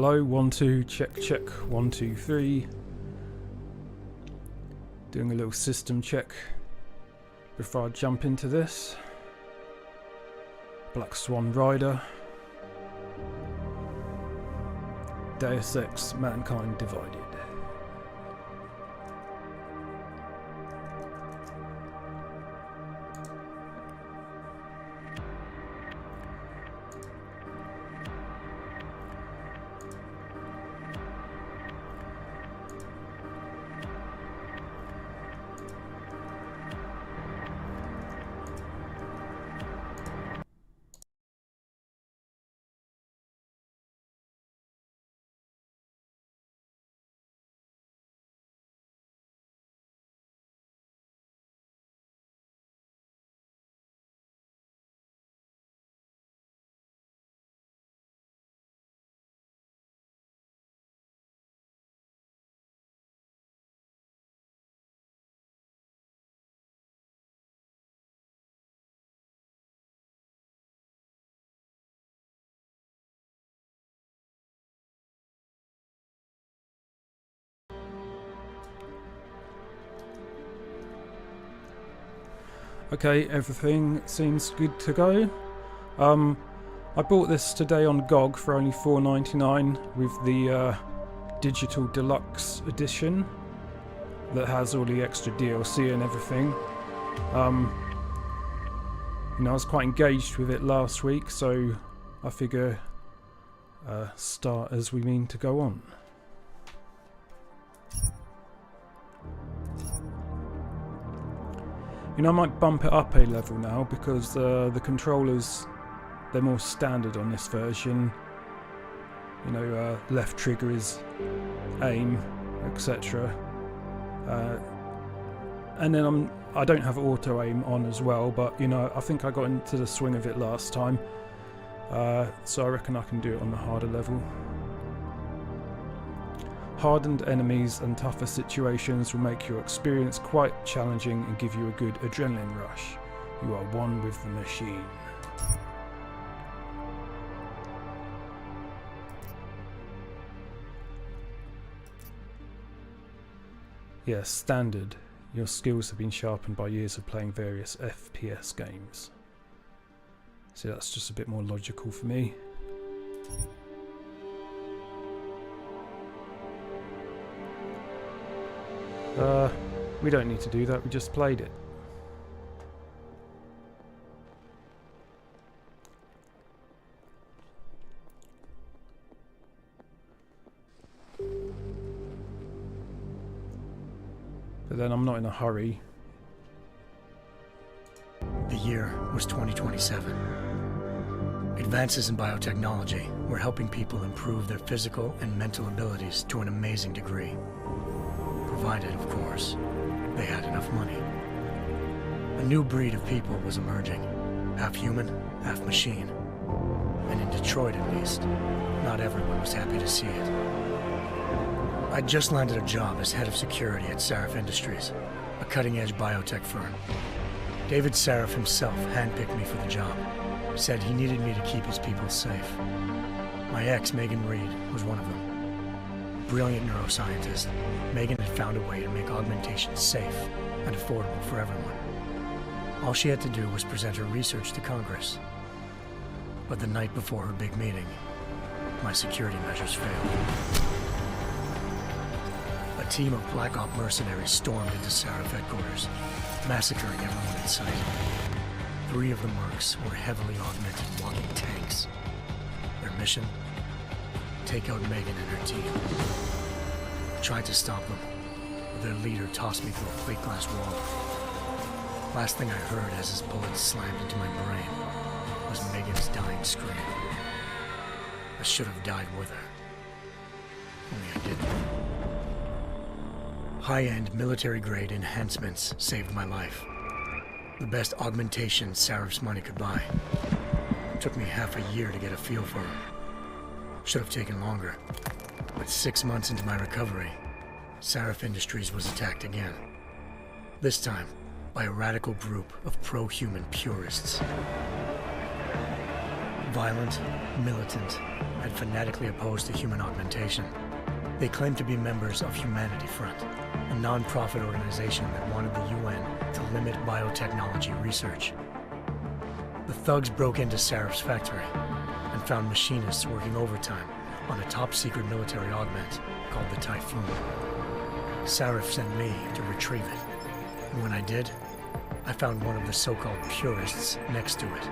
Hello, 1 2, check check, 1 2 3. Doing a little system check before I jump into this. Black Swan Rider. Deus Ex, Mankind Divided. Okay, everything seems good to go. I bought this today on GOG for only $4.99 with the digital deluxe edition that has all the extra DLC and everything. You know, I was quite engaged with it last week, so I figure start as we mean to go on. You know, I might bump it up a level now because the controllers, they're more standard on this version. You know, left trigger is aim, etc. And then I don't have auto aim on as well, but you know, I think I got into the swing of it last time. So I reckon I can do it on the harder level. Hardened enemies and tougher situations will make your experience quite challenging and give you a good adrenaline rush. You are one with the machine. Yes, standard. Your skills have been sharpened by years of playing various FPS games. So that's just a bit more logical for me. We don't need to do that, we just played it. But then I'm not in a hurry. The year was 2027. Advances in biotechnology were helping people improve their physical and mental abilities to an amazing degree. Provided, of course, they had enough money. A new breed of people was emerging, half human, half machine. And in Detroit at least, not everyone was happy to see it. I'd just landed a job as head of security at Sarif Industries, a cutting-edge biotech firm. David Sarif himself handpicked me for the job, said he needed me to keep his people safe. My ex, Megan Reed, was one of them. Brilliant neuroscientist, Megan had found a way to make augmentation safe and affordable for everyone. All she had to do was present her research to Congress. But the night before her big meeting, my security measures failed. A team of Black Op mercenaries stormed into Sarif headquarters, massacring everyone in sight. 3 of the mercs were heavily augmented walking tanks. Their mission? Take out Megan and her team. I tried to stop them, but their leader tossed me through a plate glass wall. Last thing I heard as his bullets slammed into my brain was Megan's dying scream. I should have died with her. Only I didn't. High-end military-grade enhancements saved my life. The best augmentation Sarif's money could buy. It took me half a year to get a feel for them. Should have taken longer. But 6 months into my recovery, Sarif Industries was attacked again. This time, by a radical group of pro-human purists. Violent, militant, had fanatically opposed to human augmentation. They claimed to be members of Humanity Front, a non-profit organization that wanted the UN to limit biotechnology research. The thugs broke into Sarif's factory and found machinists working overtime on a top-secret military augment called the Typhoon. Sarif sent me to retrieve it, and when I did, I found one of the so-called purists next to it,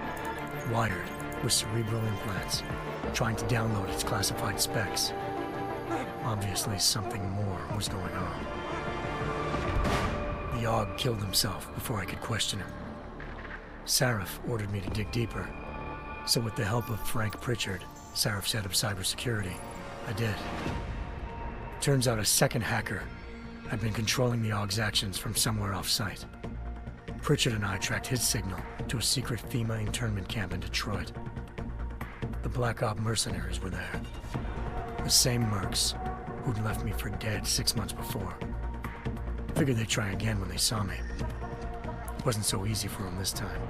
wired with cerebral implants, trying to download its classified specs. Obviously, something more was going on. The AUG killed himself before I could question him. Sarif ordered me to dig deeper, so with the help of Frank Pritchard, Sarif's head of cybersecurity, I did. Turns out a second hacker had been controlling the AUG's actions from somewhere off-site. Pritchard and I tracked his signal to a secret FEMA internment camp in Detroit. The Black Op mercenaries were there. The same mercs who'd left me for dead 6 months before. Figured they'd try again when they saw me. It wasn't so easy for them this time.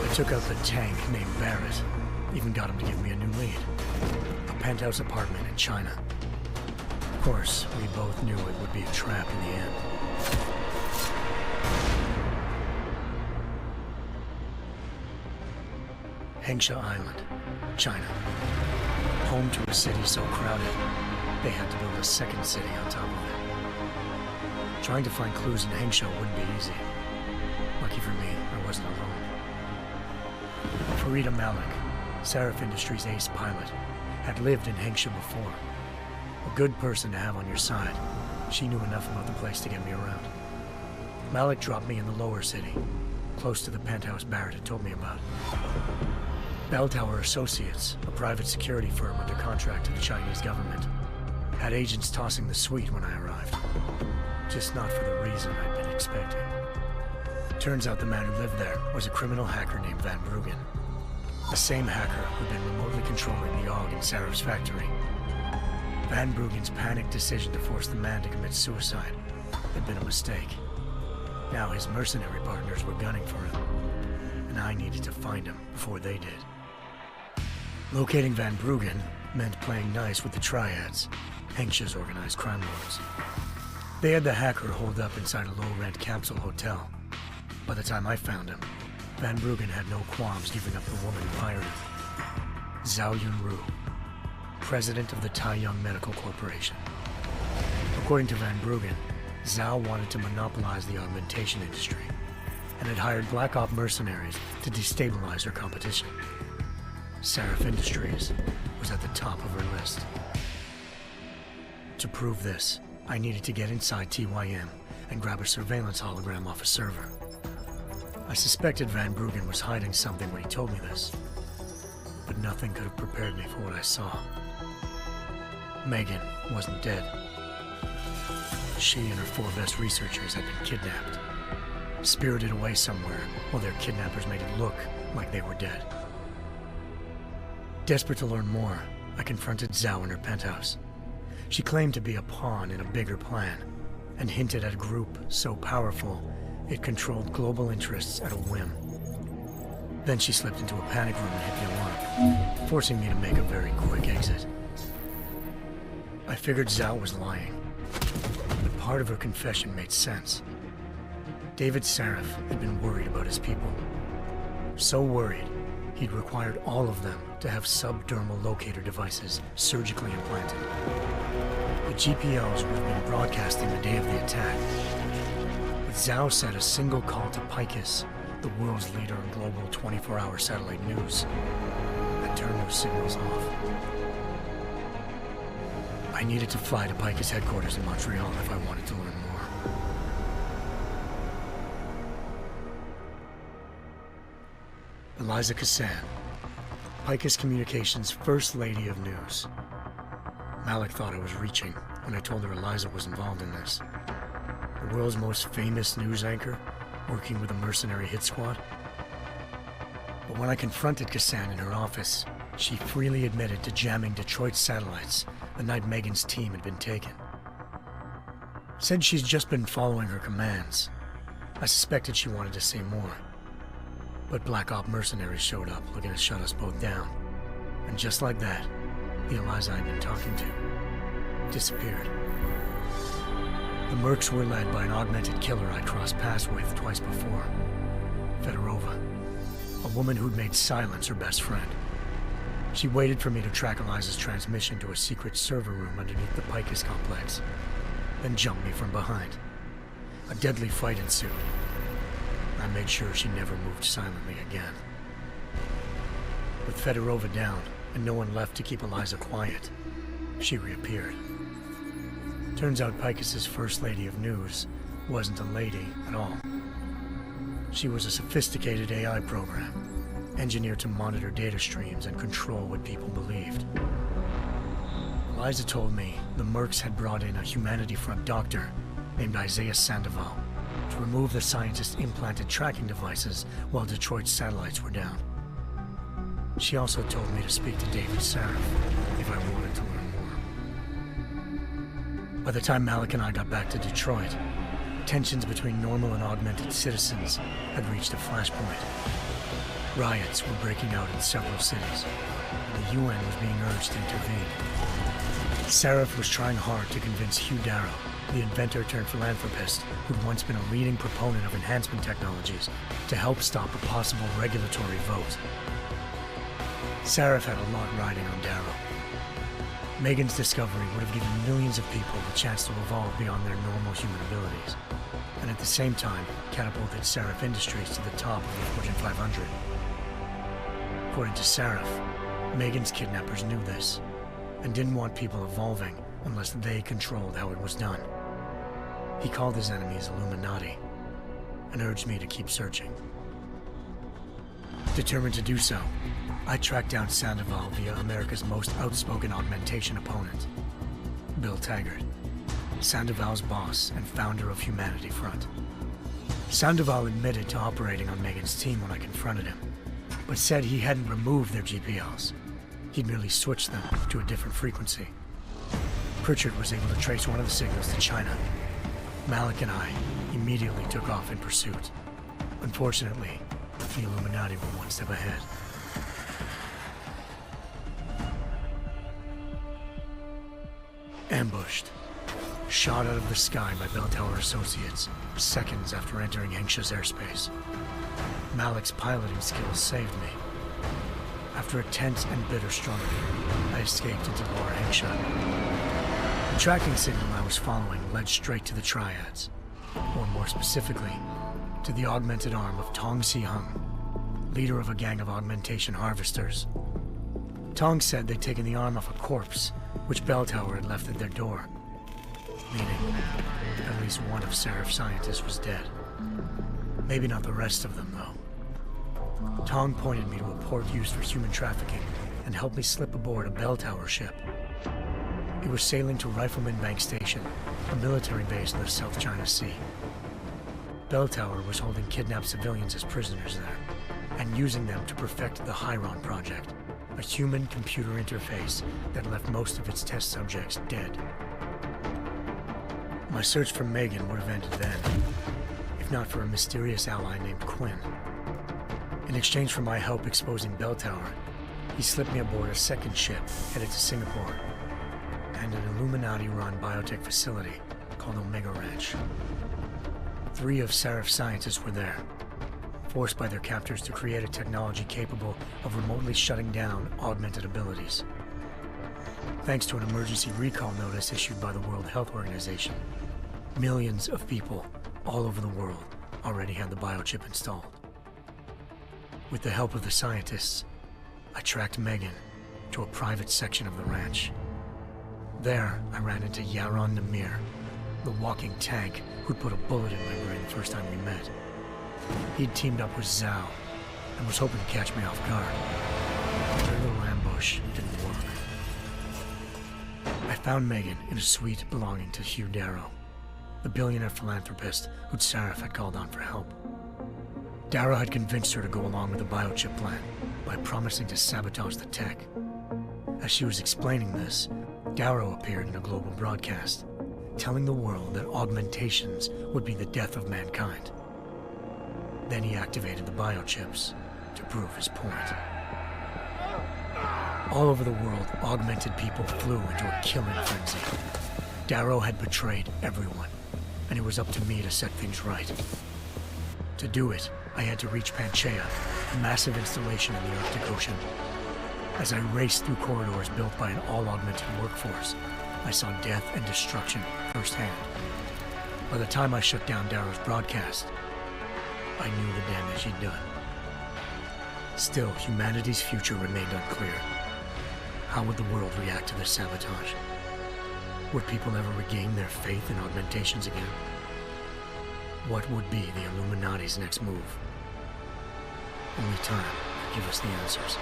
I took out the tank named Barrett, even got him to give me a new lead. A penthouse apartment in China. Of course, we both knew it would be a trap in the end. Hengsha Island, China. Home to a city so crowded, they had to build a second city on top of it. Trying to find clues in Hengsha wouldn't be easy. Lucky for me, I wasn't alone. Farida Malik, Sarif Industries' ace pilot, had lived in Hengsha before. A good person to have on your side. She knew enough about the place to get me around. Malik dropped me in the lower city, close to the penthouse Barrett had told me about. Bell Tower Associates, a private security firm under contract to the Chinese government, had agents tossing the suite when I arrived. Just not for the reason I'd been expecting. Turns out the man who lived there was a criminal hacker named Van Bruggen. The same hacker who'd been remotely controlling the AUG in Sarif's factory. Van Bruggen's panicked decision to force the man to commit suicide had been a mistake. Now his mercenary partners were gunning for him, and I needed to find him before they did. Locating Van Bruggen meant playing nice with the Triads, Hengsha's organized crime lords. They had the hacker holed up inside a low-rent capsule hotel. By the time I found him, Van Bruggen had no qualms giving up the woman who hired him. Zhao Yunru, president of the Taiyang Medical Corporation. According to Van Bruggen, Zhao wanted to monopolize the augmentation industry and had hired Black Op mercenaries to destabilize her competition. Sarif Industries was at the top of her list. To prove this, I needed to get inside TYM and grab a surveillance hologram off a server. I suspected Van Bruggen was hiding something when he told me this, but nothing could have prepared me for what I saw. Megan wasn't dead. She and her 4 best researchers had been kidnapped, spirited away somewhere while their kidnappers made it look like they were dead. Desperate to learn more, I confronted Zhao in her penthouse. She claimed to be a pawn in a bigger plan, and hinted at a group so powerful it controlled global interests at a whim. Then she slipped into a panic room and hit the alarm, forcing me to make a very quick exit. I figured Zhao was lying, but part of her confession made sense. David Sarif had been worried about his people. So worried, he'd required all of them to have subdermal locator devices surgically implanted. The GPOs would have been broadcasting the day of the attack. But Zhao said a single call to Picus, the world's leader in global 24-hour satellite news, had turned those signals off. I needed to fly to Picus headquarters in Montreal if I wanted to learn more. Eliza Kassan, Picus Communications' First Lady of News. Malik thought I was reaching when I told her Eliza was involved in this. The world's most famous news anchor, working with a mercenary hit squad. But when I confronted Kassan in her office, she freely admitted to jamming Detroit's satellites the night Megan's team had been taken. Said she's just been following her commands. I suspected she wanted to say more. But Black Op mercenaries showed up looking to shut us both down. And just like that, the Eliza I'd been talking to disappeared. The mercs were led by an augmented killer I'd crossed paths with twice before, Fedorova, a woman who'd made silence her best friend. She waited for me to track Eliza's transmission to a secret server room underneath the Picus complex, then jumped me from behind. A deadly fight ensued. I made sure she never moved silently again. With Fedorova down, and no one left to keep Eliza quiet, she reappeared. Turns out Picus's First Lady of News wasn't a lady at all. She was a sophisticated AI program, engineered to monitor data streams and control what people believed. Eliza told me the mercs had brought in a Humanity Front doctor named Isaiah Sandoval to remove the scientist's implanted tracking devices while Detroit's satellites were down. She also told me to speak to David Sarif if I wanted to learn more. By the time Malik and I got back to Detroit, tensions between normal and augmented citizens had reached a flashpoint. Riots were breaking out in several cities, and the UN was being urged to intervene. Sarif was trying hard to convince Hugh Darrow, the inventor turned philanthropist who'd once been a leading proponent of enhancement technologies, to help stop a possible regulatory vote. Sarif had a lot riding on Darrow. Megan's discovery would have given millions of people the chance to evolve beyond their normal human abilities, and at the same time catapulted Sarif Industries to the top of the Fortune 500. According to Sarif, Megan's kidnappers knew this, and didn't want people evolving unless they controlled how it was done. He called his enemies Illuminati, and urged me to keep searching. Determined to do so, I tracked down Sandoval via America's most outspoken augmentation opponent, Bill Taggart, Sandoval's boss and founder of Humanity Front. Sandoval admitted to operating on Megan's team when I confronted him, but said he hadn't removed their GPLs. He'd merely switched them to a different frequency. Pritchard was able to trace one of the signals to China. Malik and I immediately took off in pursuit. Unfortunately, the Illuminati were one step ahead. Ambushed. Shot out of the sky by Bell Tower Associates, seconds after entering Hengsha's airspace. Malik's piloting skills saved me. After a tense and bitter struggle, I escaped into Lower Hengsha. The tracking signal I was following led straight to the Triads, or more specifically, to the augmented arm of Tong Si-hung, leader of a gang of augmentation harvesters. Tong said they'd taken the arm off a corpse, which Bell Tower had left at their door, meaning at least one of Sarif's scientists was dead. Maybe not the rest of them, though. Tong pointed me to a port used for human trafficking and helped me slip aboard a Bell Tower ship. It was sailing to Rifleman Bank Station, a military base in the South China Sea. Bell Tower was holding kidnapped civilians as prisoners there, and using them to perfect the Hyron Project, a human-computer interface that left most of its test subjects dead. My search for Megan would have ended then, if not for a mysterious ally named Quinn. In exchange for my help exposing Bell Tower, he slipped me aboard a second ship headed to Singapore, and an Illuminati-run biotech facility called Omega Ranch. 3 of Sarif's scientists were there, forced by their captors to create a technology capable of remotely shutting down augmented abilities. Thanks to an emergency recall notice issued by the World Health Organization, millions of people all over the world already had the biochip installed. With the help of the scientists, I tracked Megan to a private section of the ranch. There, I ran into Yaron Namir, the walking tank who'd put a bullet in my brain the first time we met. He'd teamed up with Zhao and was hoping to catch me off guard. Their little ambush didn't work. I found Megan in a suite belonging to Hugh Darrow, the billionaire philanthropist who'd Sarif had called on for help. Darrow had convinced her to go along with the biochip plan by promising to sabotage the tech. As she was explaining this, Darrow appeared in a global broadcast, telling the world that augmentations would be the death of mankind. Then he activated the biochips to prove his point. All over the world, augmented people flew into a killing frenzy. Darrow had betrayed everyone, and it was up to me to set things right. To do it, I had to reach Panchaea, a massive installation in the Arctic Ocean. As I raced through corridors built by an all-augmented workforce, I saw death and destruction firsthand. By the time I shut down Darrow's broadcast, I knew the damage he'd done. Still, humanity's future remained unclear. How would the world react to this sabotage? Would people ever regain their faith in augmentations again? What would be the Illuminati's next move? Only time could give us the answers.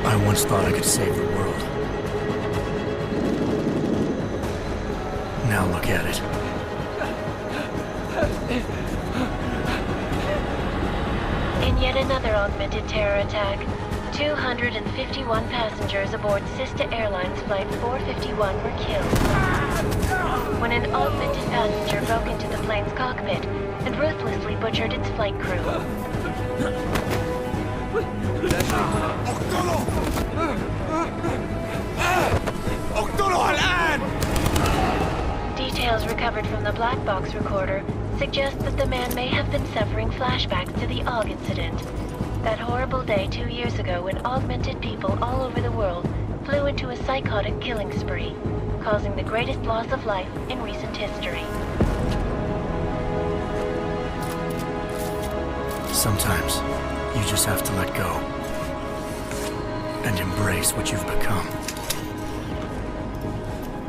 I once thought I could save the world. Now look at it. In yet another augmented terror attack, 251 passengers aboard Sister Airlines Flight 451 were killed when an augmented passenger broke into the plane's cockpit and ruthlessly butchered its flight crew. Details recovered from the black box recorder suggest that the man may have been suffering flashbacks to the AUG incident. That horrible day 2 years ago when augmented people all over the world flew into a psychotic killing spree, causing the greatest loss of life in recent history. Sometimes, you just have to let go. And embrace what you've become.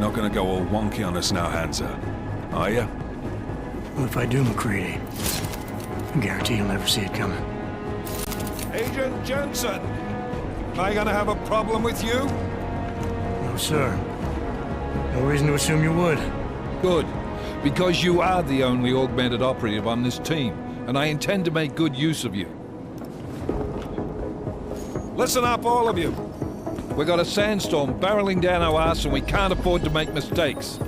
Not gonna go all wonky on us now, Hansa, are you? Well, if I do, McCready, I guarantee you'll never see it coming. Agent Jensen! Am I gonna have a problem with you? No, sir. No reason to assume you would. Good, because you are the only augmented operative on this team, and I intend to make good use of you. Listen up, all of you. We got a sandstorm barreling down our arse and we can't afford to make mistakes.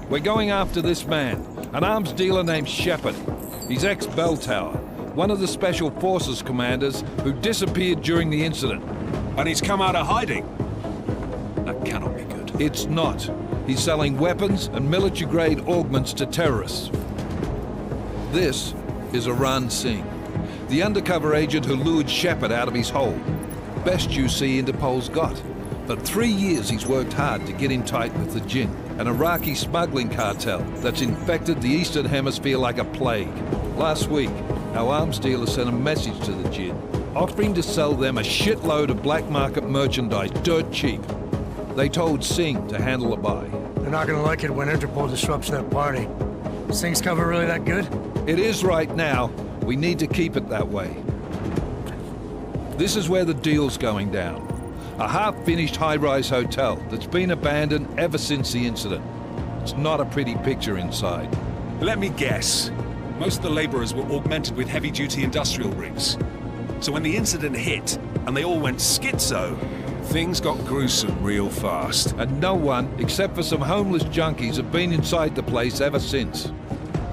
We're going after this man, an arms dealer named Shepard. He's ex-Bell Tower, one of the Special Forces commanders who disappeared during the incident. And he's come out of hiding. That cannot be good. It's not. He's selling weapons and military-grade augments to terrorists. This is Aran Singh, the undercover agent who lured Shepard out of his hole. Best you see Interpol's got. For 3 years he's worked hard to get in tight with the Jinn, an Iraqi smuggling cartel that's infected the Eastern Hemisphere like a plague. Last week, our arms dealer sent a message to the Jinn, offering to sell them a shitload of black market merchandise dirt cheap. They told Singh to handle the buy. They're not gonna like it when Interpol disrupts their party. Singh's cover really that good? It is right now. We need to keep it that way. This is where the deal's going down. A half-finished high-rise hotel that's been abandoned ever since the incident. It's not a pretty picture inside. Let me guess. Most of the laborers were augmented with heavy-duty industrial rigs. So when the incident hit, and they all went schizo, things got gruesome real fast. And no one, except for some homeless junkies, have been inside the place ever since.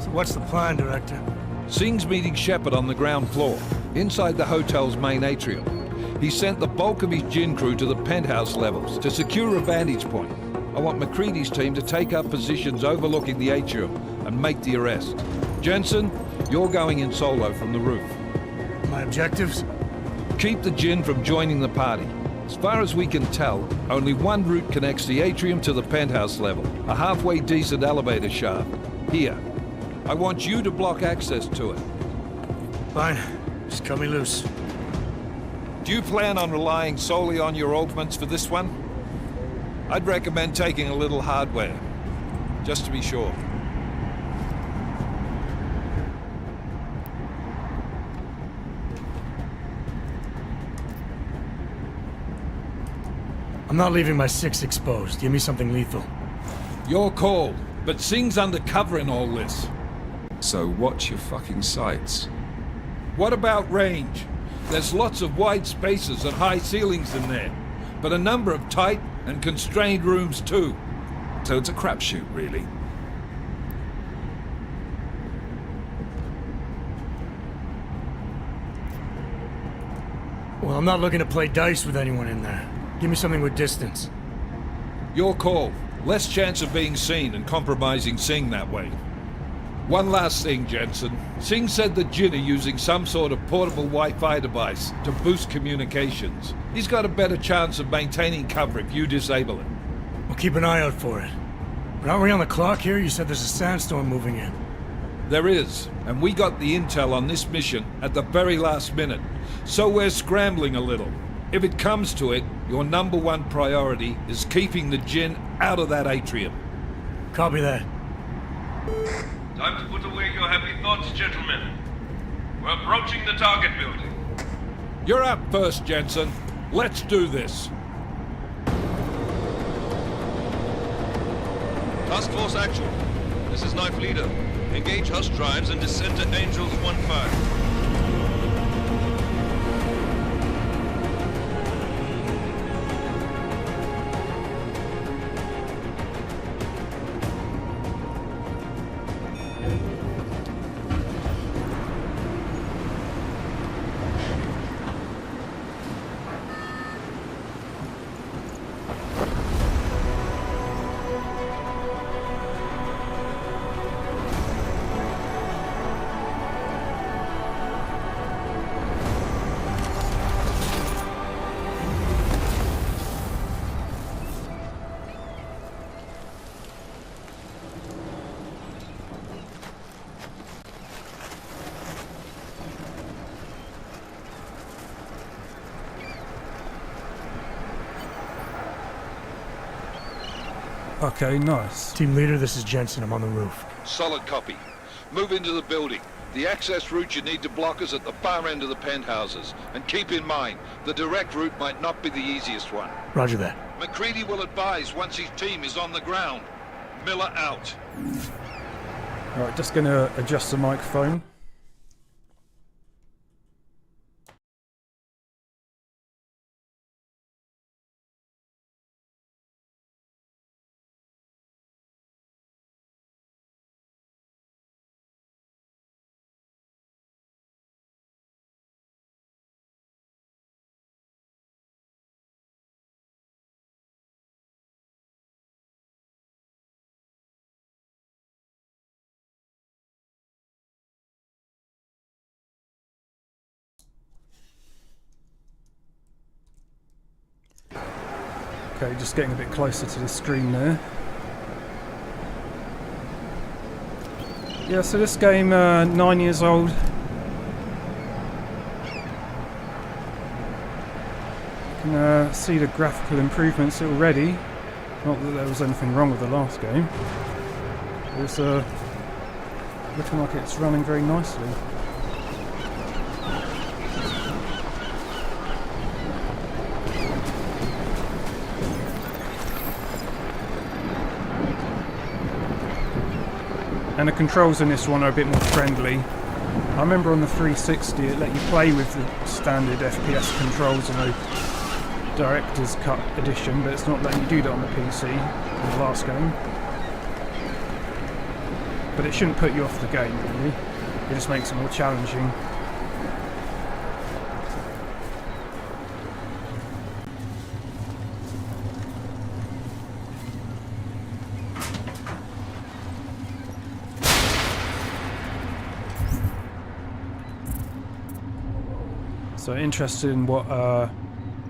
So what's the plan, Director? Singh's meeting Shepard on the ground floor, inside the hotel's main atrium. He sent the bulk of his Jinn crew to the penthouse levels to secure a vantage point. I want McCready's team to take up positions overlooking the atrium and make the arrest. Jensen, you're going in solo from the roof. My objectives? Keep the Jinn from joining the party. As far as we can tell, only one route connects the atrium to the penthouse level, a halfway decent elevator shaft. Here. I want you to block access to it. Fine. Just cut me loose. Do you plan on relying solely on your augments for this one? I'd recommend taking a little hardware, just to be sure. I'm not leaving my 6 exposed. Give me something lethal. Your call. But Singh's undercover in all this. So watch your fucking sights. What about range? There's lots of wide spaces and high ceilings in there, but a number of tight and constrained rooms too. So it's a crapshoot, really. Well, I'm not looking to play dice with anyone in there. Give me something with distance. Your call. Less chance of being seen and compromising Singh that way. One last thing, Jensen. Singh said that Jin are using some sort of portable Wi-Fi device to boost communications. He's got a better chance of maintaining cover if you disable it. We'll keep an eye out for it. But aren't we on the clock here? You said there's a sandstorm moving in. There is, and we got the intel on this mission at the very last minute, so we're scrambling a little. If it comes to it, your number one priority is keeping the Jin out of that atrium. Copy that. Time to put away your happy thoughts, gentlemen. We're approaching the target building. You're up first, Jensen. Let's do this. Task Force Actual. This is Knife Leader. Engage Hush drives and descend to Angels 1-5. Okay, nice. Team leader, this is Jensen. I'm on the roof. Solid copy. Move into the building. The access route you need to block is at the far end of the penthouses. And keep in mind, the direct route might not be the easiest one. Roger that. McCready will advise once his team is on the ground. Miller out. Alright, just gonna adjust the microphone. Okay, just getting a bit closer to the screen there. Yeah, so this game, 9 years old. You can see the graphical improvements already. Not that there was anything wrong with the last game. It's looking like it's running very nicely. And the controls in this one are a bit more friendly. I remember on the 360 it let you play with the standard FPS controls in the Director's Cut edition, but it's not letting you do that on the PC in the last game. But it shouldn't put you off the game, really. It just makes it more challenging. So interested in what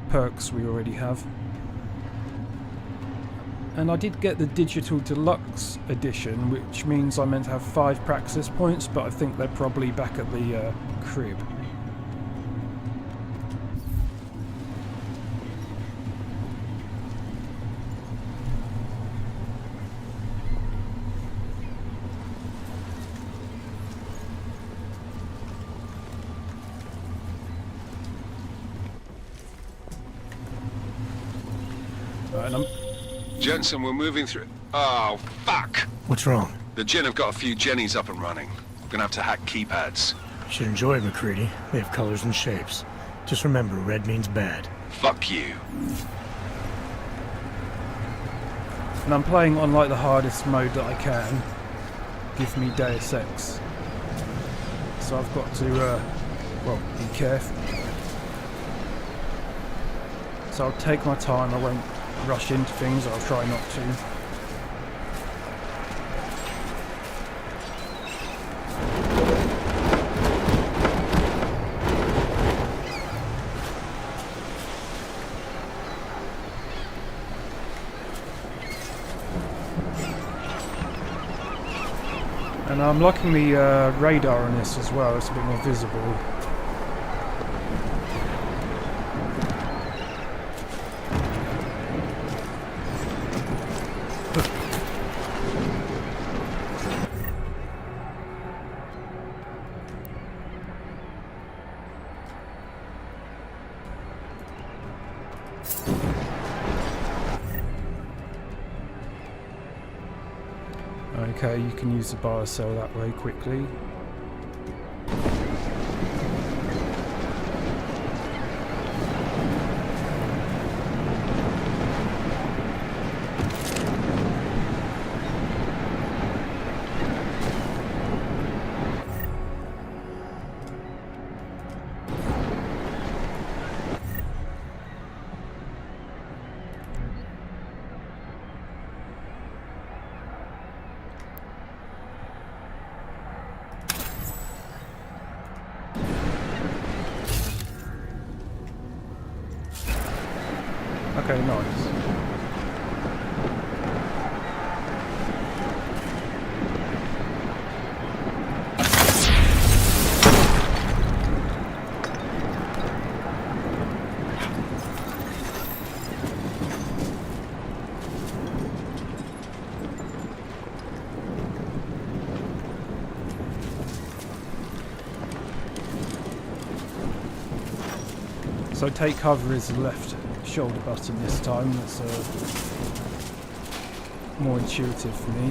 perks we already have. And I did get the Digital Deluxe edition, which means I meant to have 5 practice points, but I think they're probably back at the crib. Right, Jensen, we're moving through... Oh, fuck! What's wrong? The Jinn have got a few Jennies up and running. I'm gonna have to hack keypads. Should enjoy it, McCready. They have colors and shapes. Just remember, red means bad. Fuck you. And I'm playing on like the hardest mode that I can. Give me Deus Ex. So I've got to, well, be careful. So I'll take my time, I won't rush into things, I'll try not to. And I'm liking the radar on this as well, it's a bit more visible. Okay, you can use the bar cell that way quickly. Okay, nice. So take cover is the left shoulder button this time. That's more intuitive for me.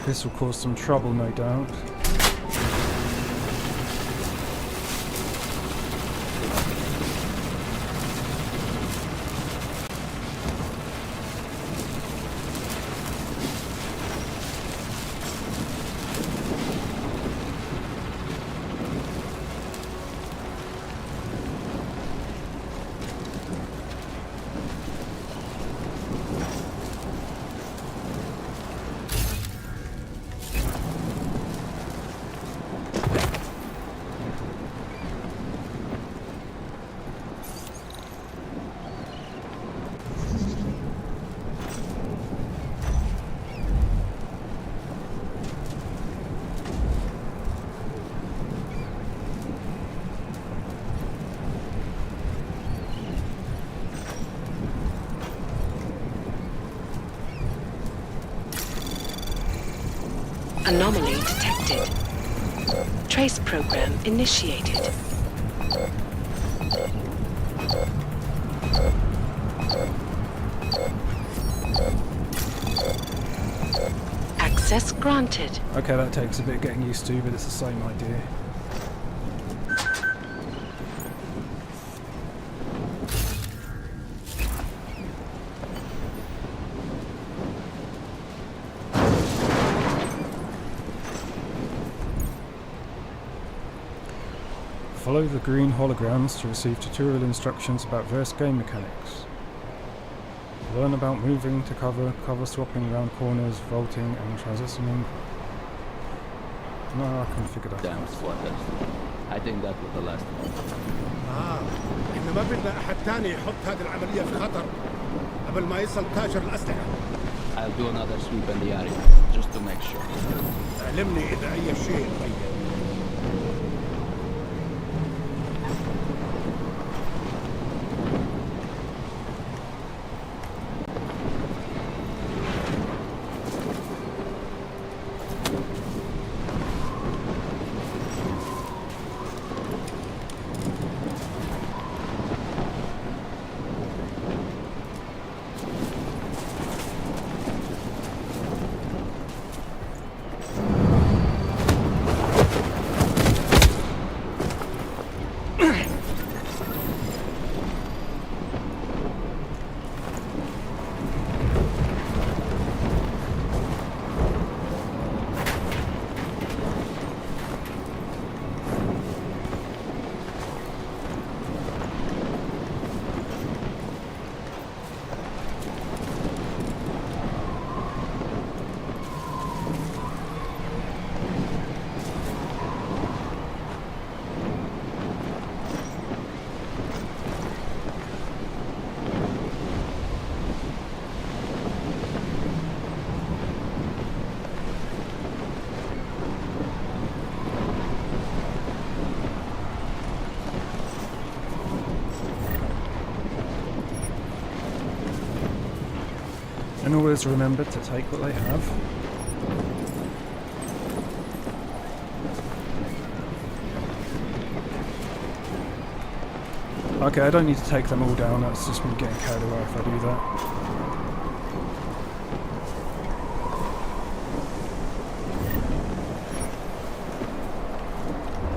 This will cause some trouble, no doubt. Anomaly detected. Trace program initiated. Access Access granted. Okay, that takes a bit getting used to, but it's the same idea. Follow the green holograms to receive tutorial instructions about various game mechanics. Learn about moving to cover swapping around corners, vaulting and transitioning. No, I can figure that Damn out. swatters. I think that was the last one. احنا ما بدنا احد تاني يحط هذه العملية في خطر قبل ما يصل تاجر الأسلحة. I'll do another sweep in the area, just to make sure. علمني إذا أي شيء تغير. And always remember to take what they have. Okay, I don't need to take them all down, that's just me getting carried away if I do that.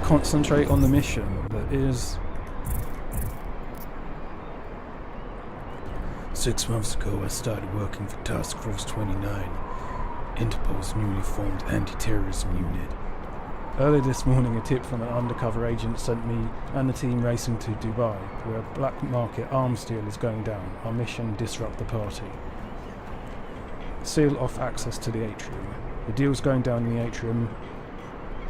Concentrate on the mission that is... 6 months ago I started working for Task Force 29, Interpol's newly formed anti-terrorism unit. Early this morning a tip from an undercover agent sent me and the team racing to Dubai, where a black market arms deal is going down. Our mission: disrupt the party. Seal off access to the atrium. The deal's going down in the atrium.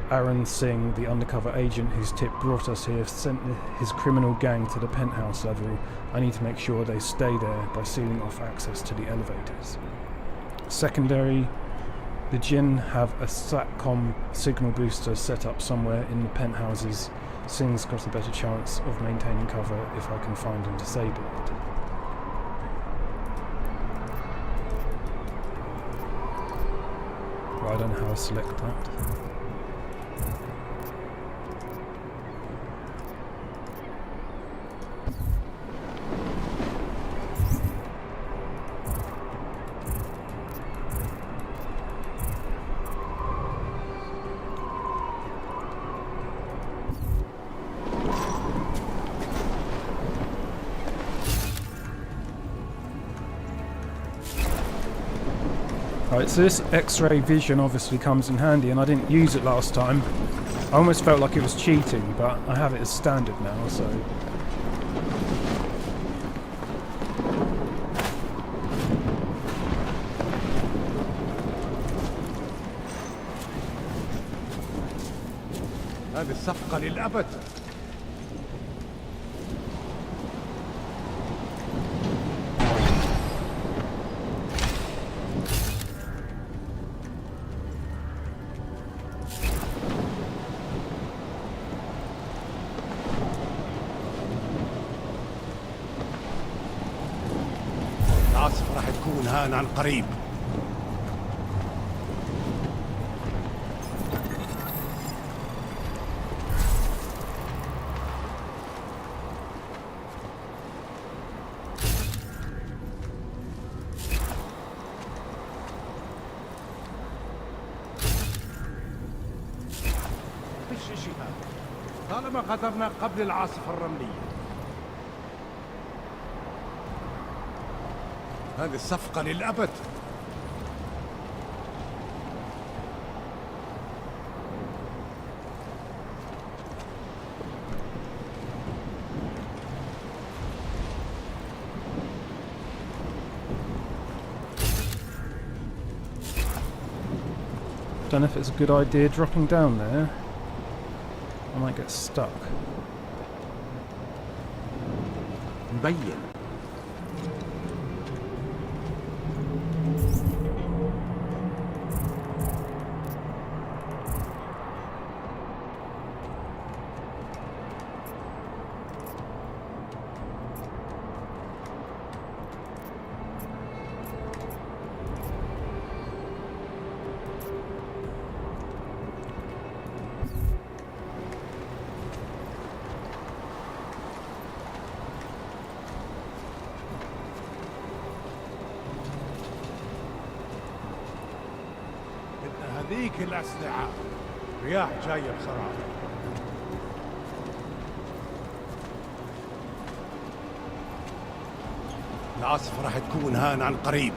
Aaron Singh, the undercover agent whose tip brought us here, sent his criminal gang to the penthouse level. I need to make sure they stay there by sealing off access to the elevators. Secondary, the Jinn have a SATCOM signal booster set up somewhere in the penthouses. Singh's got a better chance of maintaining cover if I can find and disable it. Well, I don't know how to select that. Right, so this X-ray vision obviously comes in handy, and I didn't use it last time. I almost felt like it was cheating, but I have it as standard now, so... هذه الصفقة للأبد. العاصفة راح تكون هان عن قريب. مثل ما خطرنا قبل العاصفة الرملية. هذه الصفقة للأبد. Don't know if it's a good idea dropping down there. I might get stuck. مبين. هذيك الأسلحة رياح جاية بسرعة. العاصفة راح تكون هان عن قريب.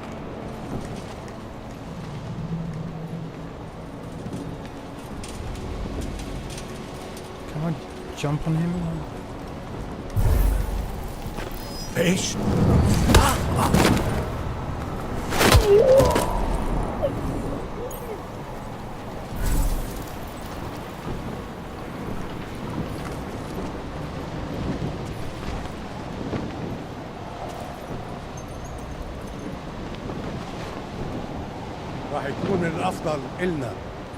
Can I jump on him? ايش؟ راح يكون من الأفضل إلنا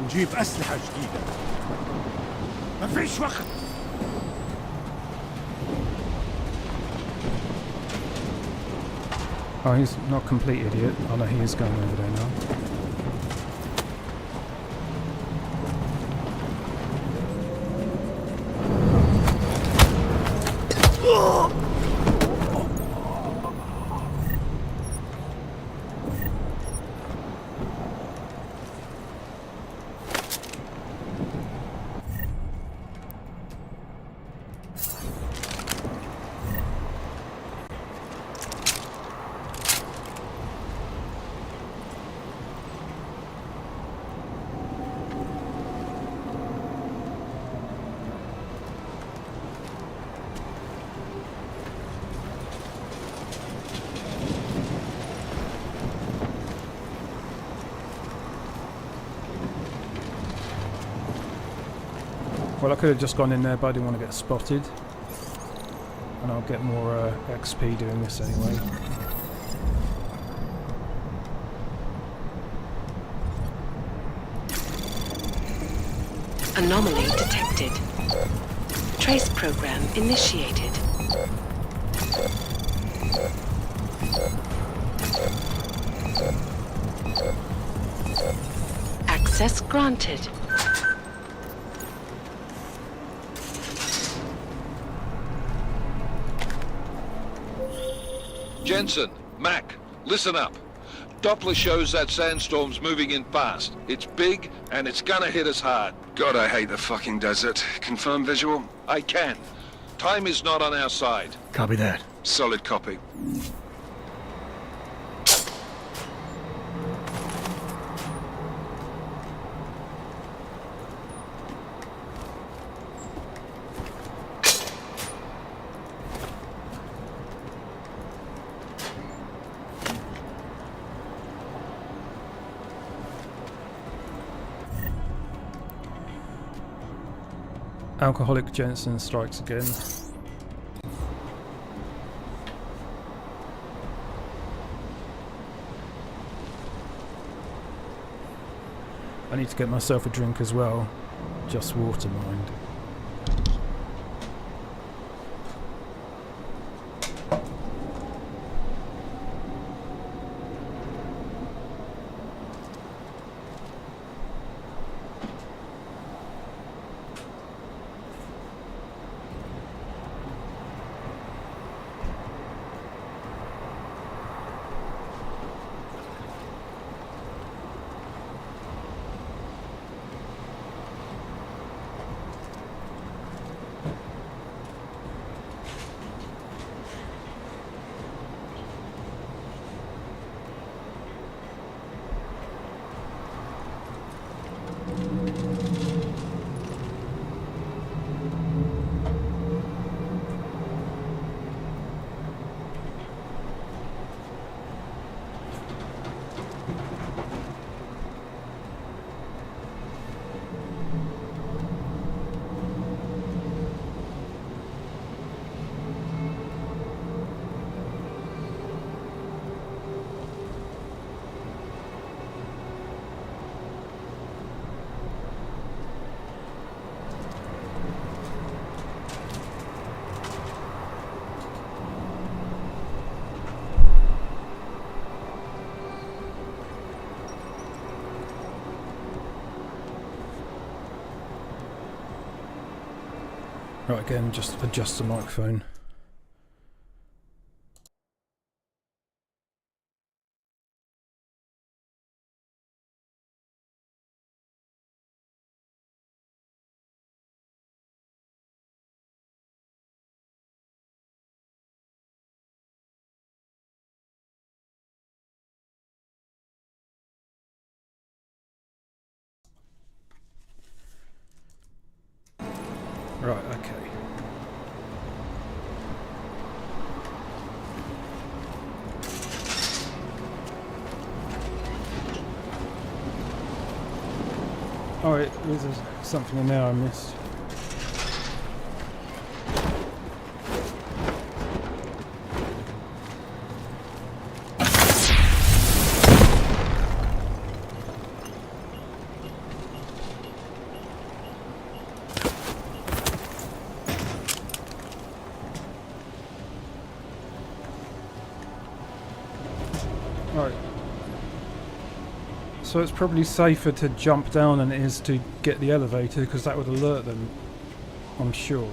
نجيب أسلحة جديدة. ما فيش وقت. Oh, he's not complete idiot. Oh no, he is going over there now. Well, I could have just gone in there, but I didn't want to get spotted. And I'll get more XP doing this anyway. Anomaly detected. Trace program initiated. Access granted. Jensen, Mac, listen up. Doppler shows that sandstorm's moving in fast. It's big, and it's gonna hit us hard. God, I hate the fucking desert. Confirm visual? I can. Time is not on our side. Copy that. Solid copy. Alcoholic Jensen strikes again. I need to get myself a drink as well. Just water, mind. Right, again, just adjust the microphone. Right, okay. Alright, there's something in there I missed. Alright. So it's probably safer to jump down than it is to get the elevator, because that would alert them, I'm sure.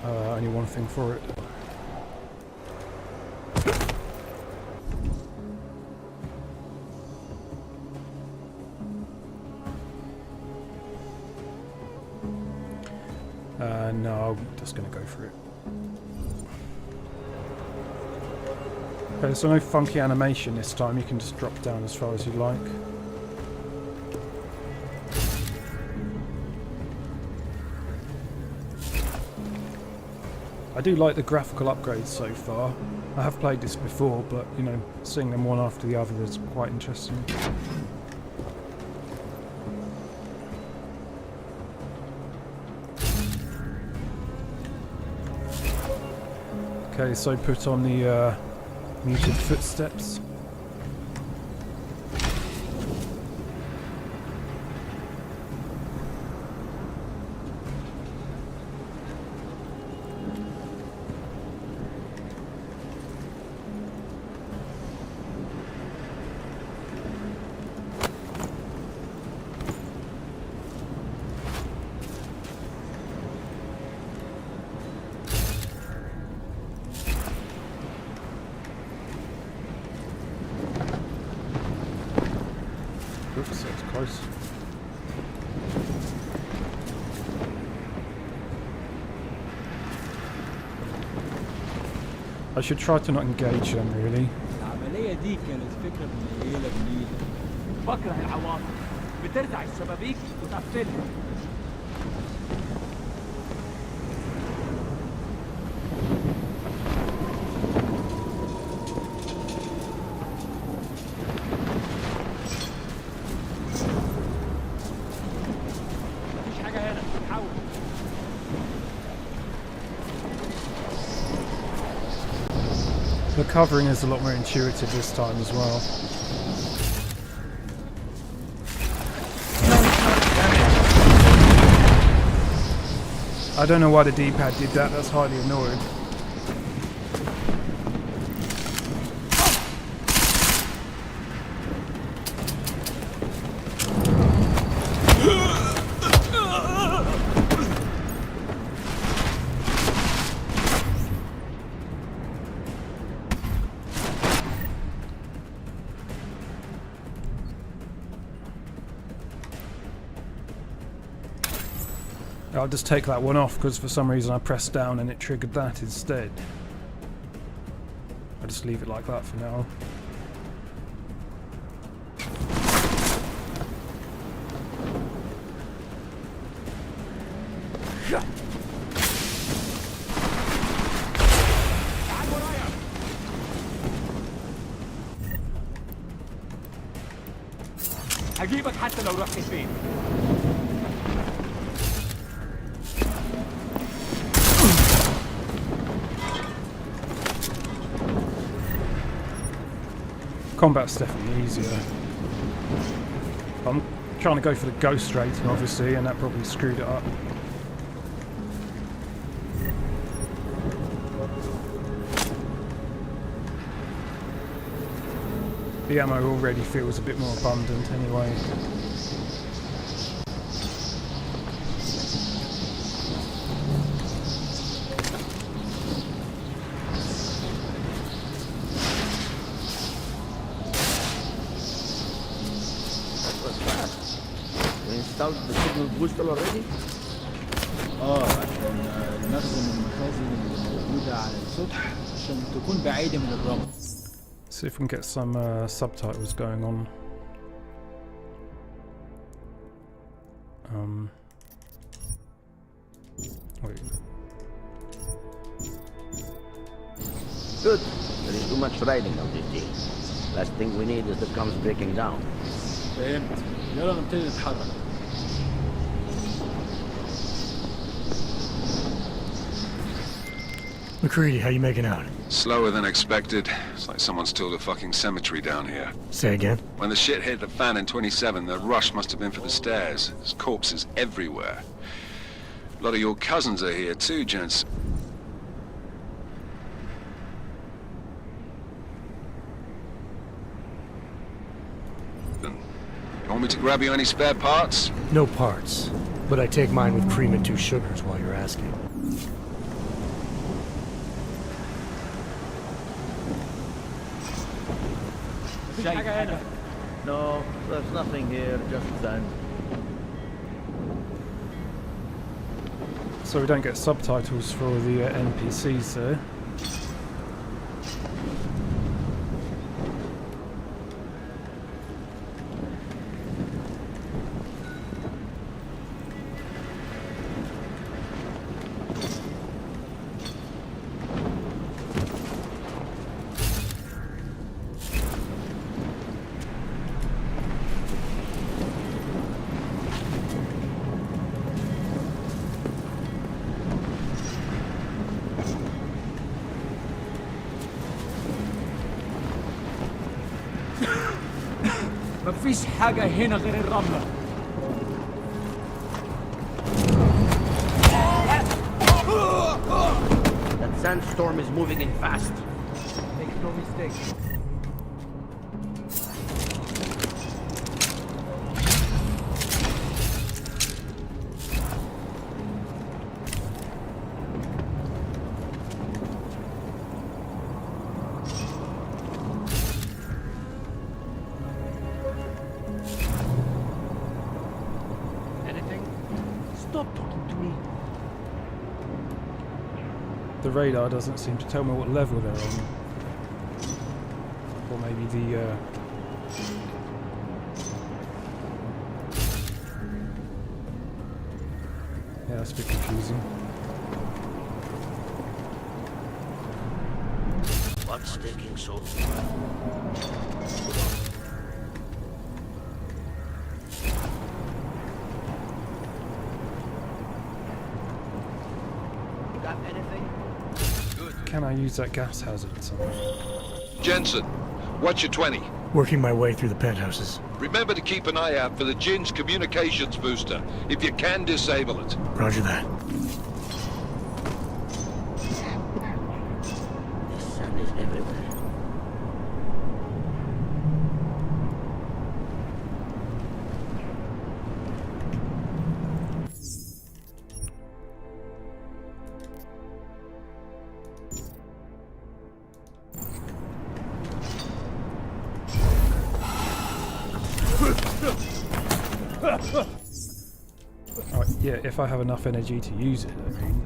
Only one thing for it. No, I'm just going to go for it. Okay, so no funky animation this time. You can just drop down as far as you like. I do like the graphical upgrades so far. I have played this before, but you know, seeing them one after the other is quite interesting. Okay, so put on the muted footsteps. Oops, that's close. I should try to not engage them, really. العملية دي كانت فكرة منيلة بنيلة. بكره العواطف. بترزع الشبابيك وتقفلها. The covering is a lot more intuitive this time as well. I don't know why the D-pad did that, that's highly annoying. I'll just take that one off because for some reason I pressed down and it triggered that instead. I'll just leave it like that for now. هجيبك حتى لو رحت فين. Combat's definitely easier. I'm trying to go for the ghost rating, obviously, and that probably screwed it up. The ammo already feels a bit more abundant anyway. Installed the signal booster already? عشان نخزن المخازن اللي موجودة على السطح عشان تكون بعيدة من الرمل. See if we can get some subtitles going on. Wait. Good. There is too much riding on this deal. Last thing we need is the comms breaking down. فهمت. يلا نبتدي نتحرك. McCready, how you making out? Slower than expected. It's like someone's tilled a fucking cemetery down here. Say again? When the shit hit the fan in 27, the rush must have been for the stairs. There's corpses everywhere. A lot of your cousins are here too, Jensen. You want me to grab you any spare parts? No parts. But I take mine with cream and 2 sugars while you're asking. No, there's nothing here, just sand. So we don't get subtitles for the NPCs there. مفيش حاجة هنا غير الرملة. That sandstorm is moving in fast. Make no mistake. Stop talking to me. The radar doesn't seem to tell me what level they're on. Or maybe the yeah, that's a bit confusing. What's taking so long? Got anything? Can I use that gas hazard somewhere? Jensen, what's your 20? Working my way through the penthouses. Remember to keep an eye out for the Jin's communications booster. If you can, disable it. Roger that. This sand is everywhere. Alright, yeah, if I have enough energy to use it, I mean.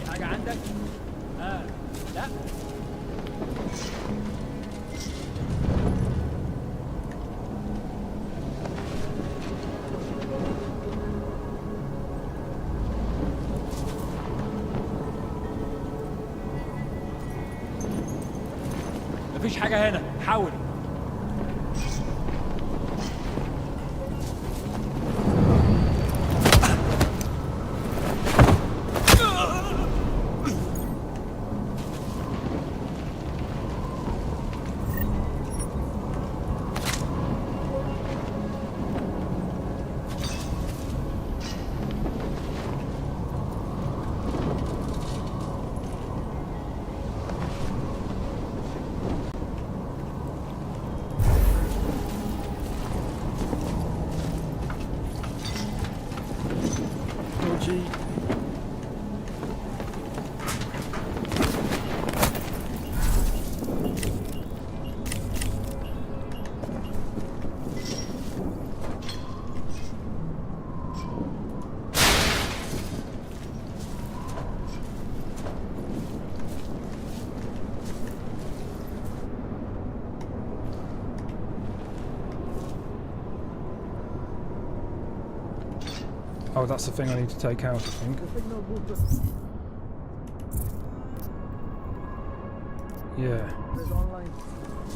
في حاجة عندك؟ لا. مفيش حاجة هنا، حاول. Oh, that's the thing I need to take out, I think. Yeah.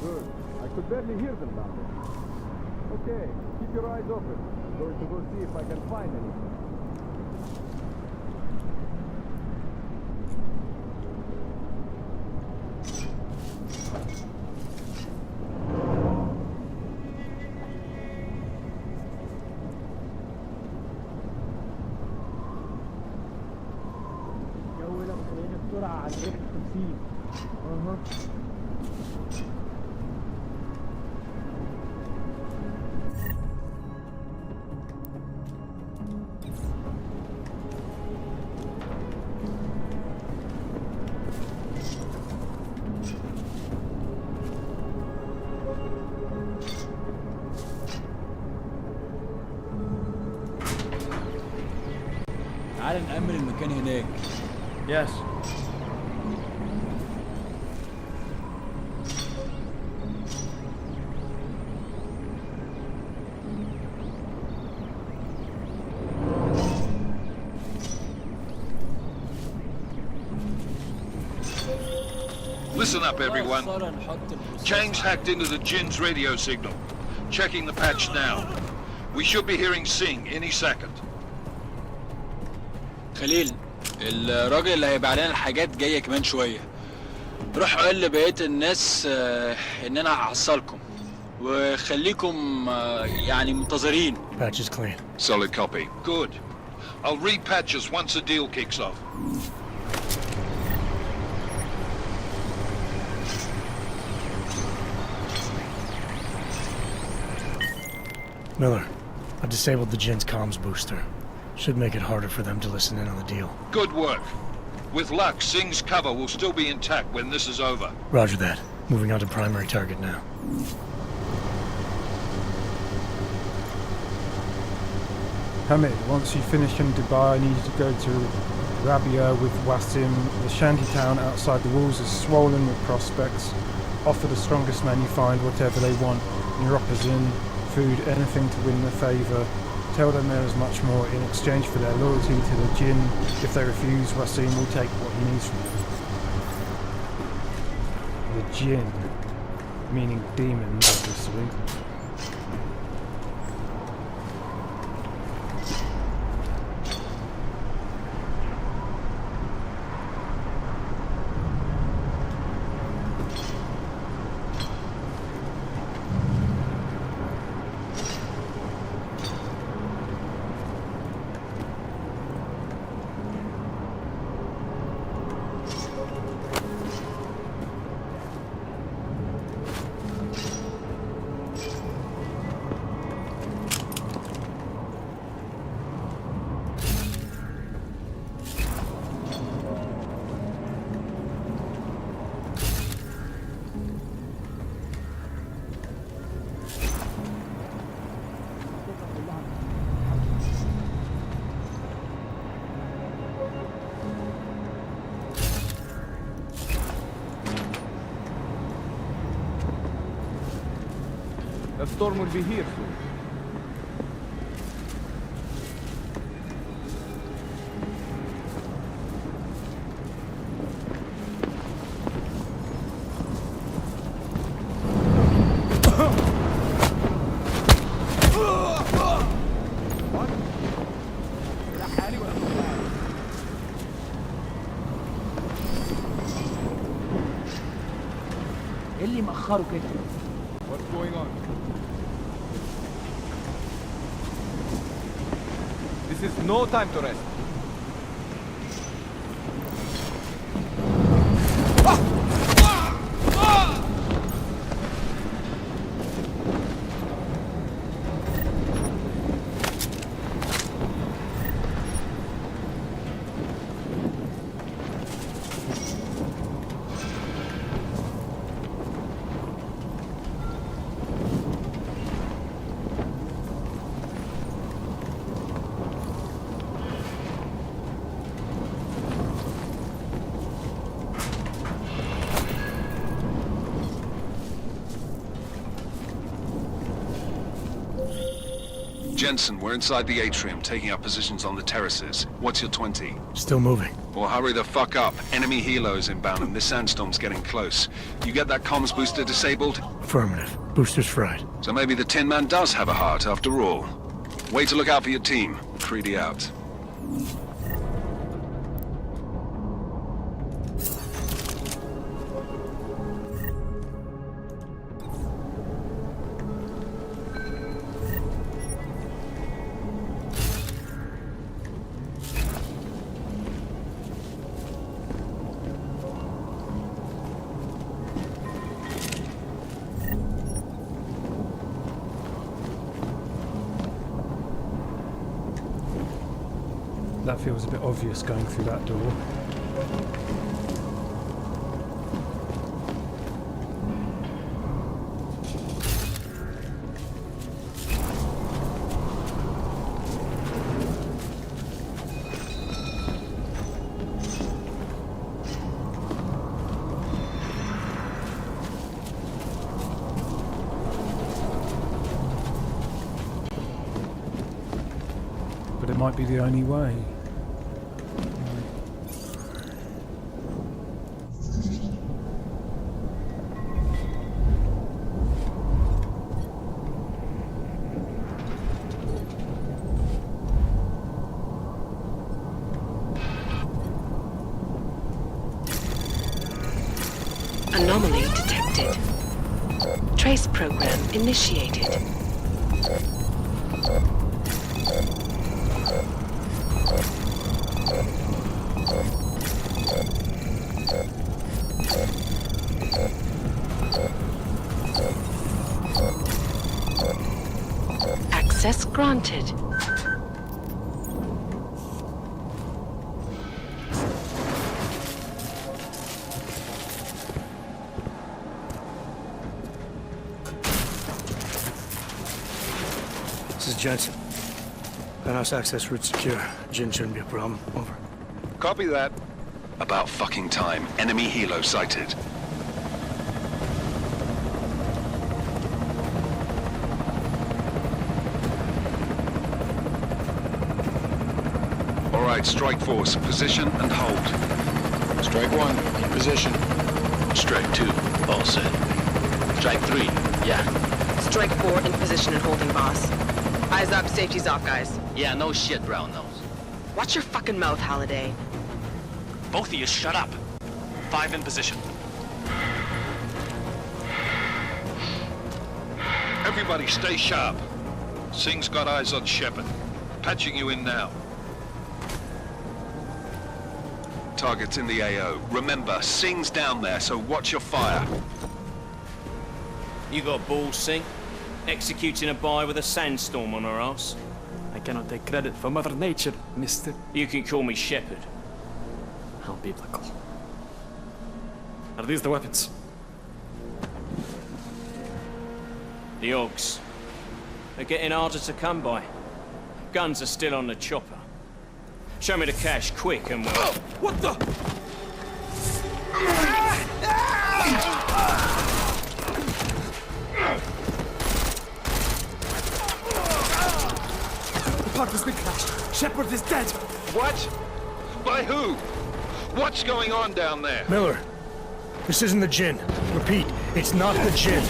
Good. I could barely hear them down there. Okay, keep your eyes open. I'm going to go see if I can find anything. تعال نأمن المكان هناك. Yes. Listen up, everyone. Chain's hacked into the Jin's radio signal. Checking the patch now. We should be hearing Sing any second. خليل، الراجل اللي هيبقى علينا الحاجات جاية كمان شوية. روح قول لبقية الناس إن أنا هحصلكم. وخليكم يعني منتظرين. Patch is clean. Solid copy. Good. I'll repatch us once the deal kicks off. Miller, I've disabled the Jin's comms booster. Should make it harder for them to listen in on the deal. Good work. With luck, Sing's cover will still be intact when this is over. Roger that. Moving on to primary target now. Hamid, once you finish in Dubai, I need you to go to Rabia with Wasim. The shanty town outside the walls is swollen with prospects. Offer the strongest men you find whatever they want. Neuropas in, food, anything to win their favour. Tell them there is much more in exchange for their loyalty to the Jinn. If they refuse, Wasim will take what he needs from them. The Jinn, meaning demons, obviously. The storm will be here soon. ايه اللي مأخره كده؟ What's going on? This is no time to rest. Jensen, we're inside the atrium, taking up positions on the terraces. What's your 20? Still moving. Well, hurry the fuck up. Enemy helos inbound and this sandstorm's getting close. You get that comms booster disabled? Affirmative. Booster's fried. So maybe the Tin Man does have a heart after all. Way to look out for your team. Creedy out. That feels a bit obvious going through that door. But it might be the only way. Anomaly detected. Trace program initiated. Access granted. This is Jensen. Penthouse access route secure. Jin shouldn't be a problem. Over. Copy that. About fucking time. Enemy helo sighted. All right, strike force. Position and hold. Strike 1, in position. Strike 2, all set. Strike 3, yeah. Strike 4 in position and holding, boss. Eyes up, safety's off, guys. Yeah, no shit, brown nose. Watch your fucking mouth, Halliday. Both of you shut up. 5 in position. Everybody stay sharp. Singh's got eyes on Shepard. Patching you in now. Target's in the AO. Remember, Singh's down there, so watch your fire. You got balls, Singh? Executing a buy with a sandstorm on our ass? I cannot take credit for Mother Nature, mister. You can call me Shepard. How biblical. Are these the weapons? The Augs. They're getting harder to come by. Guns are still on the chopper. Show me the cash, quick, and we'll... What the? The park has been crashed. Shepard is dead. What? By who? What's going on down there? Miller, this isn't the Jinn. Repeat, it's not the Jinn.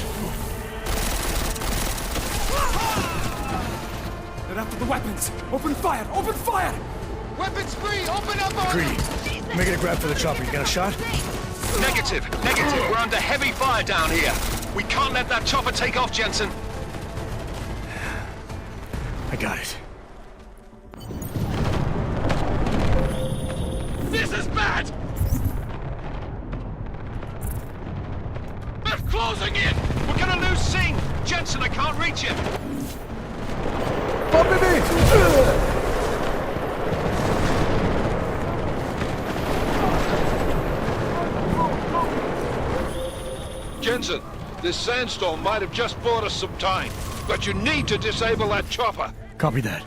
They're after the weapons. Open fire! Open fire! Weapons free! Open up on Greedy. Make it a grab for the chopper. You got a shot? Negative. We're under heavy fire down here. We can't let that chopper take off, Jensen. I got it. This is bad! They're closing in! We're gonna lose Singh. Jensen, I can't reach him. Jensen, this sandstorm might have just bought us some time, but you need to disable that chopper. Copy that.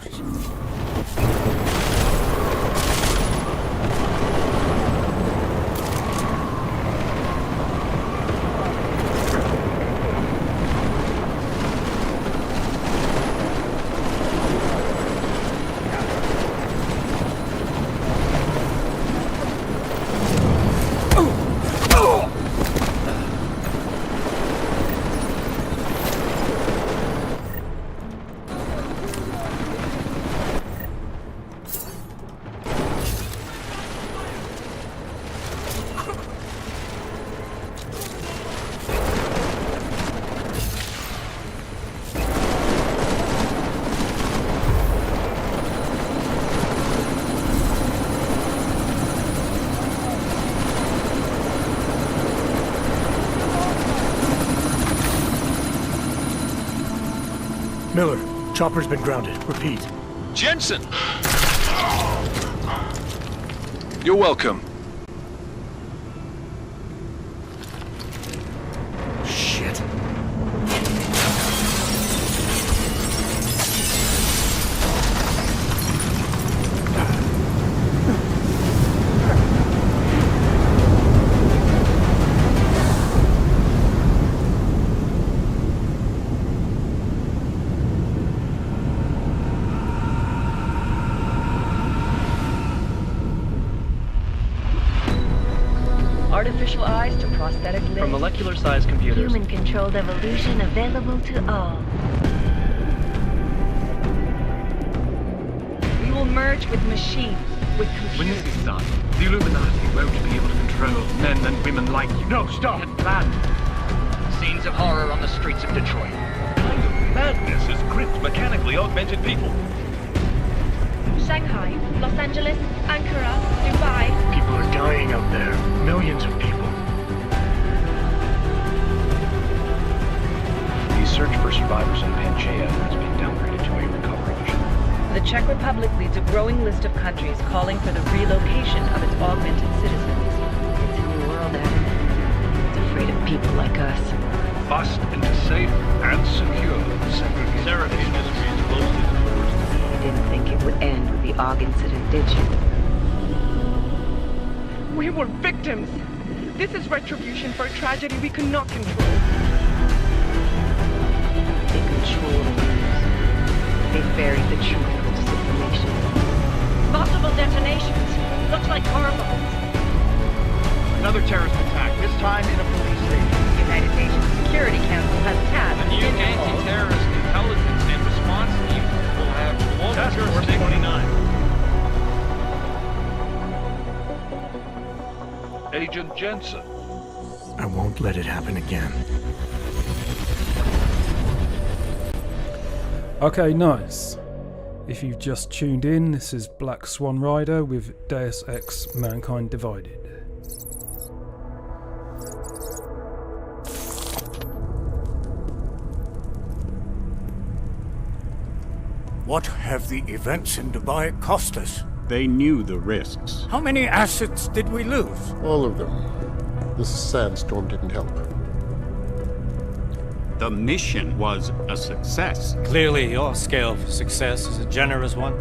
Miller, chopper's been grounded. Repeat. Jensen! You're welcome. Shit. Artificial eyes to prosthetic limbs. From molecular-sized computers. Human-controlled evolution available to all. We will merge with machines, with computers. When this is done, the Illuminati won't be able to control men and women like you. No, stop! We had planned. Scenes of horror on the streets of Detroit. Kind of madness has gripped mechanically augmented people. Shanghai, Los Angeles, Ankara, Dubai. People are dying out there. Millions of people. The search for survivors in Pangaea has been downgraded to a recovery mission. The Czech Republic leads a growing list of countries calling for the relocation of its augmented citizens. It's a new world, Adam. It's afraid of people like us. Bust into safe and secure segregation. Seraphine Industries closely towards You didn't think it would end with the AUG incident, did you? We were victims. This is retribution for a tragedy we could not control. They control the news. They buried the truth with disinformation. Multiple detonations. Looks like car bombs. Another terrorist attack, this time in a police station. The United Nations Security Council has tasked The new anti-terrorist intelligence and response team will have global jurisdiction. 29. Agent Jensen. I won't let it happen again. Okay, nice. If you've just tuned in, this is Black Swan Rider with Deus Ex Mankind Divided. What have the events in Dubai cost us? They knew the risks. How many assets did we lose? All of them. This sandstorm didn't help. The mission was a success. Clearly, your scale for success is a generous one.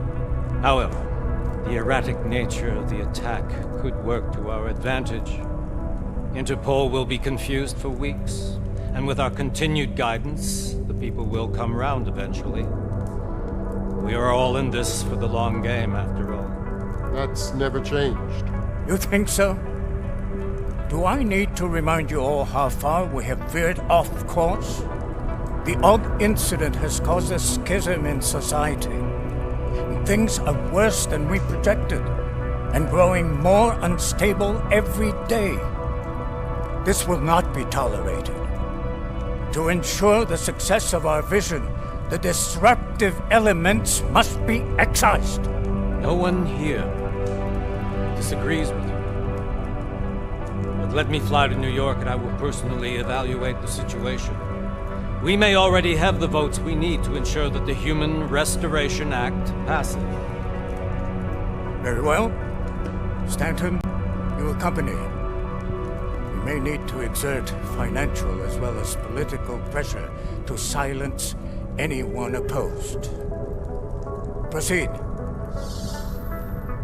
However, the erratic nature of the attack could work to our advantage. Interpol will be confused for weeks, and with our continued guidance, the people will come round eventually. We are all in this for the long game, after all. That's never changed. You think so? Do I need to remind you all how far we have veered off course? The AUG incident has caused a schism in society. Things are worse than we projected, and growing more unstable every day. This will not be tolerated. To ensure the success of our vision, the disruptive elements must be excised. No one here disagrees with you. But let me fly to New York and I will personally evaluate the situation. We may already have the votes we need to ensure that the Human Restoration Act passes. Very well. Stanton, you accompany. We may need to exert financial as well as political pressure to silence anyone opposed. Proceed.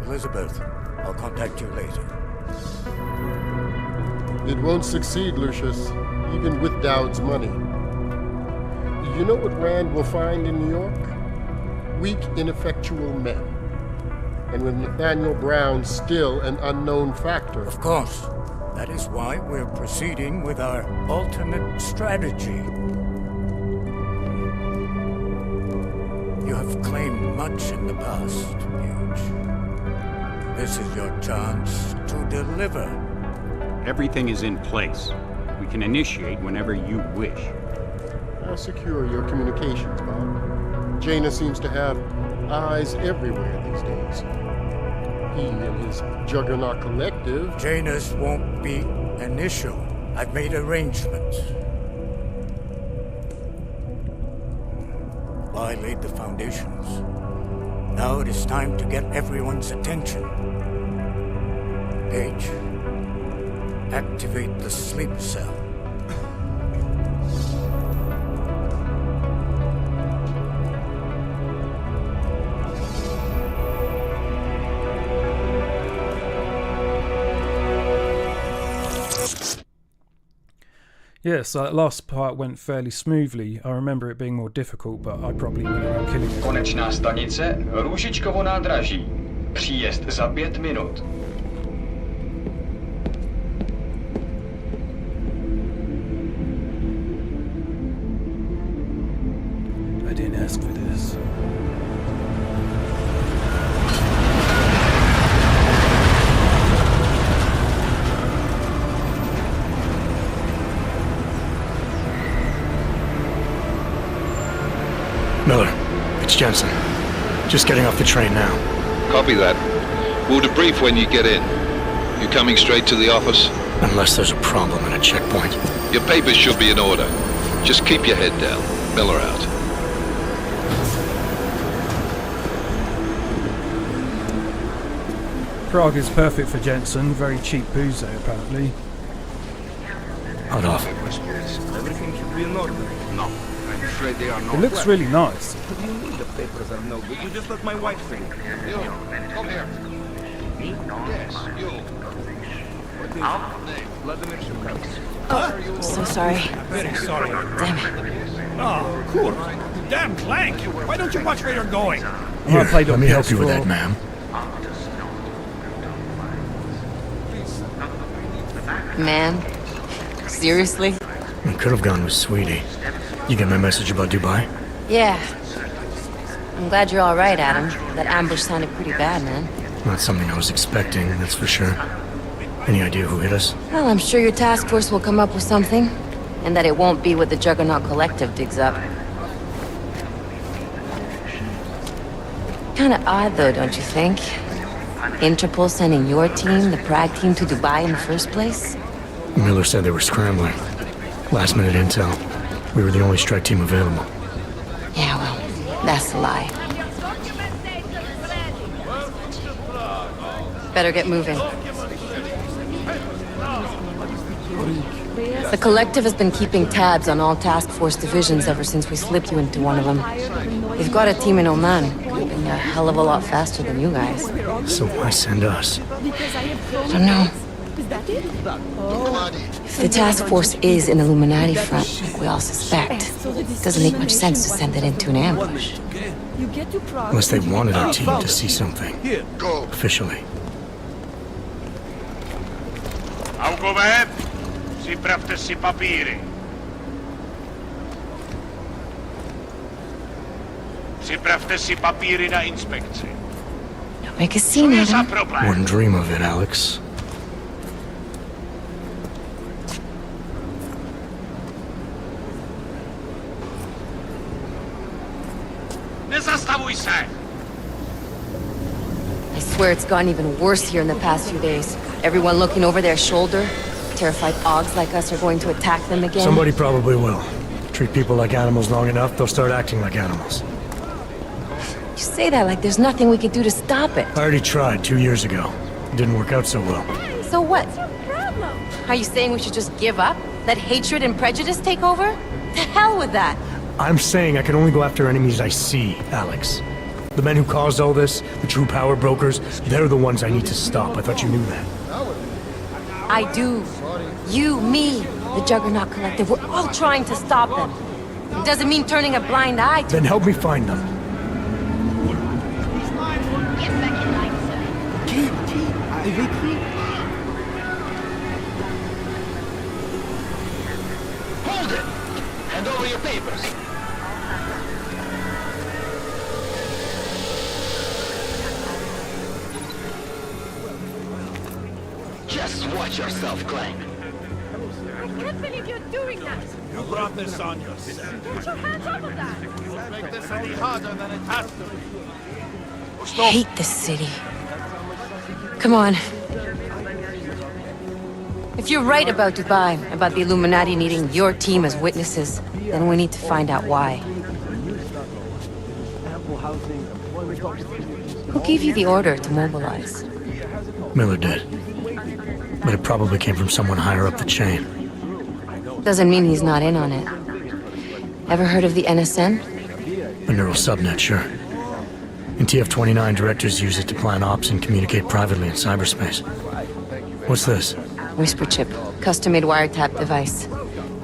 Elizabeth, I'll contact you later. It won't succeed, Lucius, even with Dowd's money. You know what Rand will find in New York? Weak, ineffectual men. And with Nathaniel Brown still an unknown factor. Of course. That is why we're proceeding with our alternate strategy. You have claimed much in the past, Huge. This is your chance to deliver. Everything is in place. We can initiate whenever you wish. I'll secure your communications, Bob. Jaina seems to have eyes everywhere these days. He and his Juggernaut Collective... Jaina's won't be an issue. I've made arrangements. Dubai laid the foundations. Now it is time to get everyone's attention. Paige, activate the sleep cell. Yes, that last part went fairly smoothly. I remember it being more difficult, but I probably went around killing it. Konečná stanice, Růžičkovo nádraží. Příjezd za 5 minut. I didn't ask for this. Miller, it's Jensen. Just getting off the train now. Copy that. We'll debrief when you get in. You coming straight to the office? Unless there's a problem at a checkpoint. Your papers should be in order. Just keep your head down. Miller out. Prague is perfect for Jensen. Very cheap booze there, apparently. Hot off. Everything should be in order. No. I'm afraid they are not. It looks really nice. What do you mean the papers are no good? You just let my wife think. You, come here. Me? Yes, you. What is your name? Vladimir Shukavs. Oh, so sorry. Very sorry. Damn it. Oh, cool. Damn blank. Why don't you watch where you're going? Here, let me help you with that, ma'am. Man? Seriously? I could have gone with Sweetie. You get my message about Dubai? Yeah. I'm glad you're alright, Adam. That ambush sounded pretty bad, man. Not something I was expecting, that's for sure. Any idea who hit us? Well, I'm sure your task force will come up with something. And that it won't be what the Juggernaut Collective digs up. Kinda odd, though, don't you think? Interpol sending your team, the Prague team, to Dubai in the first place? Miller said they were scrambling. Last minute intel. We were the only strike team available. Yeah, well, that's a lie. Better get moving. The Collective has been keeping tabs on all task force divisions ever since we slipped you into one of them. They've got a team in Oman. Could been a hell of a lot faster than you guys. So why send us? I don't know. If the task force is an Illuminati front, like we all suspect, it doesn't make much sense to send it into an ambush. Unless they wanted our team to see something. Officially. Augové, připravte si papíry. Připravte si papíry na inspekci. Don't make a scene, Adam. Wouldn't dream of it, Alex. Nezastavuj se! I swear it's gotten even worse here in the past few days. Everyone looking over their shoulder. Terrified Augs like us are going to attack them again. Somebody probably will. Treat people like animals long enough, they'll start acting like animals. You say that like there's nothing we could do to stop it. I already tried 2 years ago. It didn't work out so well. So what? Are you saying we should just give up? Let hatred and prejudice take over? To hell with that! I'm saying I can only go after enemies I see, Alex. The men who caused all this, the true power brokers, they're the ones I need to stop. I thought you knew that. I do. You, me, the Juggernaut Collective, we're all trying to stop them. It doesn't mean turning a blind eye to Then help me find them. Hold it! Hand over your papers. Just watch yourself, Clank. I can't believe you're doing that! You brought this on yourself. Get your hands off of that! Don't make this any harder than it has to be. I hate this city. Come on. If you're right about Dubai, about the Illuminati needing your team as witnesses, then we need to find out why. Who gave you the order to mobilize? Miller did. But it probably came from someone higher up the chain. Doesn't mean he's not in on it. Ever heard of the NSN? A neural subnet, sure. In TF-29, directors use it to plan ops and communicate privately in cyberspace. What's this? Whisper chip. Custom-made wiretap device.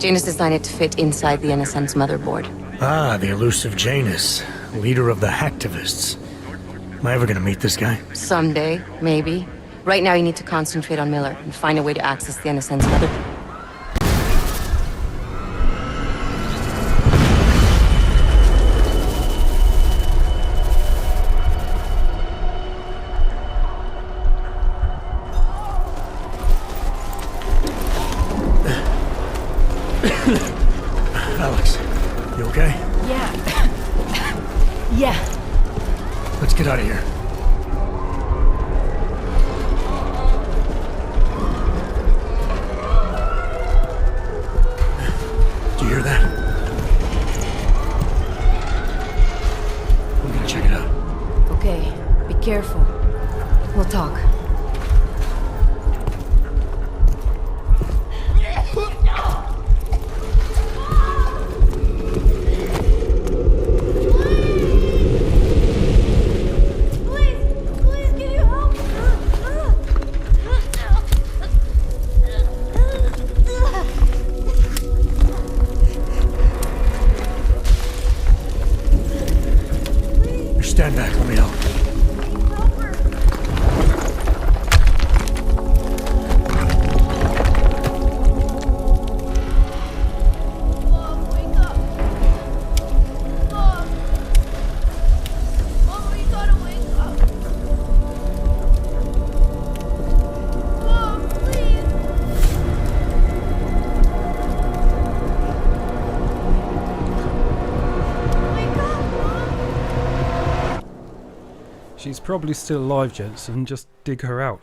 Janus designed it to fit inside the NSN's motherboard. Ah, the elusive Janus. Leader of the hacktivists. Am I ever gonna meet this guy? Someday, maybe. Right now you need to concentrate on Miller and find a way to access the NSN's motherboard. Alex, you okay? Yeah. Yeah. Let's get out of here. Do you hear that? We're gonna check it out. Okay, be careful. We'll talk. Stand back, let me help. She's probably still alive, Jensen. Just dig her out.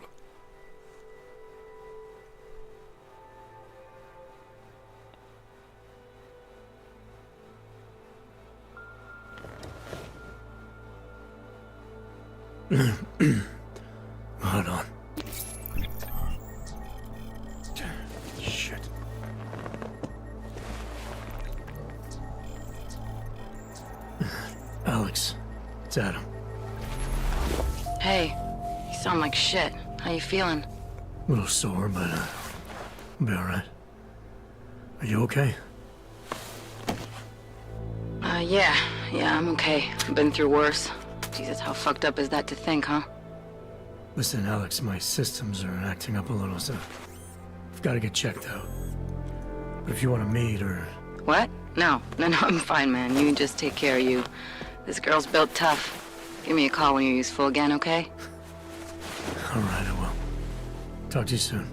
Hold on. Shit. Alex, it's Adam. Hey, you sound like shit. How you feeling? A little sore, but I'll be alright. Are you okay? Yeah, I'm okay. I've been through worse. Jesus, how fucked up is that to think, huh? Listen, Alex, my systems are acting up a little, so I've got to get checked out. But if you want to meet or... What? No, I'm fine, man. You just take care of you. This girl's built tough. Give me a call when you're useful again, okay? Alright, I will. Talk to you soon.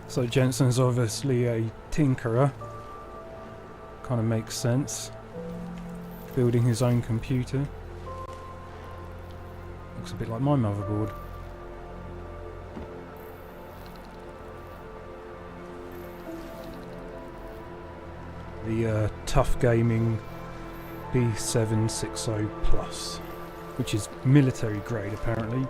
So Jensen's obviously a tinkerer. Kind of makes sense. Building his own computer. Looks a bit like my motherboard. The Tough Gaming B760 Plus, which is military grade apparently.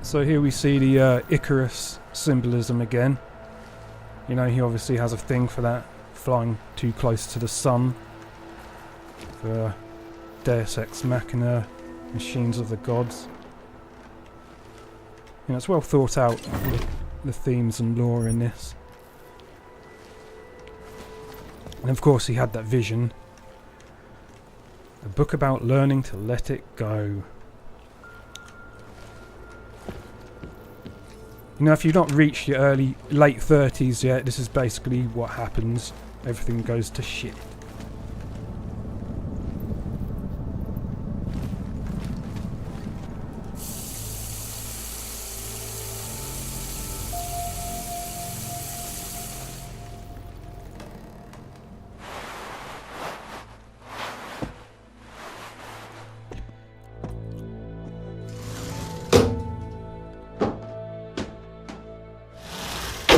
So here we see the Icarus symbolism again. You know, he obviously has a thing for that, flying too close to the sun. For Deus Ex Machina, machines of the gods. You know, it's well thought out, the themes and lore in this. And of course he had that vision. A book about learning to let it go. You know, if you've not reached your late 30s yet, this is basically what happens. Everything goes to shit.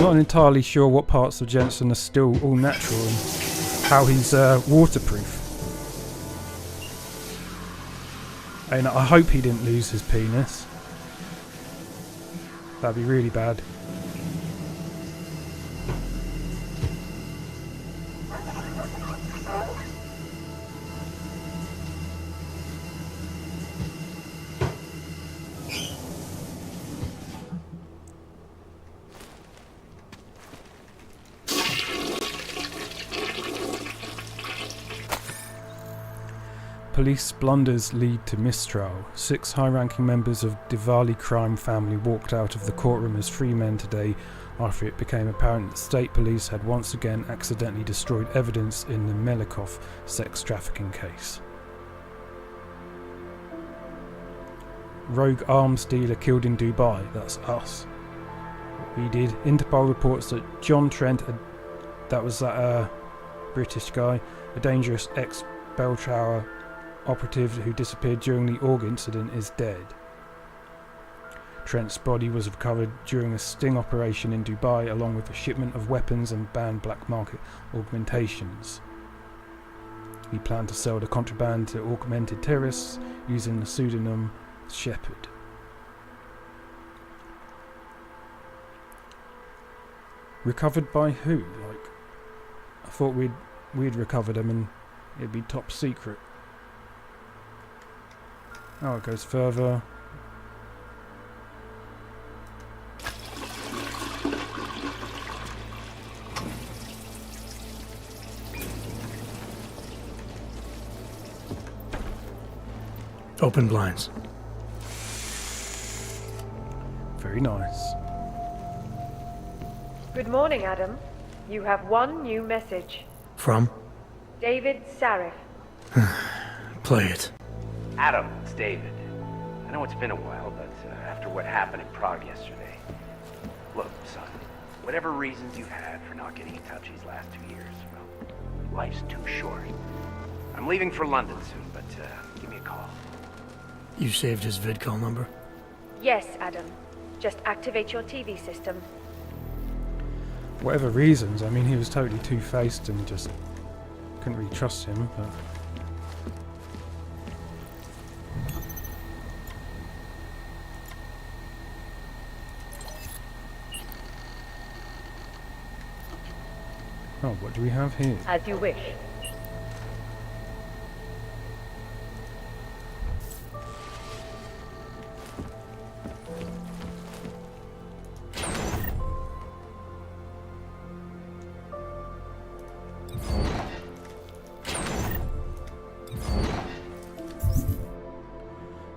Not entirely sure what parts of Jensen are still all natural and how he's waterproof. And I hope he didn't lose his penis. That'd be really bad. Police blunders lead to mistrial. 6 high-ranking members of Diwali crime family walked out of the courtroom as free men today after it became apparent that state police had once again accidentally destroyed evidence in the Melikov sex trafficking case. Rogue arms dealer killed in Dubai. That's us. We did. Interpol reports that John Trent, that was that British guy, a dangerous ex-Bell Tower operative who disappeared during the Org incident, is dead. Trent's body was recovered during a sting operation in Dubai along with a shipment of weapons and banned black market augmentations. He planned to sell the contraband to augmented terrorists using the pseudonym Shepherd. Recovered by who? Like, I thought we'd recovered them and it'd be top secret. Oh, it goes further. Open blinds. Very nice. Good morning, Adam. You have one new message. From? David Sarif. Play it. Adam, it's David. I know it's been a while, but after what happened in Prague yesterday... Look, son, whatever reasons you've had for not getting in touch these last 2 years, well, life's too short. I'm leaving for London soon, but give me a call. You saved his vidcall number? Yes, Adam. Just activate your TV system. Whatever reasons, I mean, he was totally two-faced and just couldn't really trust him, but... Oh, what do we have here? As you wish.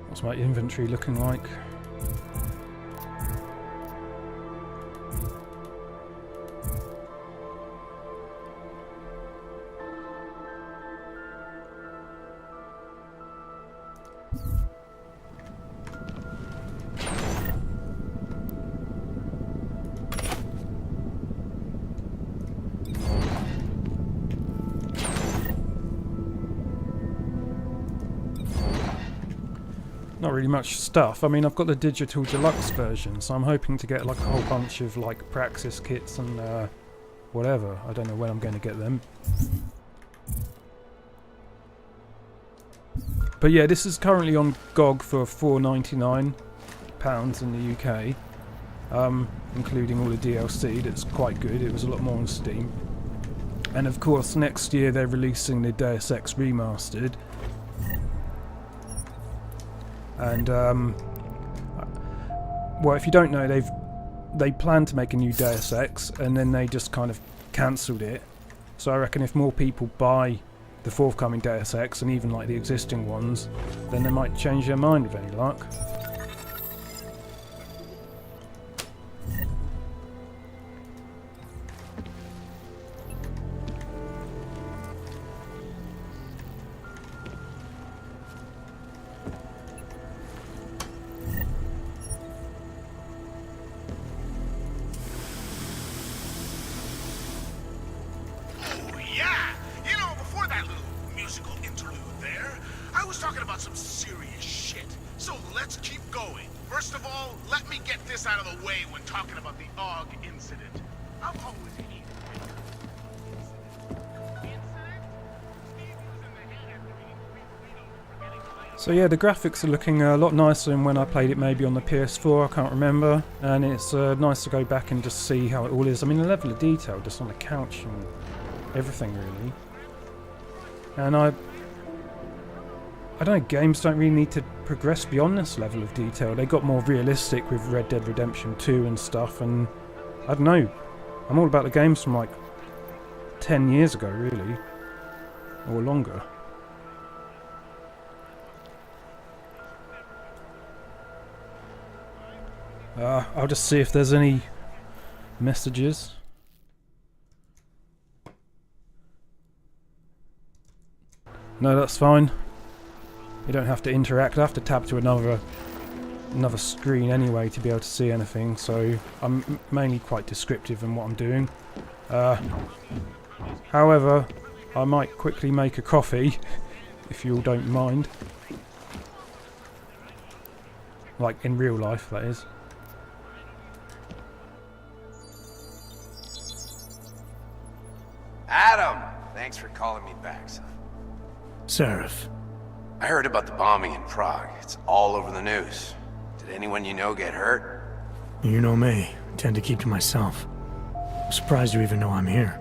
What's my inventory looking like? Not really much stuff. I mean, I've got the digital deluxe version, so I'm hoping to get like a whole bunch of like praxis kits and whatever. I don't know when I'm going to get them. But yeah, this is currently on GOG for £4.99 in the UK, including all the DLC. That's quite good. It was a lot more on Steam. And of course, next year they're releasing the Deus Ex Remastered. And well, if you don't know, they planned to make a new Deus Ex, and then they just kind of cancelled it. So I reckon if more people buy the forthcoming Deus Ex, and even like the existing ones, then they might change their mind with any luck. First of all, let me get this out of the way when talking about the AUG incident. So yeah, the graphics are looking a lot nicer than when I played it maybe on the PS4, I can't remember, and it's nice to go back and just see how it all is. I mean, the level of detail just on the couch and everything really. And I don't know, games don't really need to progress beyond this level of detail. They got more realistic with Red Dead Redemption 2 and stuff, and I don't know, I'm all about the games from like 10 years ago really, or longer. I'll just see if there's any messages. No, that's fine. You don't have to interact. I have to tap to another screen anyway to be able to see anything, so I'm mainly quite descriptive in what I'm doing. However, I might quickly make a coffee, if you all don't mind. Like in real life, that is. Adam! Thanks for calling me back, son. Seraph. I heard about the bombing in Prague. It's all over the news. Did anyone you know get hurt? You know me. I tend to keep to myself. I'm surprised you even know I'm here.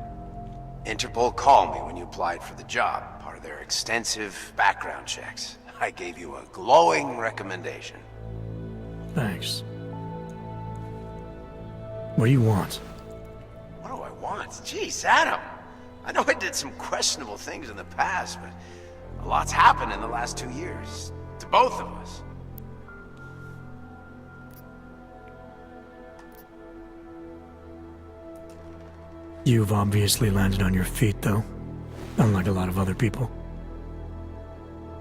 Interpol called me when you applied for the job, part of their extensive background checks. I gave you a glowing recommendation. Thanks. What do you want? What do I want? Jeez, Adam! I know I did some questionable things in the past, but a lot's happened in the last 2 years. To both of us. You've obviously landed on your feet, though. Unlike a lot of other people.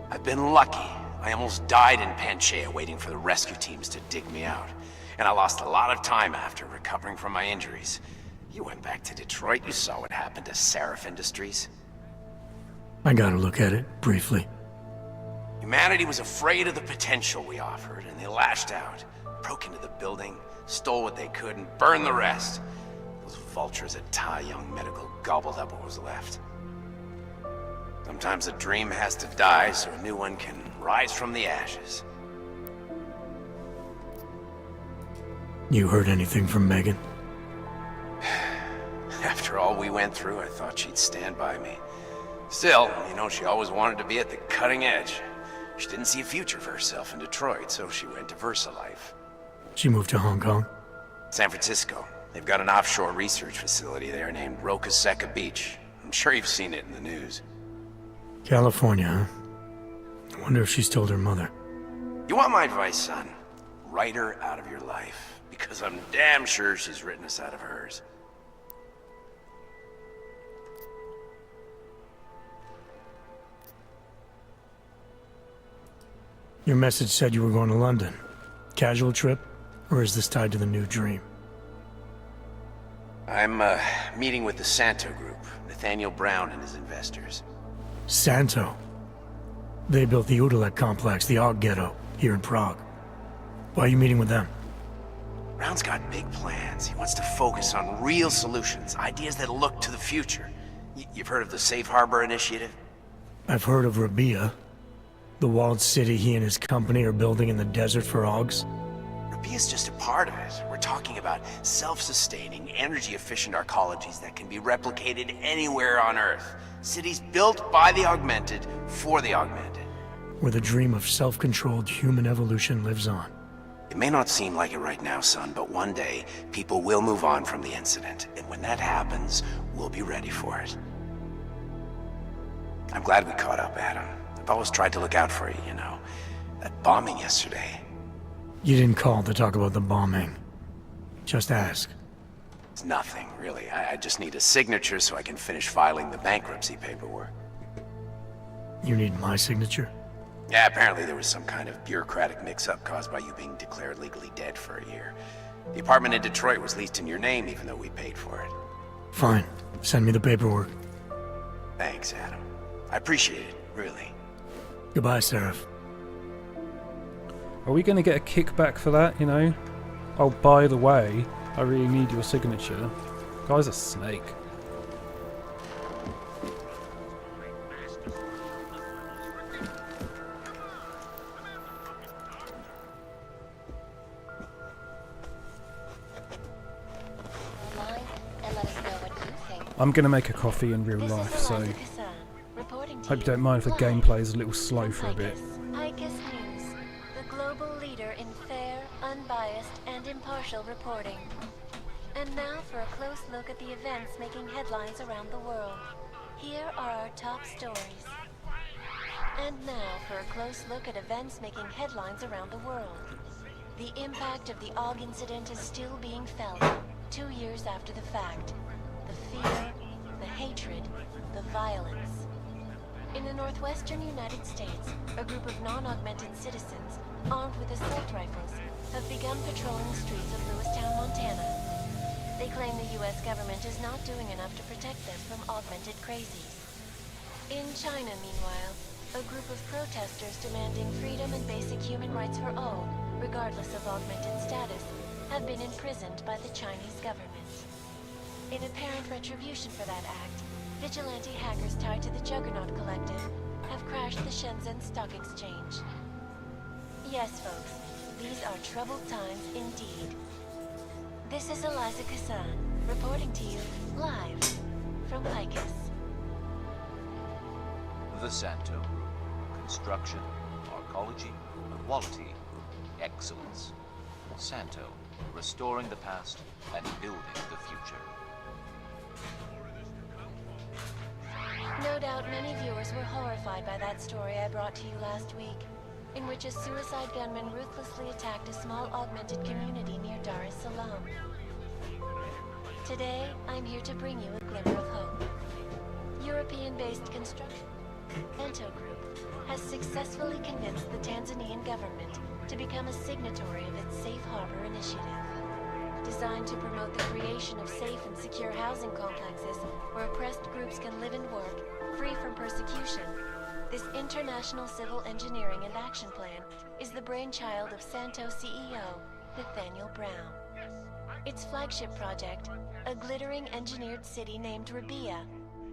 I've been lucky. I almost died in Panchaea waiting for the rescue teams to dig me out. And I lost a lot of time after recovering from my injuries. You went back to Detroit, you saw what happened to Seraph Industries. I got a look at it, briefly. Humanity was afraid of the potential we offered, and they lashed out. Broke into the building, stole what they could, and burned the rest. Those vultures at Tai Young Medical gobbled up what was left. Sometimes a dream has to die so a new one can rise from the ashes. You heard anything from Megan? After all we went through, I thought she'd stand by me. Still, you know, she always wanted to be at the cutting edge. She didn't see a future for herself in Detroit, so she went to VersaLife. She moved to Hong Kong? San Francisco. They've got an offshore research facility there named Rokaseca Beach. I'm sure you've seen it in the news. California, huh? I wonder if she's told her mother. You want my advice, son? Write her out of your life. Because I'm damn sure she's written us out of hers. Your message said you were going to London. Casual trip? Or is this tied to the new dream? I'm, meeting with the Santo Group. Nathaniel Brown and his investors. Santo? They built the Udalek complex, the Og Ghetto, here in Prague. Why are you meeting with them? Brown's got big plans. He wants to focus on real solutions, ideas that look to the future. You've heard of the Safe Harbor Initiative? I've heard of Rabia. The walled city he and his company are building in the desert for Augs. Rabia's just a part of it. We're talking about self-sustaining, energy-efficient arcologies that can be replicated anywhere on Earth. Cities built by the augmented, for the augmented. Where the dream of self-controlled human evolution lives on. It may not seem like it right now, son, but one day, people will move on from the incident. And when that happens, we'll be ready for it. I'm glad we caught up, Adam. I've always tried to look out for you, you know. That bombing yesterday. You didn't call to talk about the bombing. Just ask. It's nothing, really. I just need a signature so I can finish filing the bankruptcy paperwork. You need my signature? Yeah, apparently there was some kind of bureaucratic mix-up caused by you being declared legally dead for a year. The apartment in Detroit was leased in your name even though we paid for it. Fine. Send me the paperwork. Thanks, Adam. I appreciate it, really. Goodbye, Seraph. Are we going to get a kickback for that, you know? Oh, by the way, I really need your signature. Guy's a snake. I'm gonna make a coffee in real life, so hope you don't mind if the gameplay is a little slow for a bit. ICUS News, the global leader in fair, unbiased, and impartial reporting. And now for a close look at the events making headlines around the world. Here are our top stories. And now for a close look at events making headlines around the world. The impact of the AUG incident is still being felt, 2 years after the fact. The fear, the hatred, the violence. In the northwestern United States, a group of non-augmented citizens, armed with assault rifles, have begun patrolling the streets of Lewistown, Montana. They claim the U.S. government is not doing enough to protect them from augmented crazies. In China, meanwhile, a group of protesters demanding freedom and basic human rights for all, regardless of augmented status, have been imprisoned by the Chinese government. In apparent retribution for that act, vigilante hackers tied to the Juggernaut Collective have crashed the Shenzhen Stock Exchange. Yes, folks, these are troubled times indeed. This is Eliza Kassan, reporting to you live from Lycus. The Santo Group. Construction, arcology, quality, excellence. Santo, restoring the past and building the future. No doubt many viewers were horrified by that story I brought to you last week, in which a suicide gunman ruthlessly attacked a small augmented community near Dar es Salaam. Today, I'm here to bring you a glimmer of hope. European-based construction Santo Group has successfully convinced the Tanzanian government to become a signatory of its Safe Harbor initiative. Designed to promote the creation of safe and secure housing complexes where oppressed groups can live and work, free from persecution, this international civil engineering and action plan is the brainchild of Santo CEO, Nathaniel Brown. Its flagship project, a glittering engineered city named Rabia,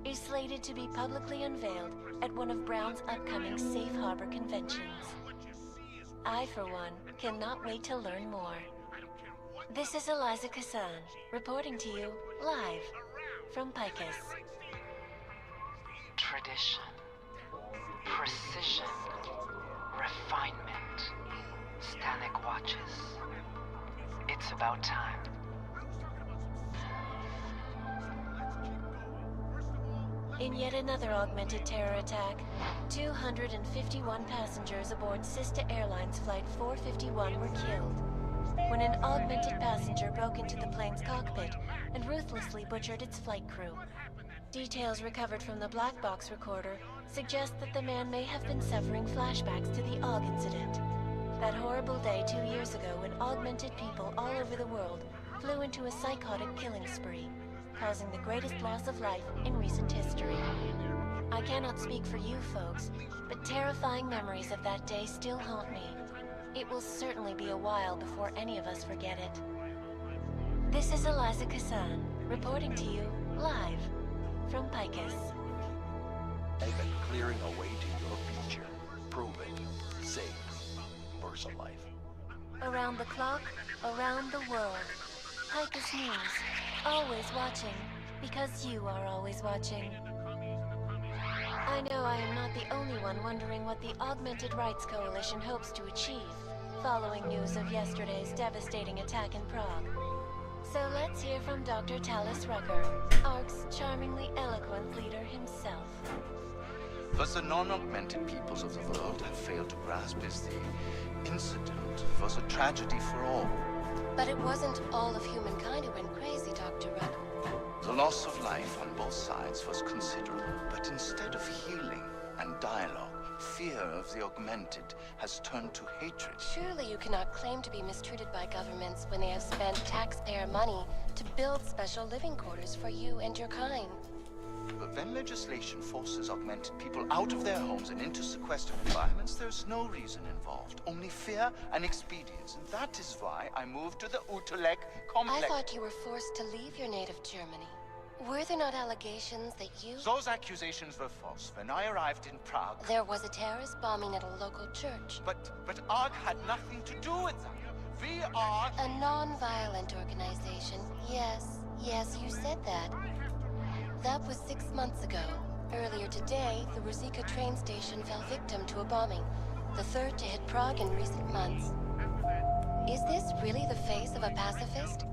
is slated to be publicly unveiled at one of Brown's upcoming Safe Harbor conventions. I, for one, cannot wait to learn more. This is Eliza Kassan, reporting to you live from Picus. Tradition, precision, refinement, Stanek watches. It's about time. In yet another augmented terror attack, 251 passengers aboard Sista Airlines Flight 451 were killed when an augmented passenger broke into the plane's cockpit and ruthlessly butchered its flight crew. Details recovered from the black box recorder suggest that the man may have been suffering flashbacks to the AUG incident. That horrible day 2 years ago when augmented people all over the world flew into a psychotic killing spree, causing the greatest loss of life in recent history. I cannot speak for you folks, but terrifying memories of that day still haunt me. It will certainly be a while before any of us forget it. This is Eliza Kassan, reporting to you live from Picus. They've been clearing a way to your future. Prove it. Save Versa life. Around the clock, around the world. Picus News. Always watching, because you are always watching. I know I am not the only one wondering what the Augmented Rights Coalition hopes to achieve, following news of yesterday's devastating attack in Prague. So let's hear from Dr. Talis Rucker, ARC's charmingly eloquent leader himself. What the non-augmented peoples of the world have failed to grasp is the incident was a tragedy for all. But it wasn't all of humankind who went crazy, Dr. Rucker. The loss of life on both sides was considerable, but instead of healing and dialogue, fear of the augmented has turned to hatred. Surely you cannot claim to be mistreated by governments when they have spent taxpayer money to build special living quarters for you and your kind. When legislation forces augmented people out of their homes and into sequestered environments, there's no reason involved, only fear and expedience. And that is why I moved to the Utrecht complex. I thought you were forced to leave your native Germany. Were there not allegations that you... Those accusations were false. When I arrived in Prague... There was a terrorist bombing at a local church. But ARG had nothing to do with that. We are... A non-violent organization. Yes, you said that. That was 6 months ago. Earlier today, the Ruzicka train station fell victim to a bombing. The third to hit Prague in recent months. Is this really the face of a pacifist?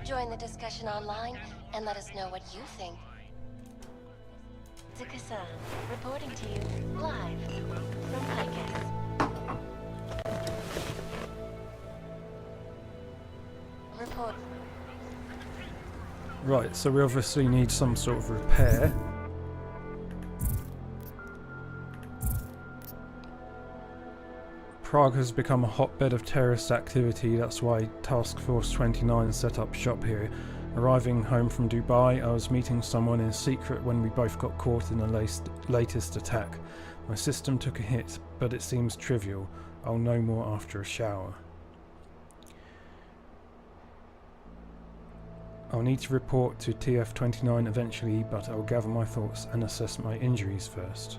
Join the discussion online and let us know what you think. Zuka-san, reporting to you live from Icus. Report. Right, so we obviously need some sort of repair. Prague has become a hotbed of terrorist activity, that's why Task Force 29 set up shop here. Arriving home from Dubai, I was meeting someone in secret when we both got caught in the latest attack. My system took a hit, but it seems trivial. I'll know more after a shower. I'll need to report to TF29 eventually, but I'll gather my thoughts and assess my injuries first.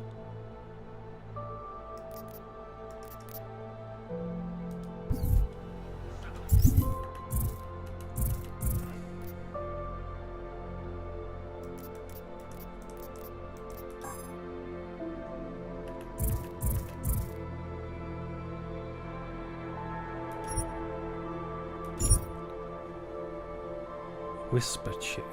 Whisper chip.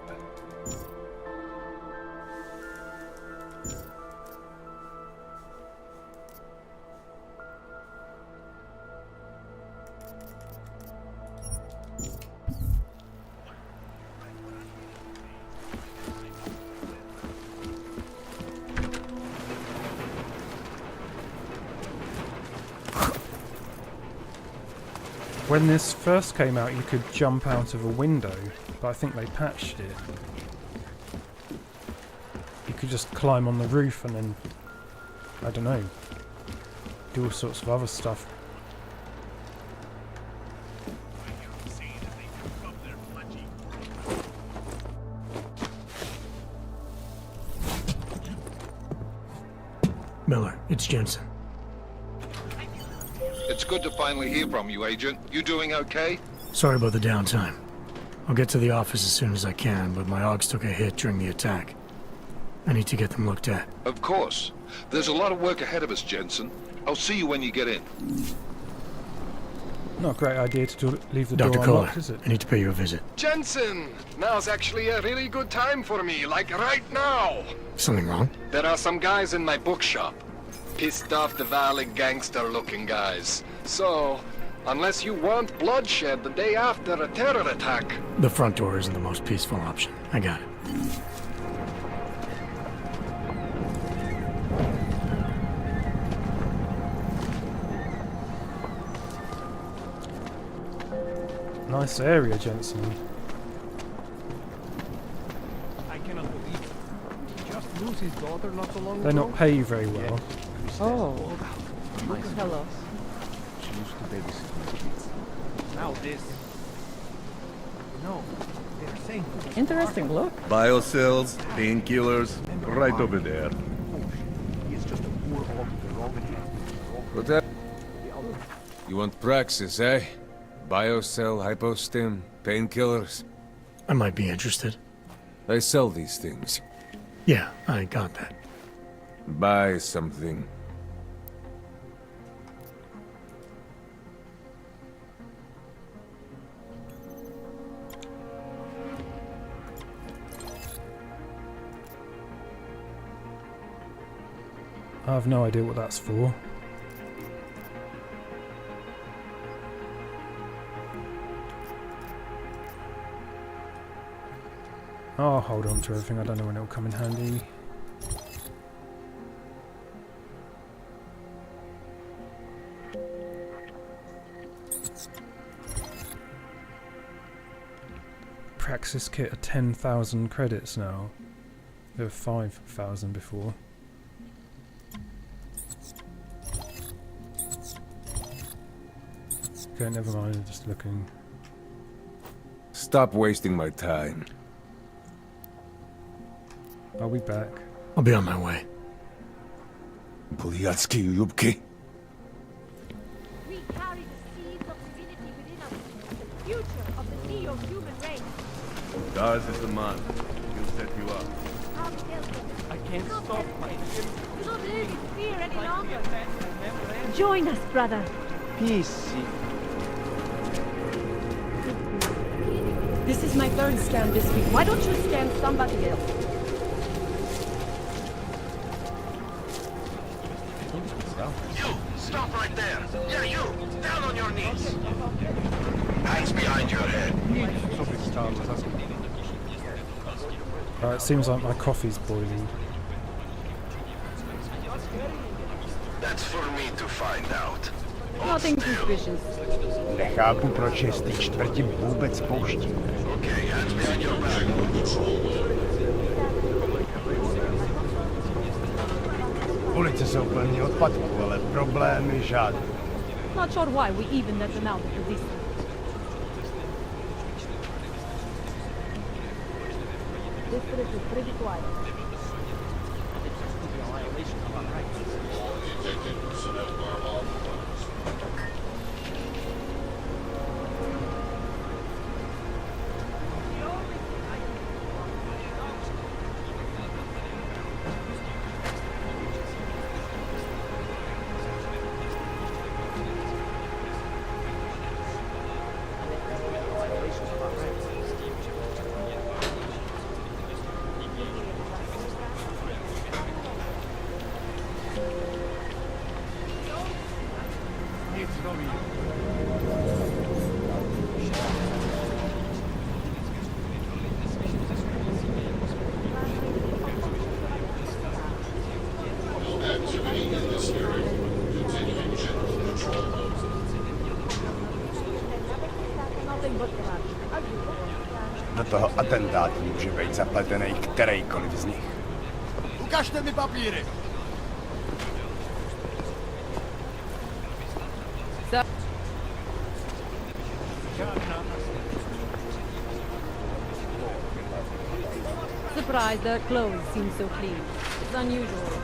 When this first came out, you could jump out of a window, but I think they patched it. You could just climb on the roof and then, I don't know, do all sorts of other stuff. Miller, it's Jensen. It's good to finally hear from you, Agent. You doing okay? Sorry about the downtime. I'll get to the office as soon as I can, but my AUGs took a hit during the attack. I need to get them looked at. Of course. There's a lot of work ahead of us, Jensen. I'll see you when you get in. Not a great idea to leave the Dr. door Kohler, unlocked, is it? I need to pay you a visit. Jensen! Now's actually a really good time for me, like right now! Something wrong? There are some guys in my bookshop. Pissed off the Valley gangster-looking guys. So, unless you want bloodshed the day after a terror attack... The front door isn't the most peaceful option. I got it. Nice area, Jensen. I cannot believe it. He just lose his daughter not so long They ago. not pay you very well. Oh, look at hello. She used to babysit my kids. Now this. No, they're saying... Interesting look. Biocells, painkillers, right over there. He's just a poor old with the wrong What that? You want praxis, eh? Biocell, hypostim, painkillers. I might be interested. I sell these things. Yeah, I got that. Buy something. I have no idea what that's for. I'll hold on to everything, I don't know when it'll come in handy. Praxis kit are 10,000 credits now. There were 5,000 before. Okay, never mind, I'm just looking. Stop wasting my time. I'll be back. I'll be on my way. Bulyatski yubki. We carry the seeds of divinity within us, the future of the neo-human race. DEUS is the man. He'll set you up. Come tell them. I can't stop my Do not live in fear any longer. Join us, brother. Peace. This is my third scan this week. Why don't you scan somebody else? You! Stop right there! Yeah, you! Down on your knees! Hands behind your head. It seems like my coffee's boiling. That's for me to find out. Nothing suspicious. Nechápu, proč je z té čtvrti vůbec pouští. Okay, hands behind your back. Ulice jsou plné odpadků, ale problémy žádné. Not sure why we even let them out at the distance. This place is pretty quiet. Do toho atentátu může být zapletený kterejkoliv z nich. Ukažte mi papíry! Surprised their clothes seem so clean. It's unusual.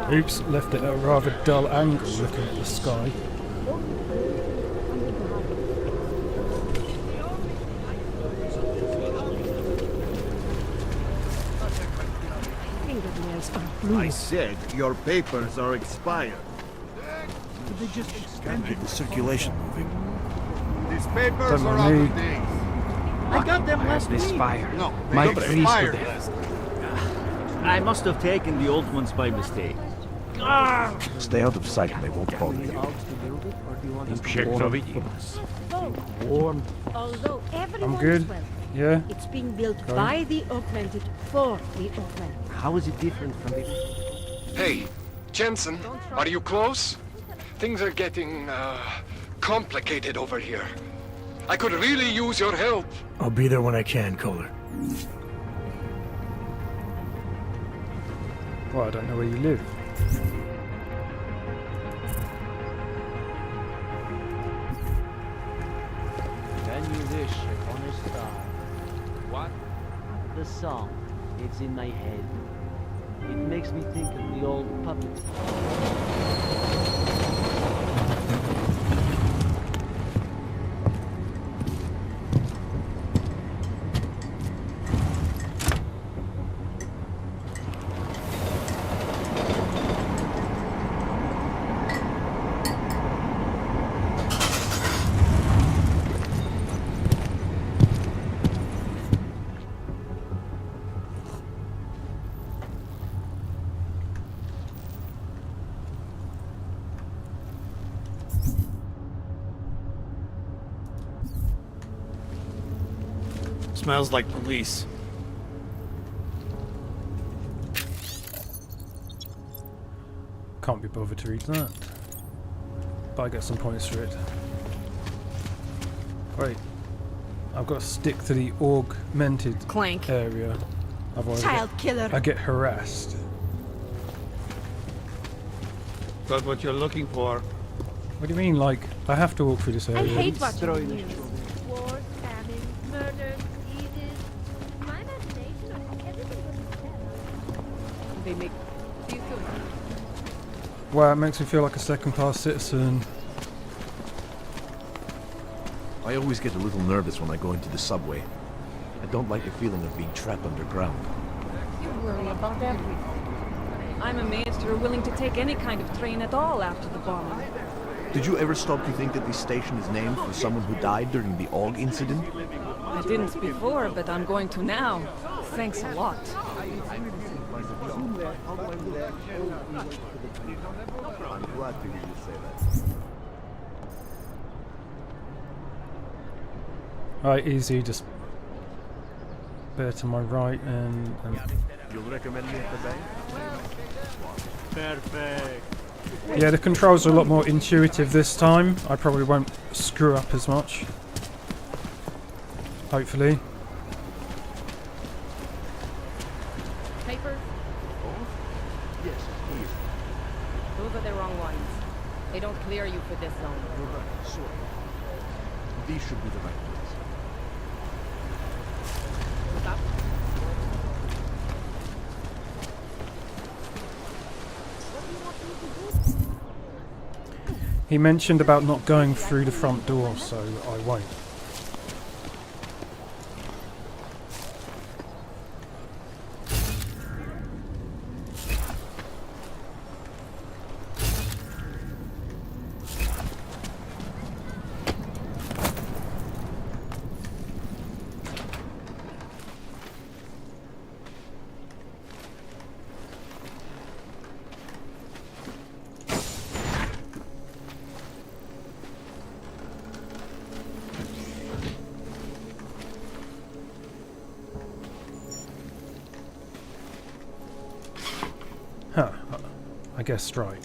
Oops, left it at a rather dull angle looking at the sky. I said your papers are expired. Did they just extend the circulation moving? These papers are out of date. I got them last week. Misfire. No, My they grease expired. with them. I must have taken the old ones by mistake. Stay out of sight, they won't bother you. Although everyone I'm good. is well, Yeah. it's being built Going. by the augmented for the augmented. How is it different from the... Hey, Jensen, are you close? Things are getting, complicated over here. I could really use your help. I'll be there when I can, Kohler. Well, I don't know where you live. When you wish upon a star. What? The song. It's in my head. It makes me think of the old puppet. Smells like police. Can't be bothered to read that. But I get some points for it. Right. I've got to stick to the augmented Clank. area. Otherwise Child killer. I get harassed. Got what you're looking for. What do you mean, like, I have to walk through this area? I hate watching the news. Wars, famine, murder, diseases. In my imagination, I think everything was better. They make... See you soon. Wow, it makes me feel like a second-class citizen. I always get a little nervous when I go into the subway. I don't like the feeling of being trapped underground. You worry about everything. I'm amazed you're willing to take any kind of train at all after the bombing. Did you ever stop to think that this station is named for someone who died during the AUG incident? I didn't before, but I'm going to now. Thanks a lot. I'm glad to hear you say that. Right, easy, just bear to my right and You'll recommend me at the bank? Perfect. yeah, the controls are a lot more intuitive this time. I probably won't screw up as much. Hopefully. Papers? Yes, here. Those are the wrong ones. They don't clear you for this zone. You're right, sure. These should be the right ones. Stop. He mentioned about not going through the front door, so I won't. Huh, I guess right.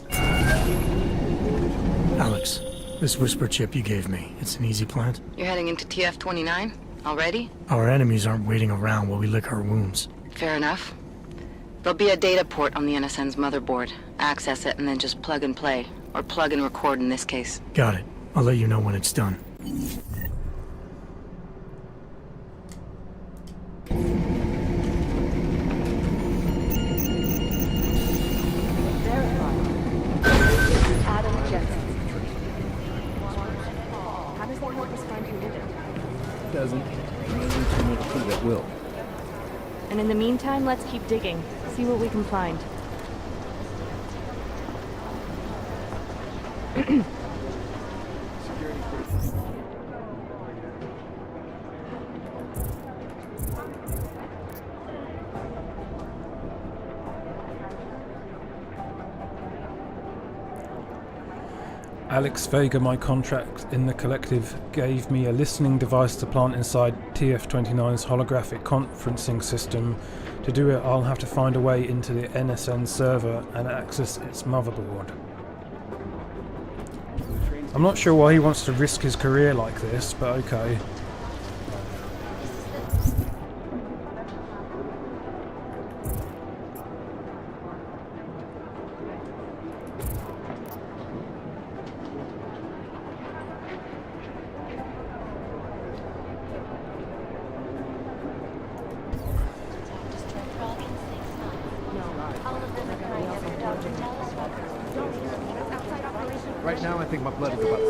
Alex, this whisper chip you gave me, it's an easy plant? You're heading into TF-29 already? Our enemies aren't waiting around while we lick our wounds. Fair enough. There'll be a data port on the NSN's motherboard. Access it and then just plug and play. Or plug and record in this case. Got it. I'll let you know when it's done. Adam Jensen. How does that help us find who did it? Doesn't. Maybe too much clue that will. And in the meantime, let's keep digging. See what we can find. Alex Vega, my contract in the collective, gave me a listening device to plant inside TF-29's holographic conferencing system. To do it, I'll have to find a way into the NSN server and access its motherboard. I'm not sure why he wants to risk his career like this, but okay. Right now, I think my blood is about...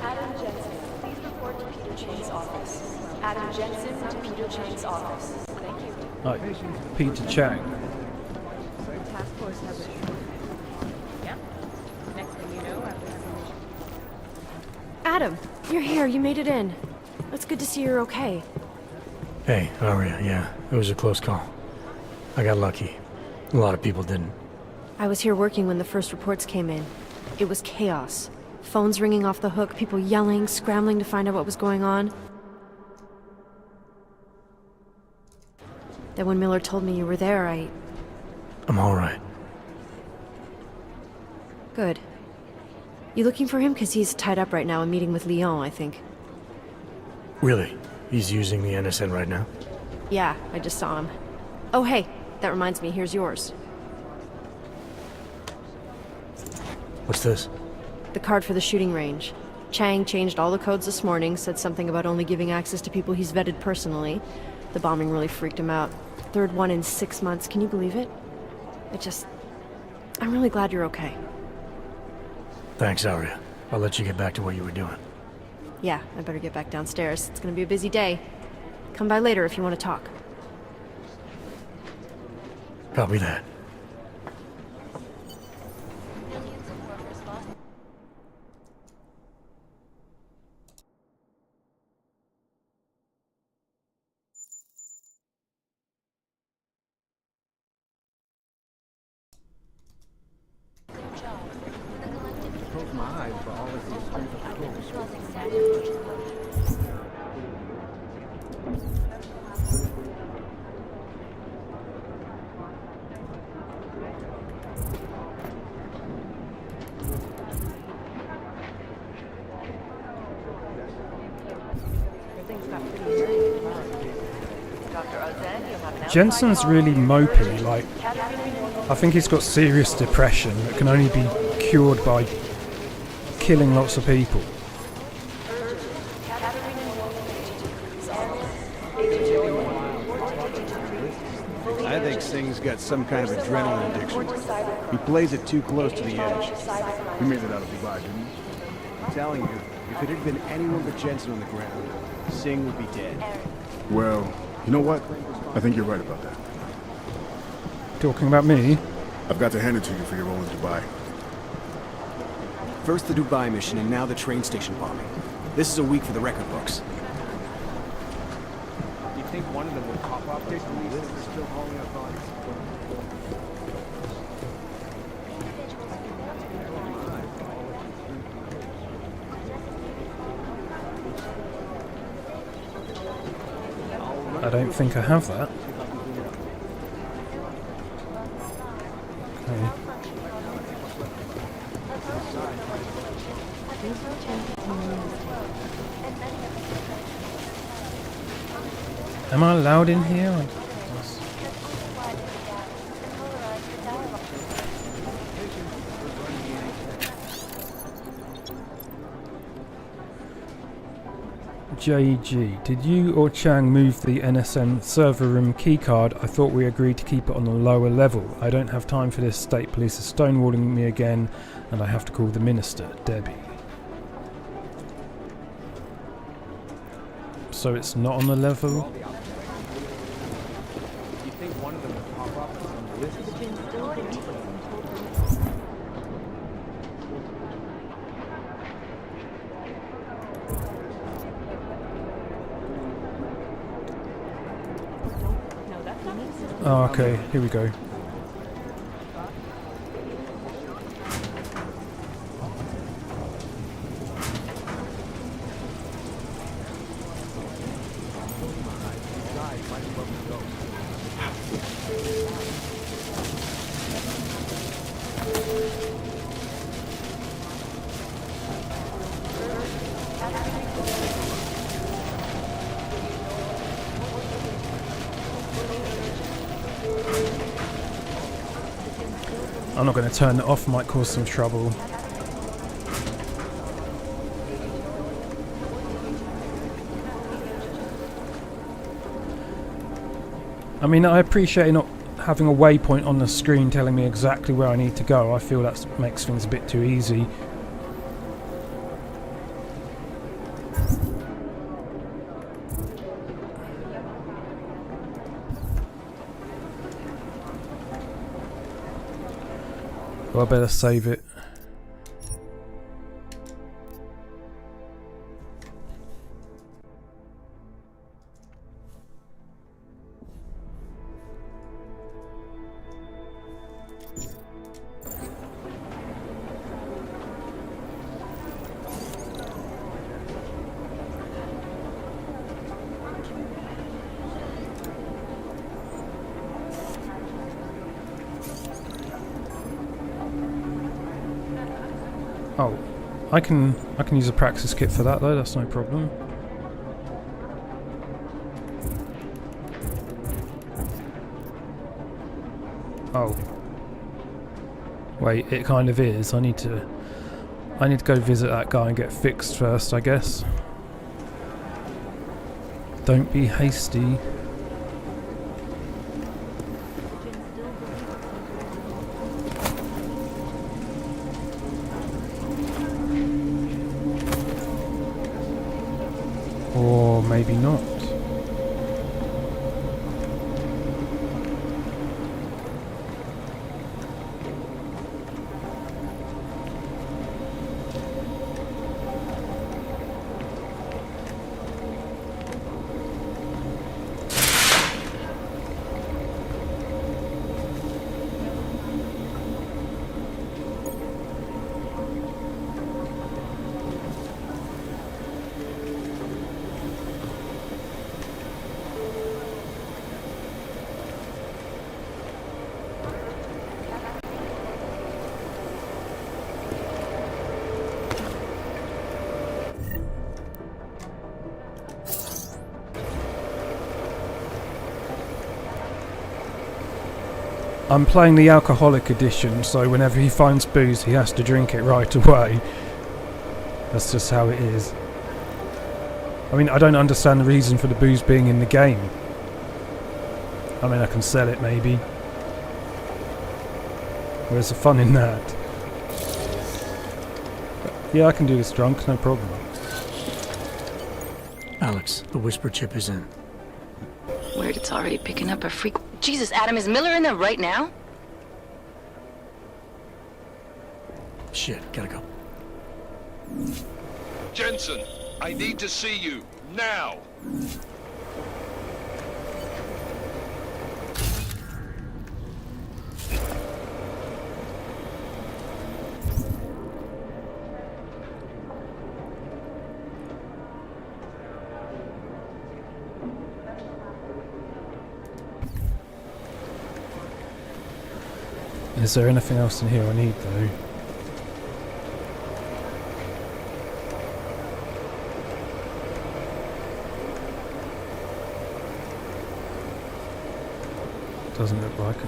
Adam Jensen, please report to Peter Chang's office. Adam Jensen to Peter Chang's office. Thank you. Right, Peter Chang. Task force has a... Yep. Next thing you know, after having... Adam, you're here. You made it in. It's good to see you're okay. Hey, Aria, yeah, it was a close call. I got lucky. A lot of people didn't. I was here working when the first reports came in. It was chaos. Phones ringing off the hook, people yelling, scrambling to find out what was going on. Then when Miller told me you were there, I I'm alright. Good. You looking for him? Because he's tied up right now and meeting with Leon, I think. Really? He's using the NSN right now? Yeah, I just saw him. Oh, hey, that reminds me, here's yours. What's this? The card for the shooting range. Chang changed all the codes this morning, said something about only giving access to people he's vetted personally. The bombing really freaked him out. Third one in 6 months, can you believe it? I'm really glad you're okay. Thanks, Aria. I'll let you get back to what you were doing. Yeah, I better get back downstairs. It's gonna be a busy day. Come by later if you want to talk. Copy that. Close my eyes for all of these strength of Jensen's really mopey, like, I think he's got serious depression that can only be cured by killing lots of people. I think Singh's got some kind of adrenaline addiction. He plays it too close to the edge. He made it out of Dubai, didn't he? I'm telling you, if it had been anyone but Jensen on the ground, Singh would be dead. Well, you know what? I think you're right about that. Talking about me? I've got to hand it to you for your role in Dubai. First the Dubai mission, and now the train station bombing. This is a week for the record books. Do you think one of them would pop up this week if they're still hauling out bodies? I don't think I have that. Okay. Am I allowed in here? JG, did you or Chang move the NSN server room keycard? I thought we agreed to keep it on the lower level. I don't have time for this. State police is stonewalling me again, and I have to call the minister, Debbie. So it's not on the level? You think one of them would pop up on the list? Oh, okay, here we go. I'm not going to turn it off, might cause some trouble. I mean, I appreciate not having a waypoint on the screen telling me exactly where I need to go. I feel that makes things a bit too easy. Well, I better save it. Oh, I can use a praxis kit for that though, that's no problem. Oh. Wait, it kind of is. I need to go visit that guy and get fixed first, I guess. Don't be hasty. Or maybe not. I'm playing the alcoholic edition, so whenever he finds booze he has to drink it right away. That's just how it is. I mean, I don't understand the reason for the booze being in the game. I mean, I can sell it maybe. Where's the fun in that? But yeah, I can do this drunk, no problem. Alex, the whisper chip is in. Weird, it's already picking up a freak. Jesus, Adam, is Miller in there right now? Shit, gotta go. Jensen, I need to see you, now! Is there anything else in here I need though? Doesn't look like it.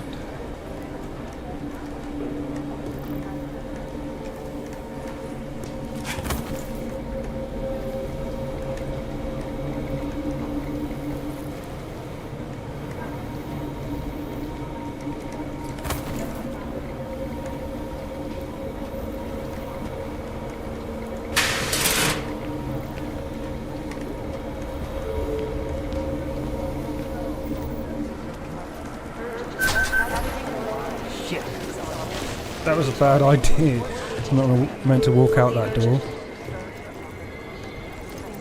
That was a bad idea. I'm not meant to walk out that door.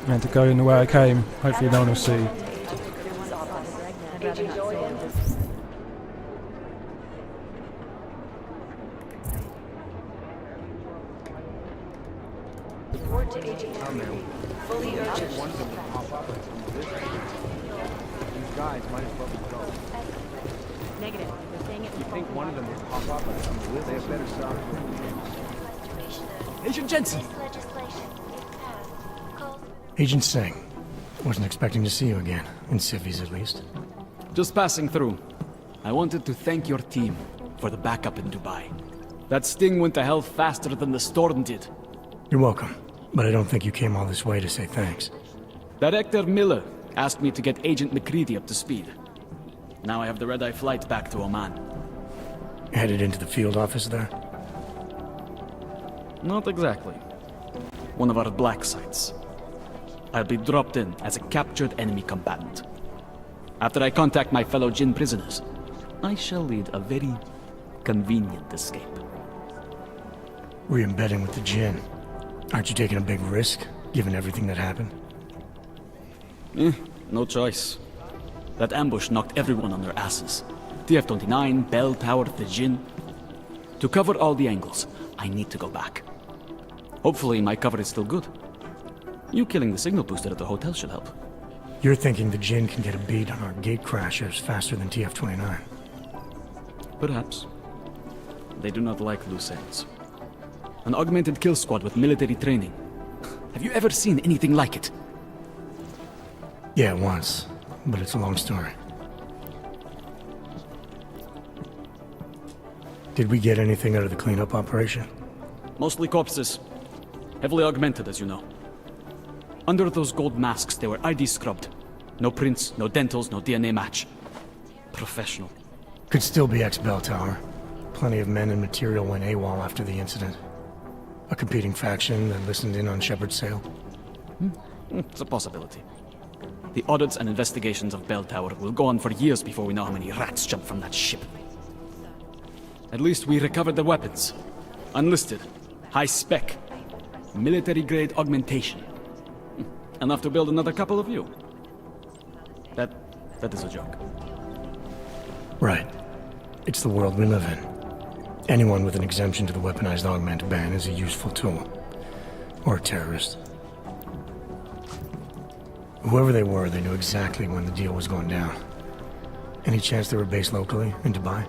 I meant to go in the way I came. Hopefully no one will see. Report to Agent Henry. Fully urgent. One of them will pop up and some of this. These guys might as well be gone. Negative. They're saying it. You think one of them will pop up and some of this? They have better software. Agent Jensen! Agent Singh. Wasn't expecting to see you again. In civvies, at least. Just passing through. I wanted to thank your team for the backup in Dubai. That sting went to hell faster than the storm did. You're welcome. But I don't think you came all this way to say thanks. Director Miller asked me to get Agent McCready up to speed. Now I have the red-eye flight back to Oman. Headed into the field office there? Not exactly. One of our black sites. I'll be dropped in as a captured enemy combatant. After I contact my fellow Jinn prisoners, I shall lead a very convenient escape. Re-embedding with the Jinn. Aren't you taking a big risk, given everything that happened? No choice. That ambush knocked everyone on their asses. TF-29, Bell Tower, the Jinn. To cover all the angles, I need to go back. Hopefully my cover is still good. You killing the signal booster at the hotel should help. You're thinking the Jinn can get a beat on our gate crashers faster than TF-29? Perhaps. They do not like loose ends. An augmented kill squad with military training. Have you ever seen anything like it? Yeah, once. But it's a long story. Did we get anything out of the cleanup operation? Mostly corpses. Heavily augmented, as you know. Under those gold masks, they were ID scrubbed. No prints, no dentals, no DNA match. Professional. Could still be ex-Bell Tower. Plenty of men and material went AWOL after the incident. A competing faction that listened in on Shepard's sale. It's a possibility. The audits and investigations of Bell Tower will go on for years before we know how many rats jumped from that ship. At least we recovered the weapons. Unlisted. High spec. Military-grade augmentation. Enough to build another couple of you. That is a joke. Right. It's the world we live in. Anyone with an exemption to the weaponized augment ban is a useful tool. Or a terrorist. Whoever they were, they knew exactly when the deal was going down. Any chance they were based locally, in Dubai?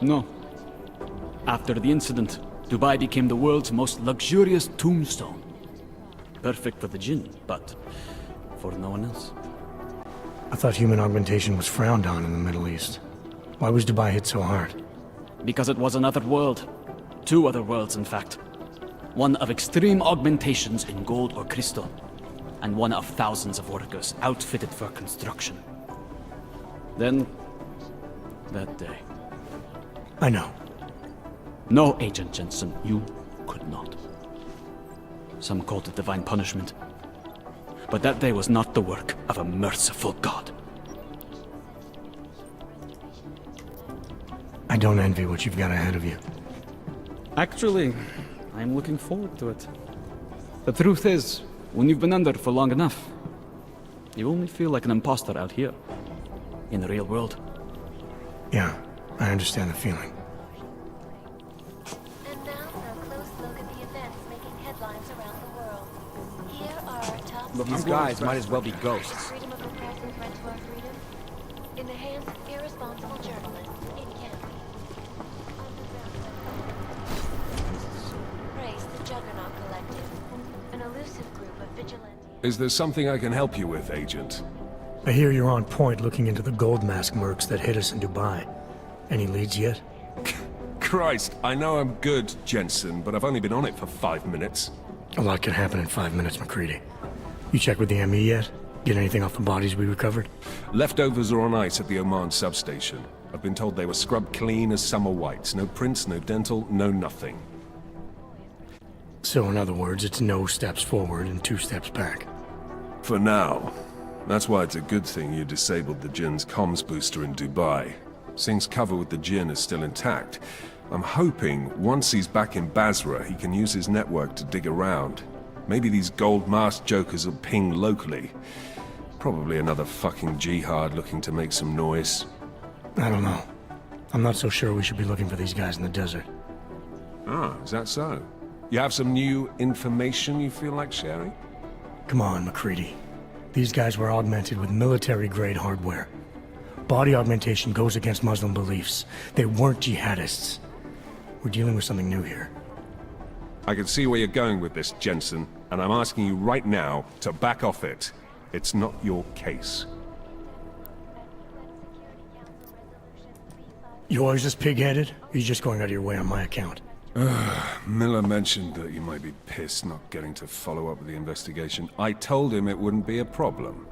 No. After the incident, Dubai became the world's most luxurious tombstone. Perfect for the Jinn, but for no one else. I thought human augmentation was frowned on in the Middle East. Why was Dubai hit so hard? Because it was another world. Two other worlds, in fact. One of extreme augmentations in gold or crystal, and one of thousands of workers outfitted for construction. Then, that day. I know. No, Agent Jensen, you could not. Some called it divine punishment. But that day was not the work of a merciful God. I don't envy what you've got ahead of you. Actually, I'm looking forward to it. The truth is, when you've been under for long enough, you only feel like an imposter out here, in the real world. Yeah, I understand the feeling. And now for a close look at the events making headlines around the world. Here are our top... Look, these guys might as well be ghosts. Freedom of the press and threat to our freedom? In the hands of irresponsible journalists, it can be. Praise the Juggernaut Collective, an elusive group of vigilantes. Is there something I can help you with, Agent? I hear you're on point looking into the gold mask mercs that hit us in Dubai. Any leads yet? Christ, I know I'm good, Jensen, but I've only been on it for 5 minutes. A lot can happen in 5 minutes, McCready. You checked with the ME yet? Get anything off the bodies we recovered? Leftovers are on ice at the Oman substation. I've been told they were scrubbed clean as summer whites. No prints, no dental, no nothing. So in other words, it's no steps forward and 2 steps back. For now. That's why it's a good thing you disabled the Jinn's comms booster in Dubai. Singh's cover with the Jinn is still intact. I'm hoping once he's back in Basra, he can use his network to dig around. Maybe these gold masked jokers will ping locally. Probably another fucking jihad looking to make some noise. I don't know. I'm not so sure we should be looking for these guys in the desert. Ah, is that so? You have some new information you feel like sharing? Come on, McCready. These guys were augmented with military-grade hardware. Body augmentation goes against Muslim beliefs. They weren't jihadists. We're dealing with something new here. I can see where you're going with this, Jensen, and I'm asking you right now to back off it. It's not your case. You always this pig-headed? Or you just going out of your way on my account? Miller mentioned that you might be pissed not getting to follow up with the investigation. I told him it wouldn't be a problem.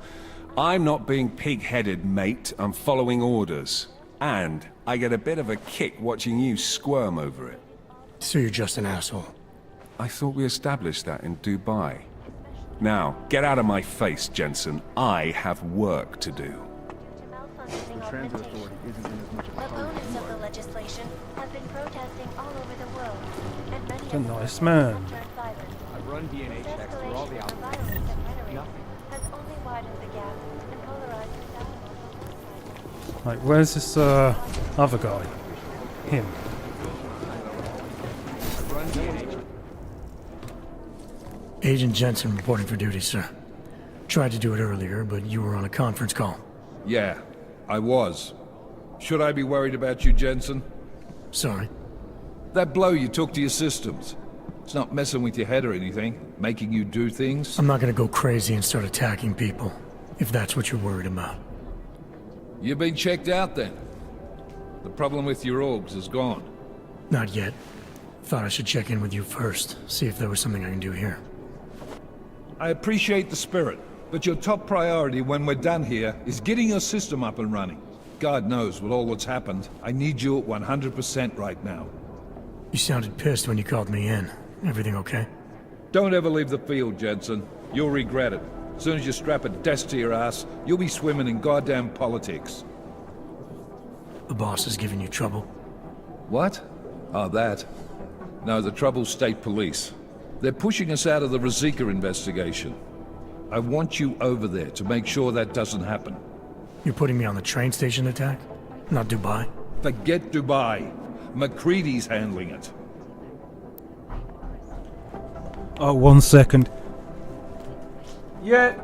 I'm not being pig-headed, mate. I'm following orders. And I get a bit of a kick watching you squirm over it. So you're just an asshole? I thought we established that in Dubai. Now, get out of my face, Jensen. I have work to do. The transit authority isn't in as much of a hurry. Opponents of the legislation have been protesting all over the world, and many A nice man. I run DNA checks through all the outlets. Nothing. has only widened the gap and polarized the dialogue. Like, where's this other guy? Him. I run DNA checks. Agent Jensen reporting for duty, sir. Tried to do it earlier, but you were on a conference call. Yeah, I was. Should I be worried about you, Jensen? Sorry. That blow you took to your systems. It's not messing with your head or anything, making you do things. I'm not gonna go crazy and start attacking people, if that's what you're worried about. You've been checked out then. The problem with your orgs is gone. Not yet. Thought I should check in with you first, see if there was something I can do here. I appreciate the spirit, but your top priority when we're done here is getting your system up and running. God knows with all that's happened, I need you at 100% right now. You sounded pissed when you called me in. Everything okay? Don't ever leave the field, Jensen. You'll regret it. As soon as you strap a desk to your ass, you'll be swimming in goddamn politics. The boss is giving you trouble? What? Oh, that. No, the Trouble's state police. They're pushing us out of the Ruzicka investigation. I want you over there to make sure that doesn't happen. You're putting me on the train station attack? Not Dubai? Forget Dubai. McCready's handling it. Oh, 1 second. Yeah.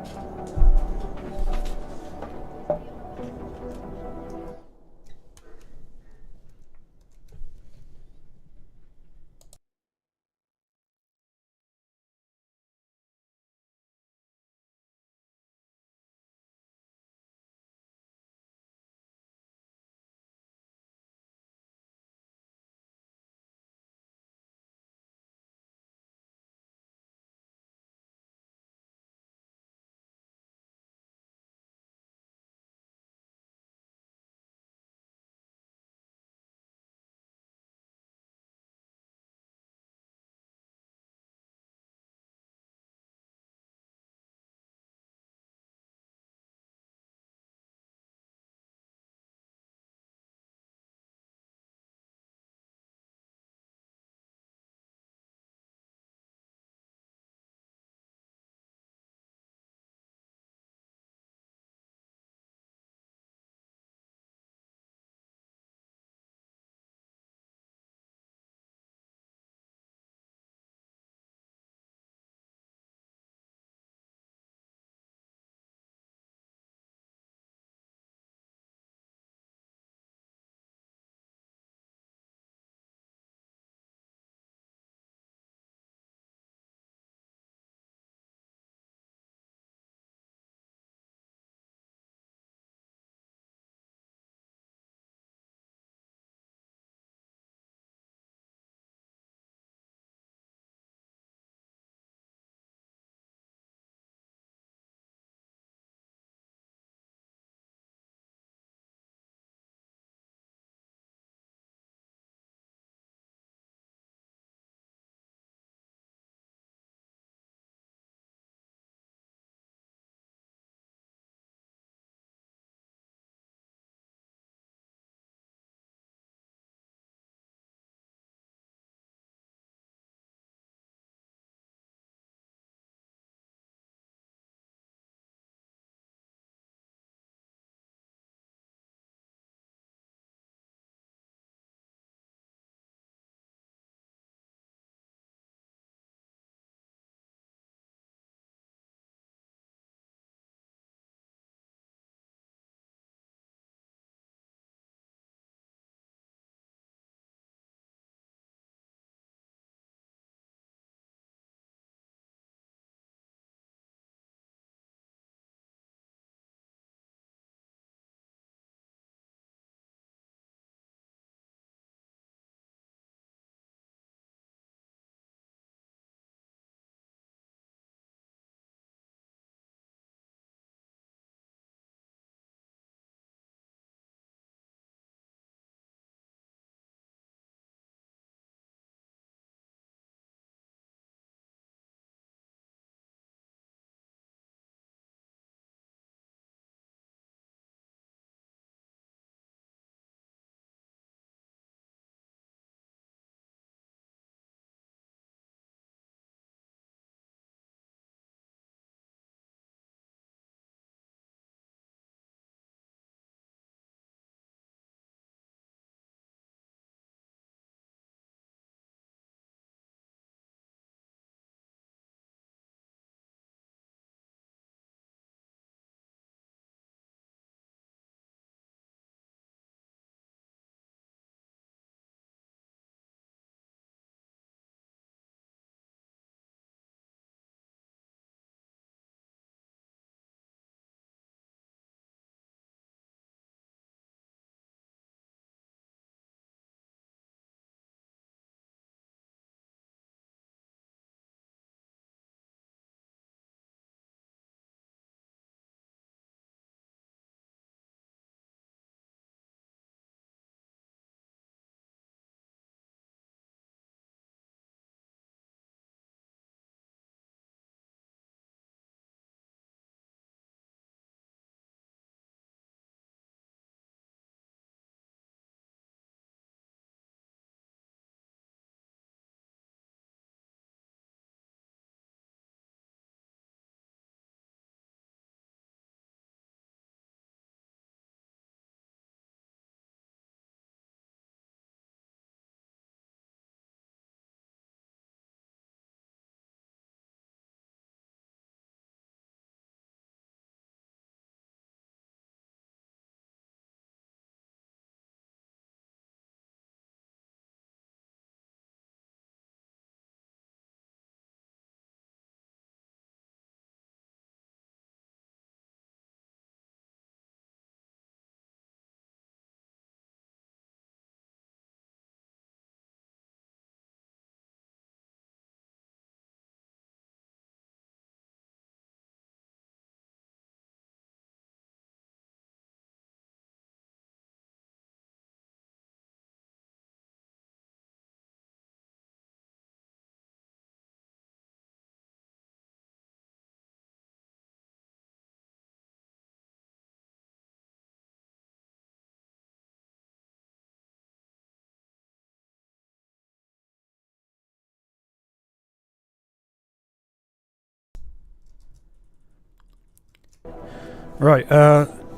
Right,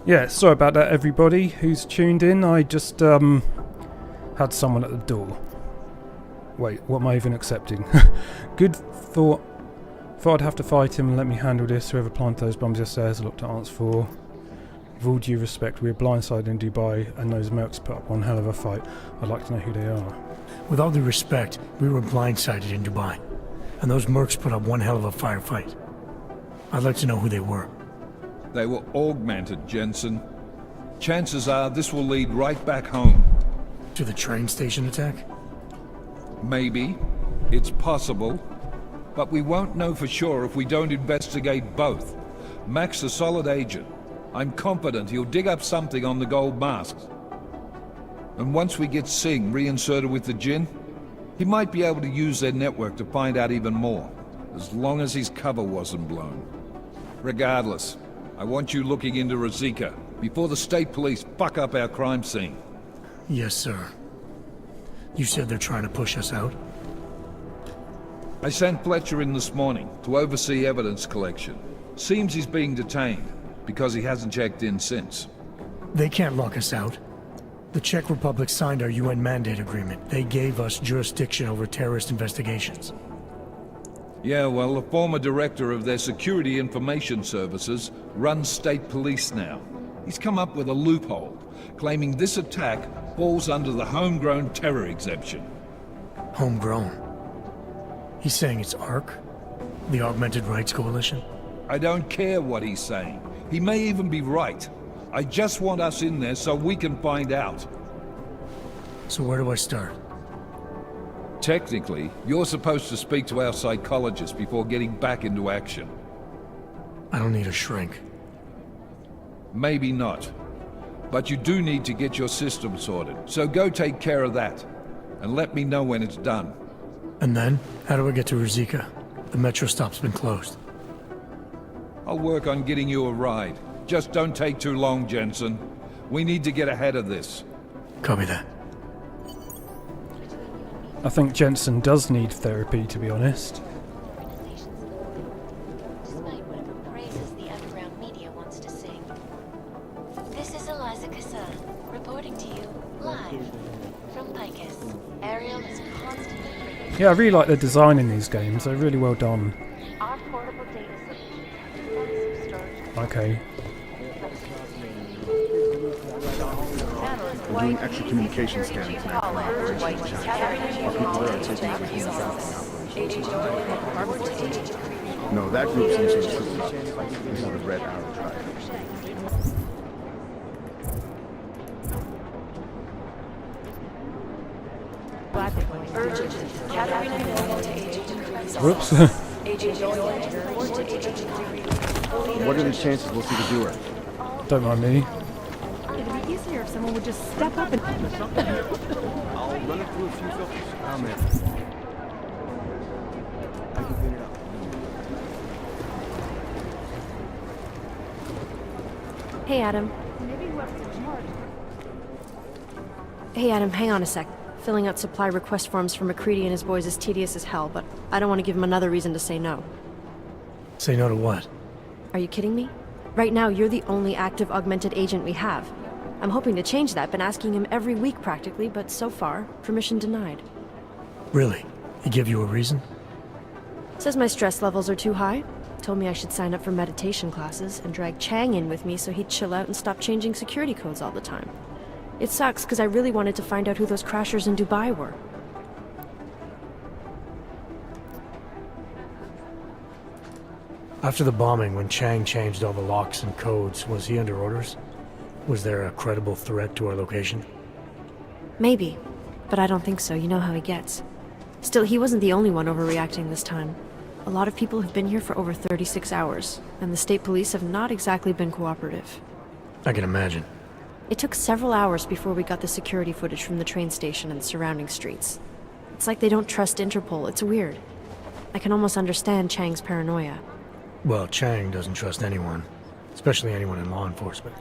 yeah, sorry about that, everybody who's tuned in. I just, had someone at the door. Wait, what am I even accepting? Good thought. Thought I'd have to fight him and let me handle this. Whoever planted those bombs yesterday has a lot to answer for. With all due respect, we were blindsided in Dubai, and those mercs put up one hell of a fight. I'd like to know who they are. With all due respect, we were blindsided in Dubai, and those mercs put up one hell of a firefight. I'd like to know who they were. They were augmented, Jensen. Chances are this will lead right back home. To the train station attack? Maybe. It's possible. But we won't know for sure if we don't investigate both. Mac's a solid agent. I'm confident he'll dig up something on the gold masks. And once we get Singh reinserted with the Jinn, he might be able to use their network to find out even more, as long as his cover wasn't blown. Regardless, I want you looking into Razika before the state police fuck up our crime scene. Yes, sir. You said they're trying to push us out? I sent Fletcher in this morning to oversee evidence collection. Seems he's being detained, because he hasn't checked in since. They can't lock us out. The Czech Republic signed our UN mandate agreement. They gave us jurisdiction over terrorist investigations. Yeah, well, the former director of their security information services runs state police now. He's come up with a loophole, claiming this attack falls under the homegrown terror exemption. Homegrown? He's saying it's ARC? The Augmented Rights Coalition? I don't care what he's saying. He may even be right. I just want us in there so we can find out. So where do I start? Technically, you're supposed to speak to our psychologist before getting back into action. I don't need a shrink. Maybe not. But you do need to get your system sorted, so go take care of that. And let me know when it's done. And then, how do I get to Razika? The metro stop's been closed. I'll work on getting you a ride. Just don't take too long, Jensen. We need to get ahead of this. Copy that. I think Jensen does need therapy, to be honest. Despite whatever praises the underground media wants to sing. This is Eliza Kassan, reporting to you live from Picus. Ariel is constantly... Yeah, I really like the design in these games. They're really well done. Our portable data solutions. Okay. We're doing extra communication scanning tonight from operations. No, that group seems to be super. This is the Red Arrow tribe. Whoops. What are the chances we'll see the doer? Don't mind me. It'd be easier if someone would just step up and... I'll run it through a few filters. Oh, man. I can clean it up. Hey, Adam. Hey, Adam, hang on a sec. Filling out supply request forms for McCready and his boys is tedious as hell, but I don't want to give him another reason to say no. Say no to what? Are you kidding me? Right now, you're the only active augmented agent we have. I'm hoping to change that, been asking him every week practically, but so far, permission denied. Really? He give you a reason? Says my stress levels are too high. Told me I should sign up for meditation classes and drag Chang in with me so he'd chill out and stop changing security codes all the time. It sucks because I really wanted to find out who those crashers in Dubai were. After the bombing, when Chang changed all the locks and codes, was he under orders? Was there a credible threat to our location? Maybe, but I don't think so. You know how he gets. Still, he wasn't the only one overreacting this time. A lot of people have been here for over 36 hours, and the state police have not exactly been cooperative. I can imagine. It took several hours before we got the security footage from the train station and the surrounding streets. It's like they don't trust Interpol. It's weird. I can almost understand Chang's paranoia. Well, Chang doesn't trust anyone, especially anyone in law enforcement.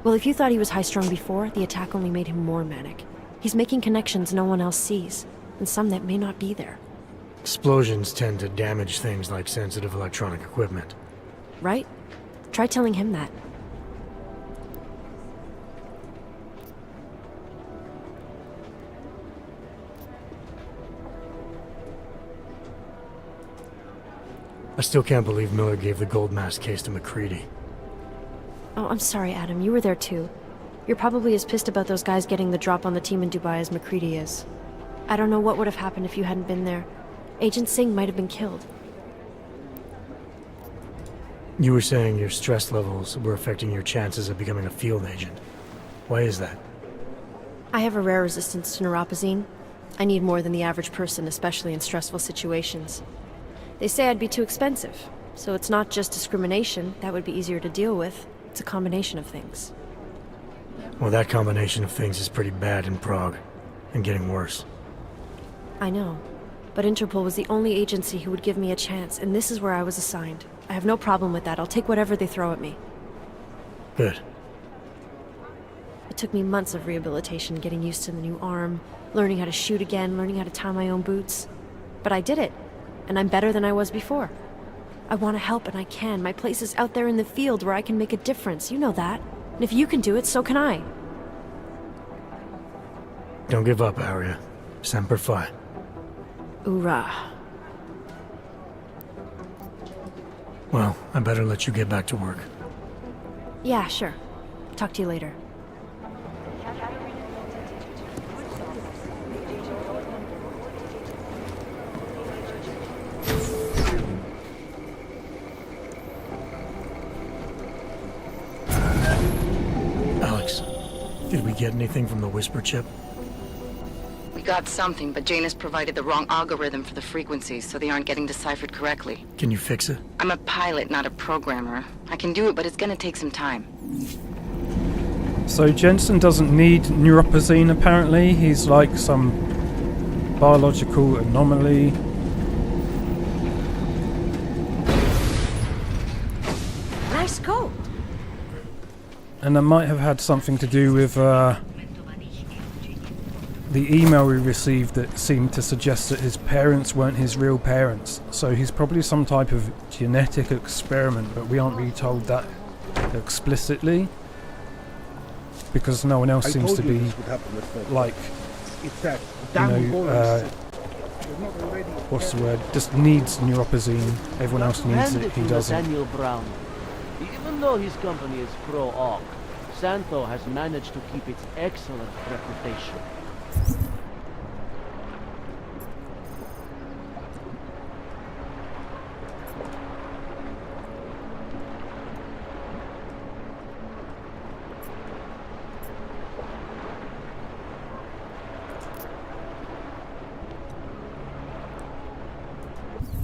Well, if you thought he was high-strung before, the attack only made him more manic. He's making connections no one else sees, and some that may not be there. Explosions tend to damage things like sensitive electronic equipment. Right? Try telling him that. I still can't believe Miller gave the gold mask case to McCready. Oh, I'm sorry, Adam. You were there too. You're probably as pissed about those guys getting the drop on the team in Dubai as McCready is. I don't know what would have happened if you hadn't been there. Agent Singh might have been killed. You were saying your stress levels were affecting your chances of becoming a field agent. Why is that? I have a rare resistance to neuropazine. I need more than the average person, especially in stressful situations. They say I'd be too expensive, so it's not just discrimination. That would be easier to deal with. It's a combination of things. Well, that combination of things is pretty bad in Prague, and getting worse. I know, but Interpol was the only agency who would give me a chance, and this is where I was assigned. I have no problem with that. I'll take whatever they throw at me. Good. It took me months of rehabilitation, getting used to the new arm, learning how to shoot again, learning how to tie my own boots. But I did it, and I'm better than I was before. I want to help, and I can. My place is out there in the field where I can make a difference. You know that. And if you can do it, so can I. Don't give up, Arya. Semper Fi. Hoorah. Well, I better let you get back to work. Yeah, sure. Talk to you later. Alex, did we get anything from the Whisper chip? We got something, but Janus provided the wrong algorithm for the frequencies, so they aren't getting deciphered correctly. Can you fix it? I'm a pilot, not a programmer. I can do it, but it's gonna take some time. So Jensen doesn't need neuropazine apparently. He's like some biological anomaly. Nice coat. And that might have had something to do with the email we received that seemed to suggest that his parents weren't his real parents. So he's probably some type of genetic experiment, but we aren't really told that explicitly. Because no one else seems to be like, what's the word? Just needs neuropazine. Everyone else needs it. He doesn't. Nathaniel Brown. Even though his company is pro-Orc, Santo has managed to keep its excellent reputation.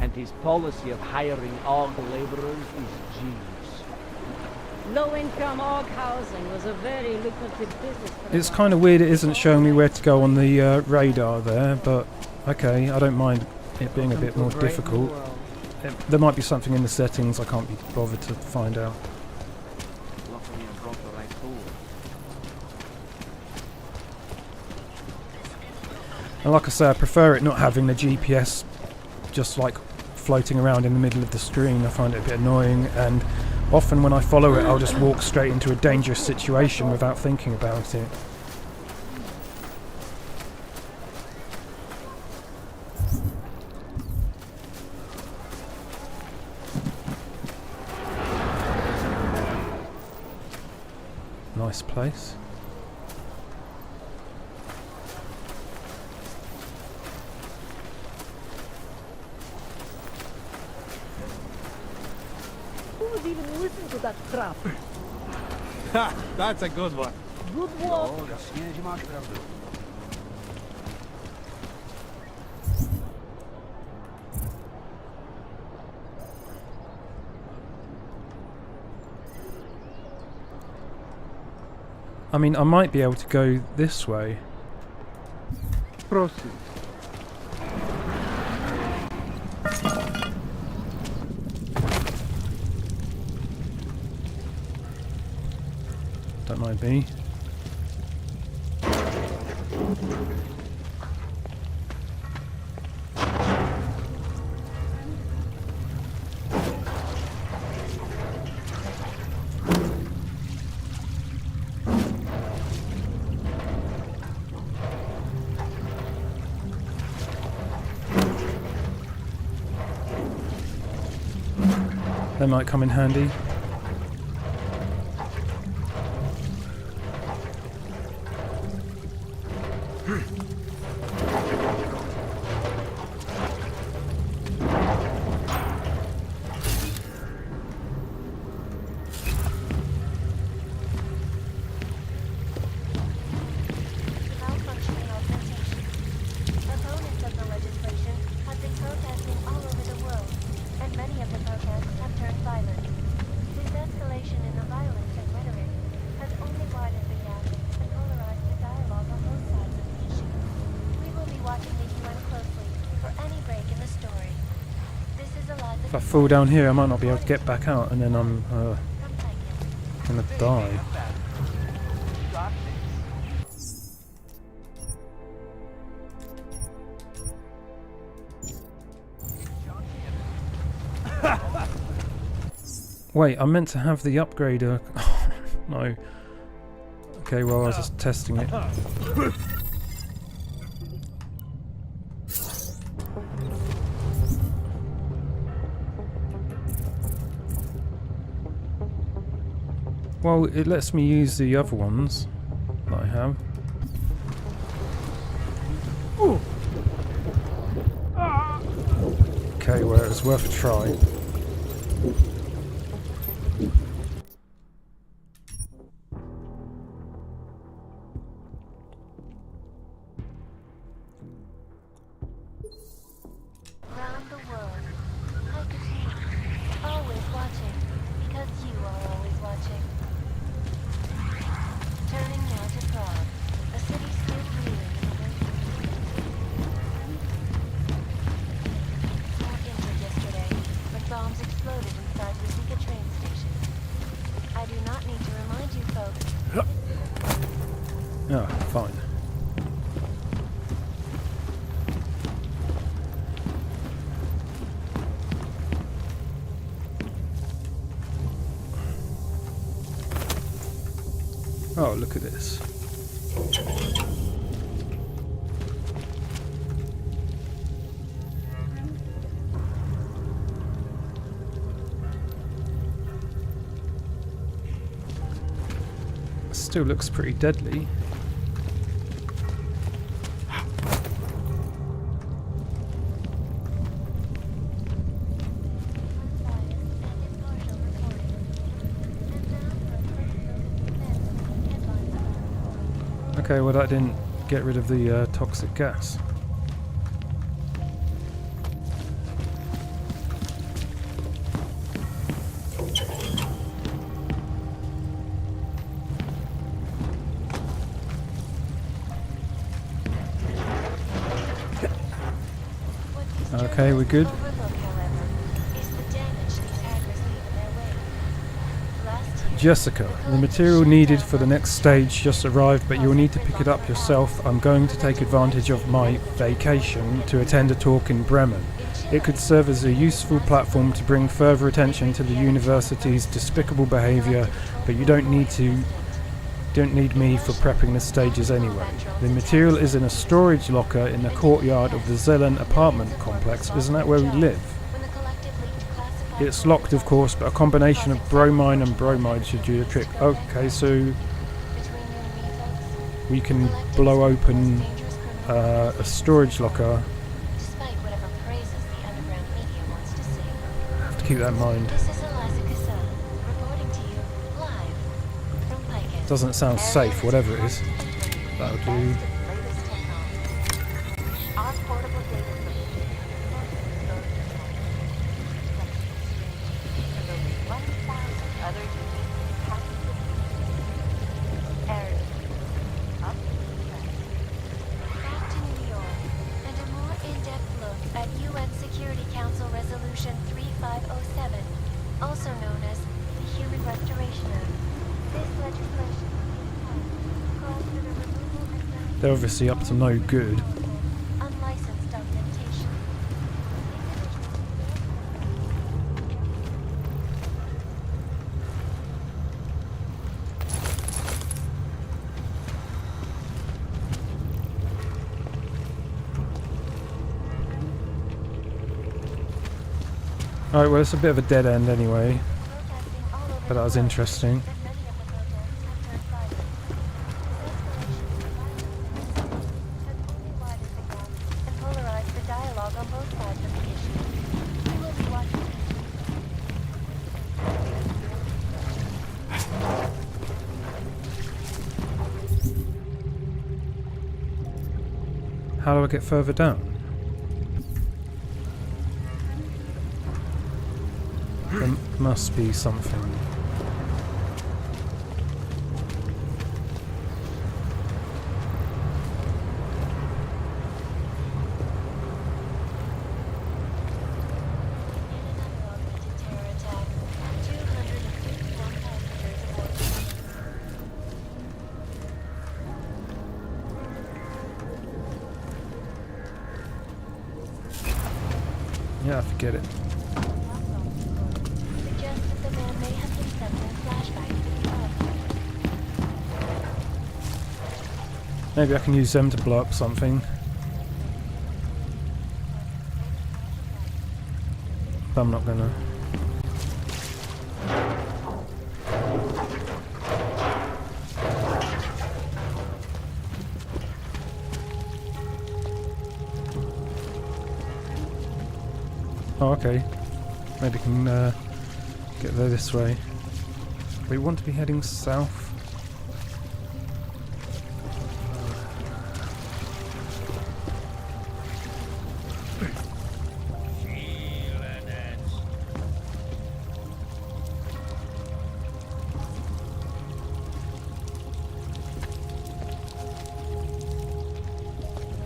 And his policy of hiring Orc laborers is genius. Low-income org housing was a very lucrative business. It's kind of weird it isn't showing me where to go on the radar there, but okay, I don't mind it being a bit more difficult. There might be something in the settings I can't be bothered to find out. And like I say, I prefer it not having the GPS just like floating around in the middle of the screen. I find it a bit annoying, and often when I follow it I'll just walk straight into a dangerous situation without thinking about it. Nice place. Who would even listen to that crap? Ha! That's a good one. Good walk. I mean, I might be able to go this way. Proceed. Don't mind me. They might come in handy. Malfunctioning augmentation. Opponents of the legislation have been protesting all over the world, and many of the protests have turned violent. This escalation in the violence and rhetoric has only widened the gap and polarized the dialogue on both sides of the issue. We will be watching the UN closely for any break in the story. This is a lot. If I fall down here, I might not be able to get back out, and then I'm gonna die. Wait, I meant to have the upgrader. No. Okay, well, I was just testing it. Well, it lets me use the other ones that I have. Okay, well, it was worth a try. Around the world, I could see you, always watching, because you are always watching. Turning now to Prague, a city still reeling in the wake. More injured yesterday, when bombs exploded inside Wisnica train station. I do not need to remind you folks. Ah, fine. Oh, look at this. Still looks pretty deadly. Okay, well that didn't get rid of the toxic gas. Okay, we're good. Jessica, the material needed for the next stage just arrived, but you'll need to pick it up yourself. I'm going to take advantage of my vacation to attend a talk in Bremen. It could serve as a useful platform to bring further attention to the university's despicable behaviour, but you don't need me for prepping the stages anyway. The material is in a storage locker in the courtyard of the Zelen apartment complex. Isn't that where we live? It's locked, of course, but a combination of bromine and bromide should do the trick. Okay, so we can blow open a storage locker. I have to keep that in mind. Doesn't sound safe, whatever it is. That'll do. They're obviously up to no good. Alright, well, it's a bit of a dead end anyway. But that was interesting. How do I get further down? There must be something. Yeah, forget it. Maybe I can use them to blow up something. But I'm not gonna. Oh, okay. Maybe I can get there this way. We want to be heading south.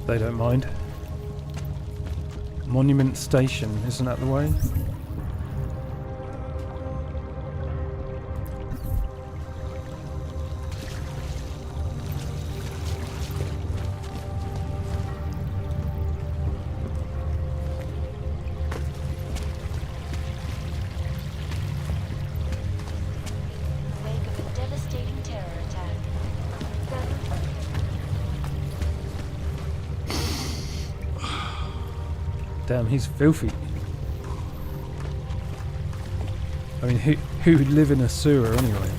They don't mind. Monument Station, isn't that the way? Damn, he's filthy. I mean, who would live in a sewer anyway?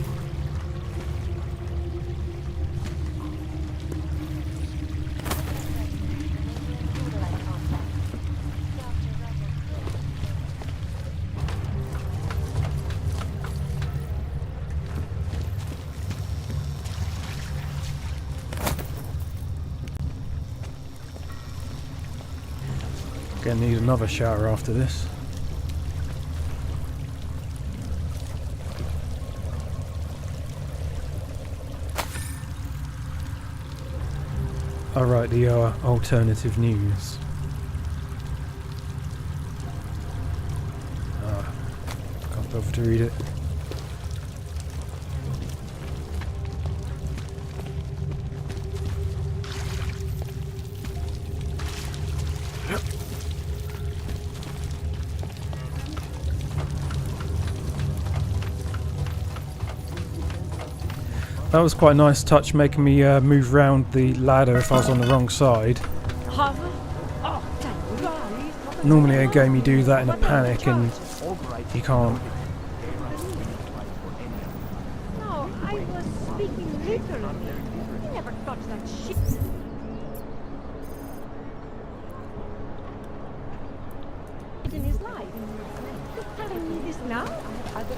Gonna need another shower after this. Alright, the alternative news. Can't bother to read it. That was quite a nice touch, making me move round the ladder if I was on the wrong side. Normally in a game you do that in a panic and you can't. No, I was speaking literally. He never touched that shit. In his life. You're telling me this now? The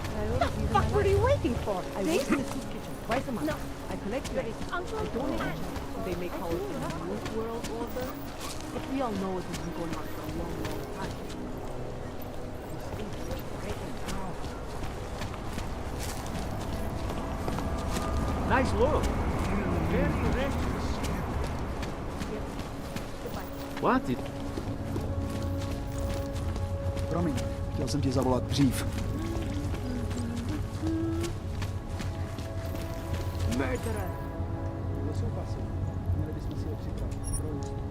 fuck were you waiting for? I work in the soup kitchen twice a month. No. I collect But waste. it's Uncle I donate Dan. it. They may call it the New World Order, but we all know it has been going on for a long, long time. Nice look. Very restless. What? Promiň, chtěl jsem ti zavolat dřív. Murderer! To jsou pasy. Měli bychom si je připravit. Pro jistotu.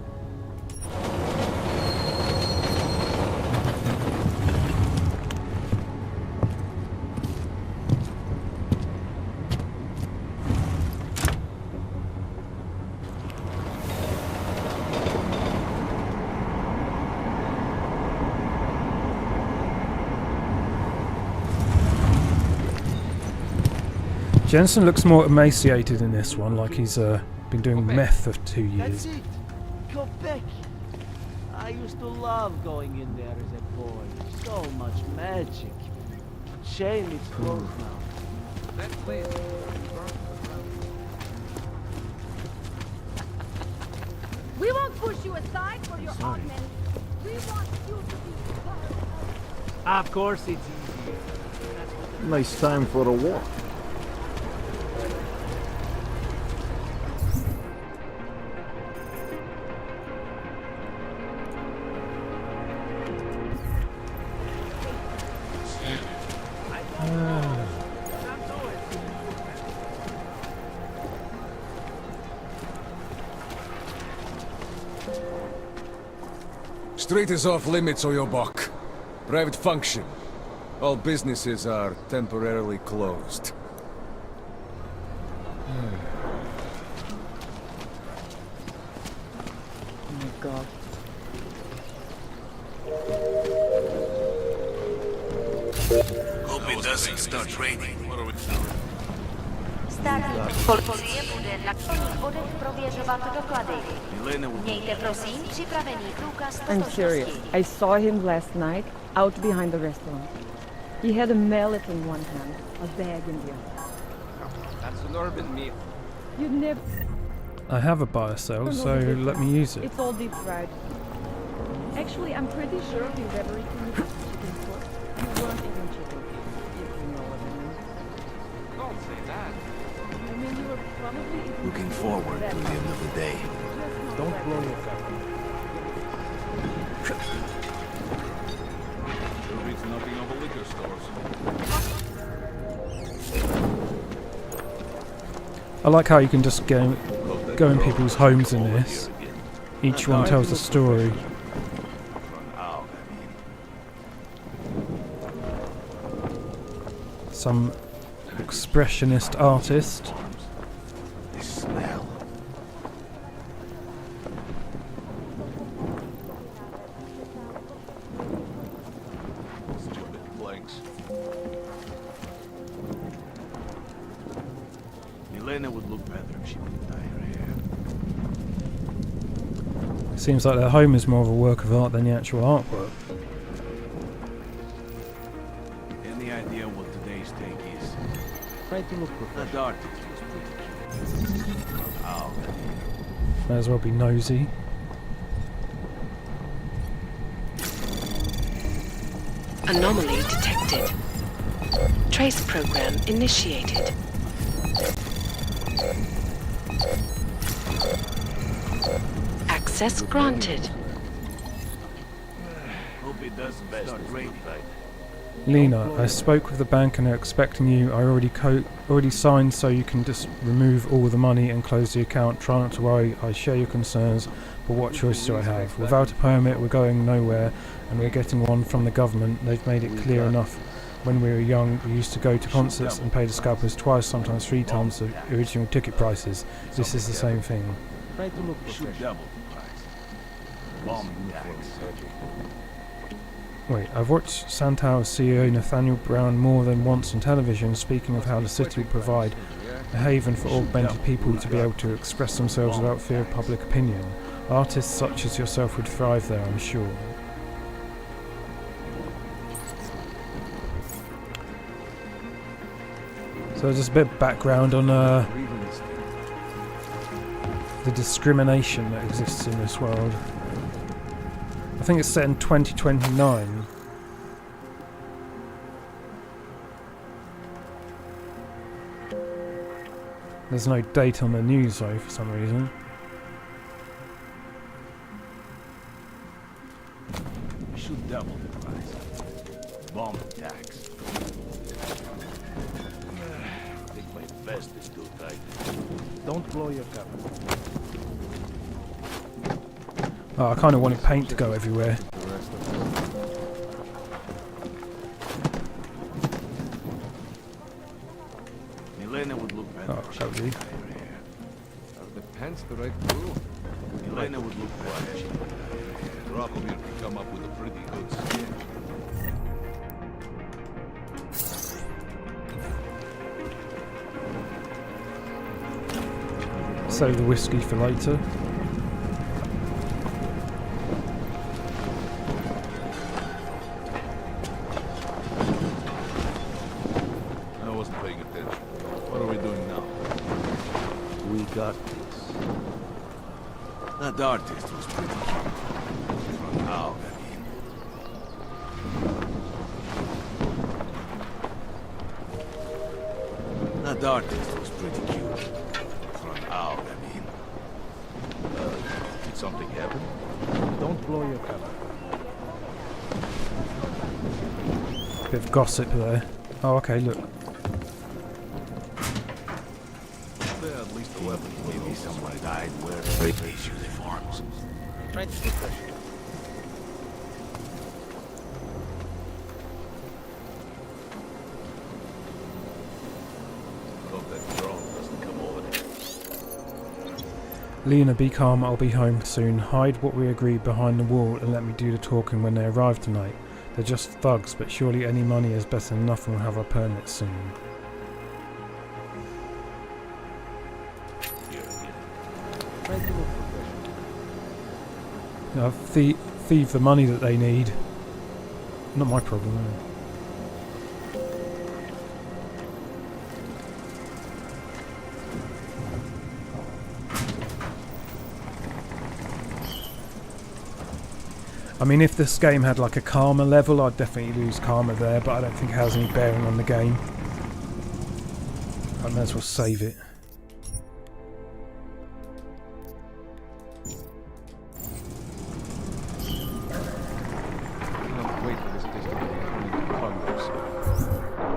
Jensen looks more emaciated in this one, like he's been doing meth for 2 years. That's it. Go back. I used to love going in there as a boy. So much magic. Shame it's closed now. That place. We won't push you aside for your augment. We want you to be part of. Of course it's easier. Nice time for a walk. Street is off limits, Oyobok. Private function. All businesses are temporarily closed. Oh my god. Hope it doesn't start raining. What are we Policie bude na všech bodech prověřovat doklady. Mějte prosím připravený průkaz I'm serious. I saw him last night out behind the restaurant. He had a mallet in one hand, a bag in the other. That's an urban myth. You'd never... I have a buy or sell, so let me use it. It's all deep fried. Actually, I'm pretty sure you've ever eaten the chicken pork. You weren't eating chicken, if you know what I mean. Don't say that. I mean, you were probably eating... Looking forward to the end of the day. Don't blow yourself. There is nothing of a liquor stores. I like how you can just go in people's homes in this. Each one tells a story. Some expressionist artist. The smell. Stupid planks. Elena would look better if she didn't dye her hair. Seems like their home is more of a work of art than the actual artwork. Any idea what today's take is? Try to look The dark was pretty cute. Oh, May as well be nosy. Anomaly detected. Trace program initiated. Access granted. hope it doesn't start raining. Lena, I spoke with the bank and they're expecting you. I already signed, so you can just remove all the money and close the account. Try not to worry. I share your concerns, but what choice do I have? Without a permit, we're going nowhere, and we're getting one from the government. They've made it clear enough. When we were young, we used to go to concerts and pay the scalpers twice, sometimes 3 times the original ticket prices. This is the same thing. Try to look Should double the price. Bomb tax. Wait, I've watched Santal's CEO Nathaniel Brown more than once on television speaking of how the city will provide a haven for augmented people to be able to express themselves without fear of public opinion. Artists such as yourself would thrive there, I'm sure. So just a bit of background on the discrimination that exists in this world. I think it's set in 2029. There's no date on the news though, for some reason. We should double the price. Bomb tax. I think my vest is too tight. Don't blow your cover. Oh, I kind of wanted paint to go everywhere. Elena would look better. Oh, that would do. Are the pants the right blue? Elena would look better. She would dye her hair. Dracomir could come up with a pretty good sketch. Save the whiskey for later. I wasn't paying attention. What are we doing now? We got this. That artist was pretty cute. For now, I mean. That artist was pretty cute. For now, I mean. Did something happen? Don't blow your cover. Bit of gossip there. Oh, okay, look. Yeah, at least the weapon. Maybe someone died wearing police uniforms. Trying to keep pressure. Hope that drone doesn't come over there. Lena, be calm, I'll be home soon. Hide what we agreed behind the wall and let me do the talking when they arrive tonight. They're just thugs, but surely any money is better than nothing. We'll have our permits soon. Thieve the money that they need. Not my problem, no. I mean, if this game had like a karma level, I'd definitely lose karma there, but I don't think it has any bearing on the game. I may as well save it. Wait for this place to be condos.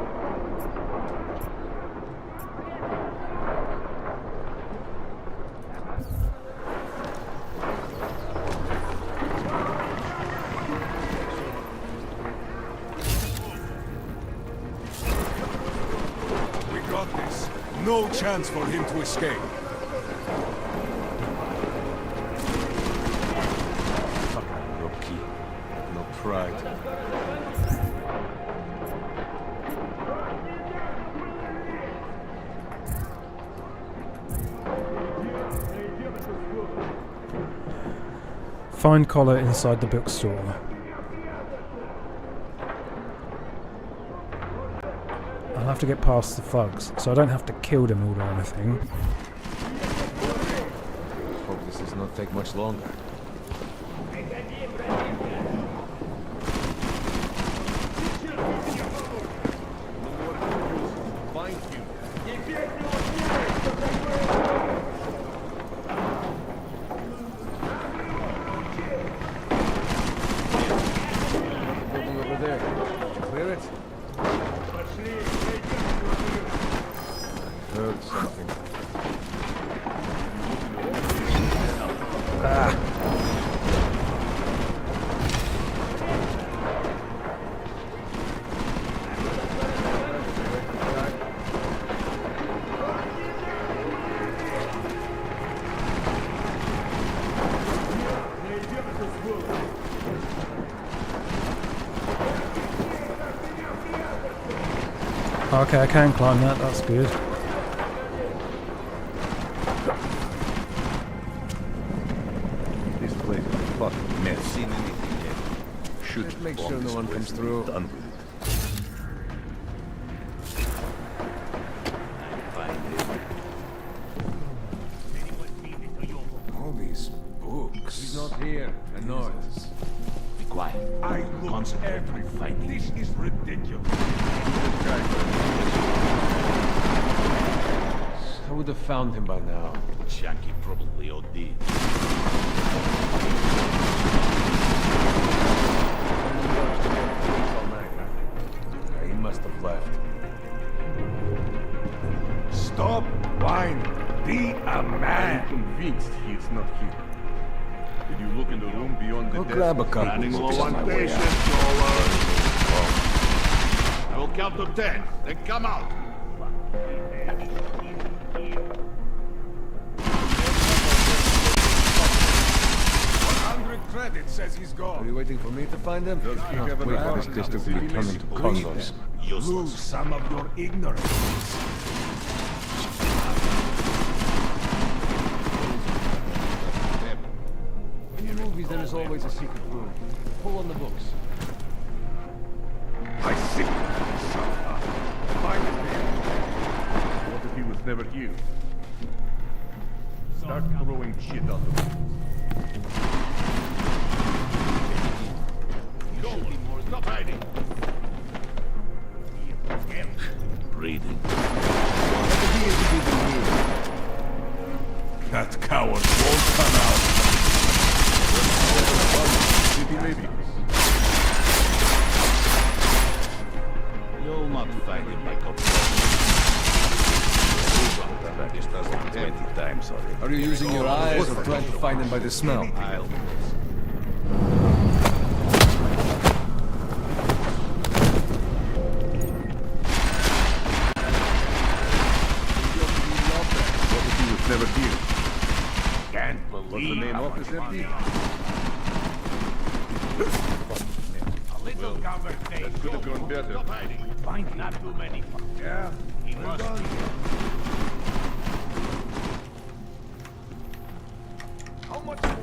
We got this. No chance for him to escape. Fucking rookie. No pride. Find collar inside the bookstore. I'll have to get past the thugs, so I don't have to kill them all or anything. Hope this does not take much longer. Building over there. Did you clear it? Heard something. Okay, I can climb that, that's good. This place is a fucking mess. Seen anything yet? Should Make sure no one comes through. Done with it. All these books. He's not here. I know it. Be quiet. I look Concentrate on everywhere. fighting. This is ridiculous. I would have found him by now. Jackie probably OD'd. He must have left. Stop whining. Be a man. Convinced he's not here. Did you look in the room beyond the Go desk? grab a couple Running books low on on my way patience, I will count to 10, then come out. 100 credits says he's Are gone. you waiting for me to find him? Does he have Wait an for this district to be turned into condos. Lose some of your ignorance. always a secret room. Pull on the books. I see. Find him. What if he was never here? Start throwing shit on them. Stop hiding. Breathing. That coward won't come out. Maybe. You'll not find him like a 20 times already. Are you using your eyes or trying to find them by the smell? Never here. Can't believe the main office empty. A little conversation. That could have gone better. Find not too many. Yeah. He must be. How much more time?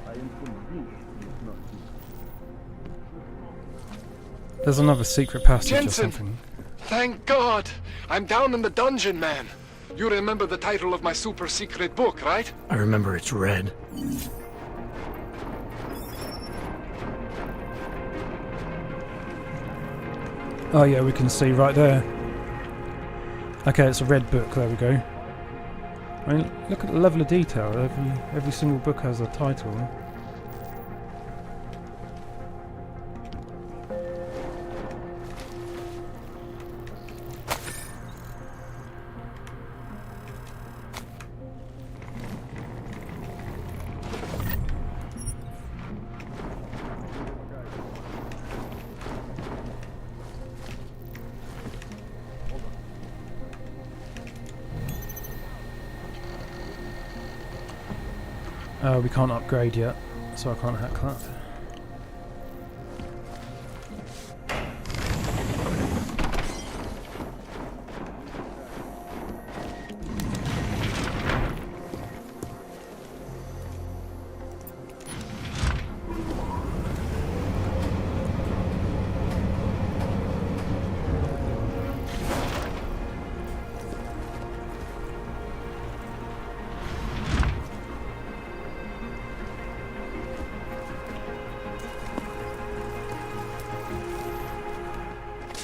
I am convinced it's not here. There's another secret passage Jensen! or something. Thank God! I'm down in the dungeon, man. You remember the title of my super secret book, right? I remember it's red. Oh yeah, we can see right there. Okay, it's a red book, there we go. I mean, look at the level of detail. Every single book has a title. We can't upgrade yet, so I can't hack that.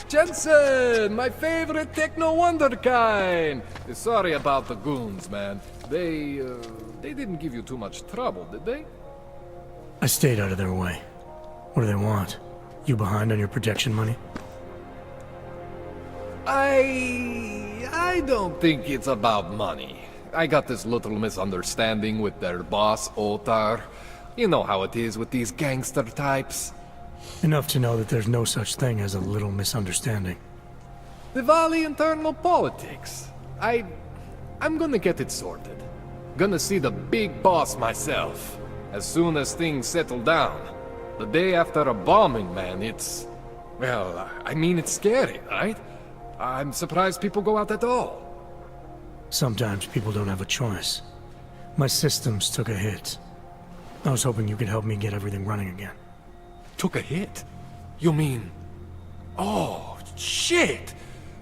Jensen, my favorite techno wonderkind. Sorry about the goons, man. They didn't give you too much trouble, did they? I stayed out of their way. What do they want? You behind on your protection money? I don't think it's about money. I got this little misunderstanding with their boss, Otar. You know how it is with these gangster types. Enough to know that there's no such thing as a little misunderstanding. Diwali internal politics. I'm gonna get it sorted. Gonna see the big boss myself. As soon as things settle down. The day after a bombing, man, it's... Well, I mean, it's scary, right? I'm surprised people go out at all. Sometimes people don't have a choice. My systems took a hit. I was hoping you could help me get everything running again. Took a hit? You mean... Oh, shit!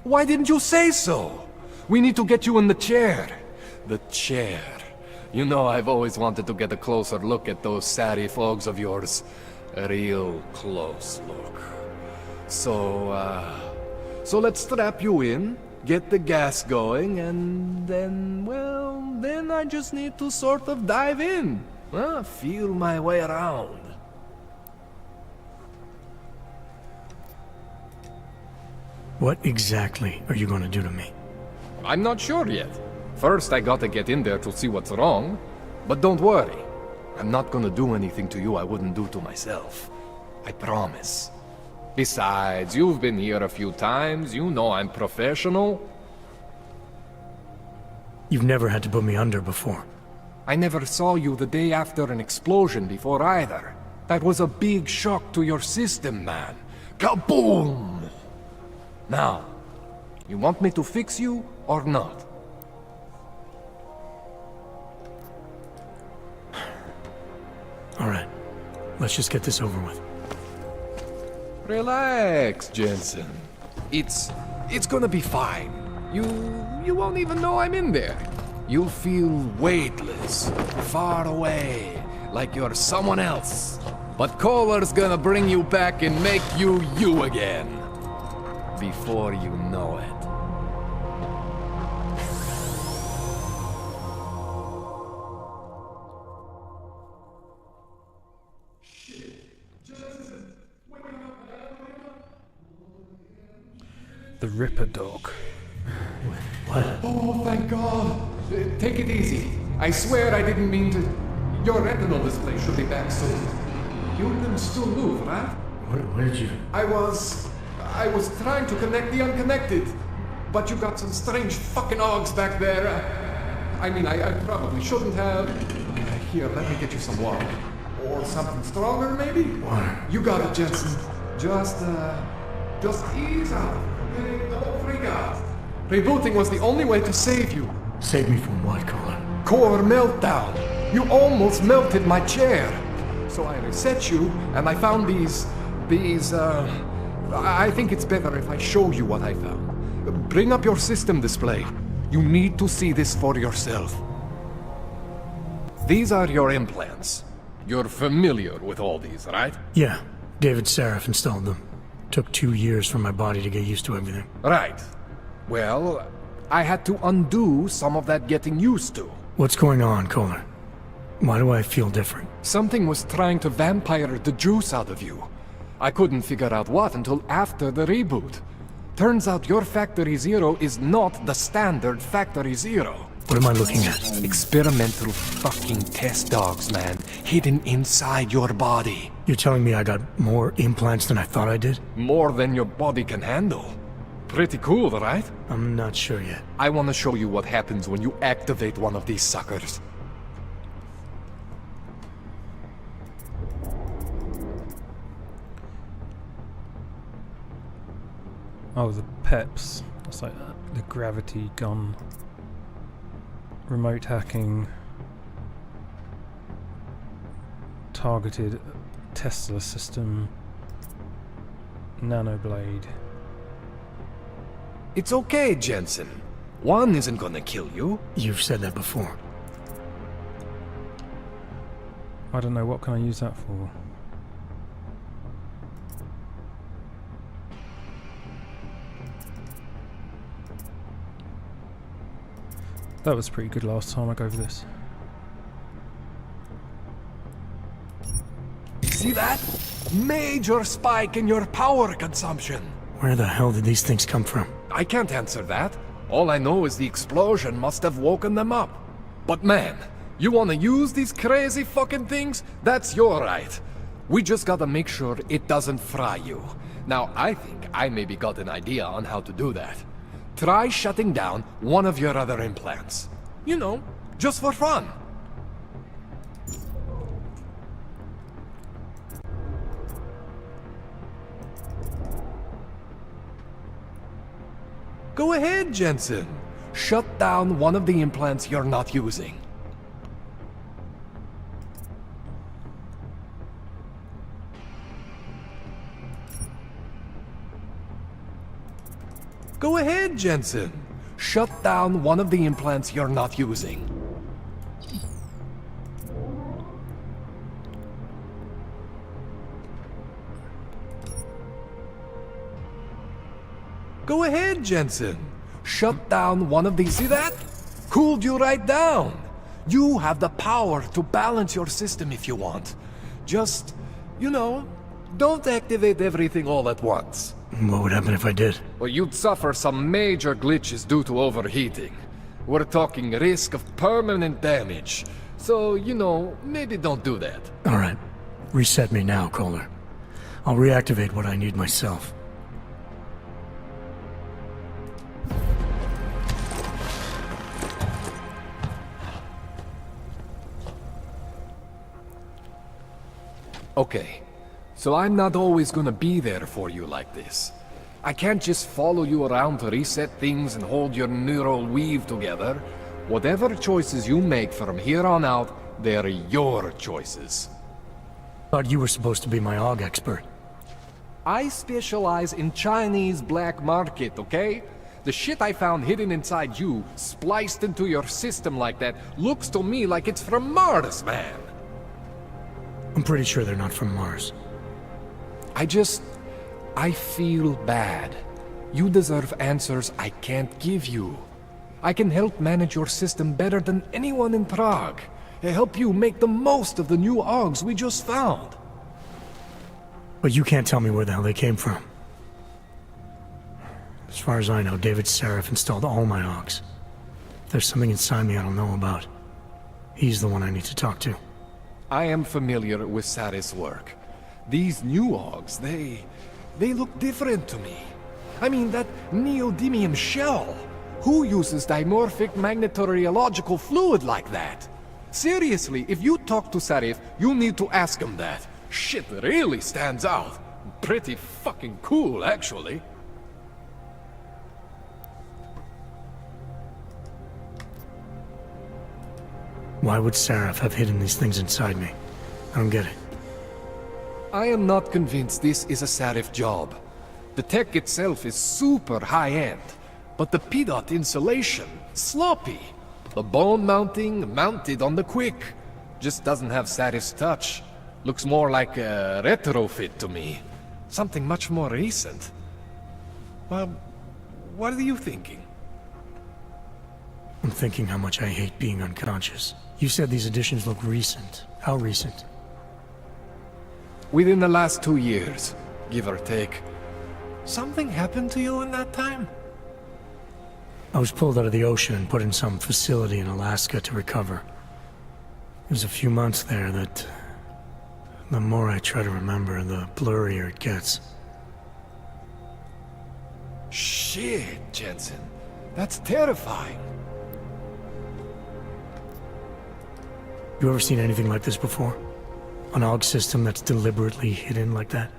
Why didn't you say so? We need to get you in the chair. The chair. You know, I've always wanted to get a closer look at those Sarif fogs of yours. A real close look. So let's strap you in, get the gas going, and then, well, then I just need to sort of dive in. Feel my way around. What exactly are you going to do to me? I'm not sure yet. First, I gotta get in there to see what's wrong. But don't worry. I'm not gonna do anything to you I wouldn't do to myself. I promise. Besides, you've been here a few times. You know I'm professional. You've never had to put me under before. I never saw you the day after an explosion before either. That was a big shock to your system, man. Kaboom! Now, you want me to fix you or not? let's just get this over with. Relax, Jensen. It's gonna be fine. You won't even know I'm in there. You'll feel weightless, far away, like you're someone else. But Kohler's gonna bring you back and make you you again. Before you know it. The Ripper Dog. What? Oh, thank God. Take it easy. I swear I didn't mean to... Your retinal display should be back soon. You can still move, right? Where did you... I was trying to connect the unconnected. But you got some strange fucking ogs back there. I mean, I probably shouldn't have. Here, let me get you some water. Or something stronger, maybe? Water. You got it, Jensen. Just ease out. Okay? Don't freak out. Rebooting was the only way to save you. Save me from what, Kohler? Core meltdown. You almost melted my chair. So I reset you, and I found these, I think it's better if I show you what I found. Bring up your system display. You need to see this for yourself. These are your implants. You're familiar with all these, right? Yeah. David Seraph installed them. Took 2 years for my body to get used to everything. Right. Well, I had to undo some of that getting used to. What's going on, Kohler? Why do I feel different? Something was trying to vampire the juice out of you. I couldn't figure out what until after the reboot. Turns out your Factory Zero is not the standard Factory Zero. What am I looking at? Experimental fucking test dogs, man. Hidden inside your body. You're telling me I got more implants than I thought I did? More than your body can handle. Pretty cool, right? I'm not sure yet. I want to show you what happens when you activate one of these suckers. Oh, the PEPs. It's like the gravity gun. Remote hacking. Targeted Tesla system. Nanoblade. It's okay, Jensen. One isn't gonna kill you. You've said that before. I don't know, what can I use that for? That was pretty good last time I go over this. See that? Major spike in your power consumption. Where the hell did these things come from? I can't answer that. All I know is the explosion must have woken them up. But man, you wanna use these crazy fucking things? That's your right. We just gotta make sure it doesn't fry you. Now, I think I maybe got an idea on how to do that. Try shutting down one of your other implants. You know, just for fun. Go ahead, Jensen. Shut down one of the implants you're not using. Go ahead, Jensen. Shut down one of the implants you're not using. Go ahead, Jensen. Shut down one of these. See that? Cooled you right down. You have the power to balance your system if you want. Just, you know, don't activate everything all at once. What would happen if I did? Well, you'd suffer some major glitches due to overheating. We're talking risk of permanent damage. So, you know, maybe don't do that. Alright. Reset me now, Kohler. I'll reactivate what I need myself. Okay. So I'm not always gonna be there for you like this. I can't just follow you around to reset things and hold your neural weave together. Whatever choices you make from here on out, they're your choices. Thought you were supposed to be my AUG expert. I specialize in Chinese black market, okay? The shit I found hidden inside you, spliced into your system like that, looks to me like it's from Mars, man. I'm pretty sure they're not from Mars. I feel bad. You deserve answers I can't give you. I can help manage your system better than anyone in Prague. Help you make the most of the new AUGs we just found. But you can't tell me where the hell they came from. As far as I know, David Seraph installed all my AUGs. If there's something inside me I don't know about, he's the one I need to talk to. I am familiar with Sarah's work. These new AUGs, they look different to me. I mean, that neodymium shell. Who uses dimorphic magnetorheological fluid like that? Seriously, if you talk to Sarif, you need to ask him that. Shit really stands out. Pretty fucking cool, actually. Why would Seraph have hidden these things inside me? I don't get it. I am not convinced this is a Sarif job. The tech itself is super high-end, but the PDOT insulation, sloppy. The bone mounting, mounted on the quick. Just doesn't have Sarif's touch. Looks more like a retrofit to me. Something much more recent. Well, what are you thinking? I'm thinking how much I hate being unconscious. You said these additions look recent. How recent? Within the last 2 years, give or take. Something happened to you in that time? I was pulled out of the ocean and put in some facility in Alaska to recover. It was a few months there that... the more I try to remember, the blurrier it gets. Shit, Jensen. That's terrifying. You ever seen anything like this before? An AUG system that's deliberately hidden like that?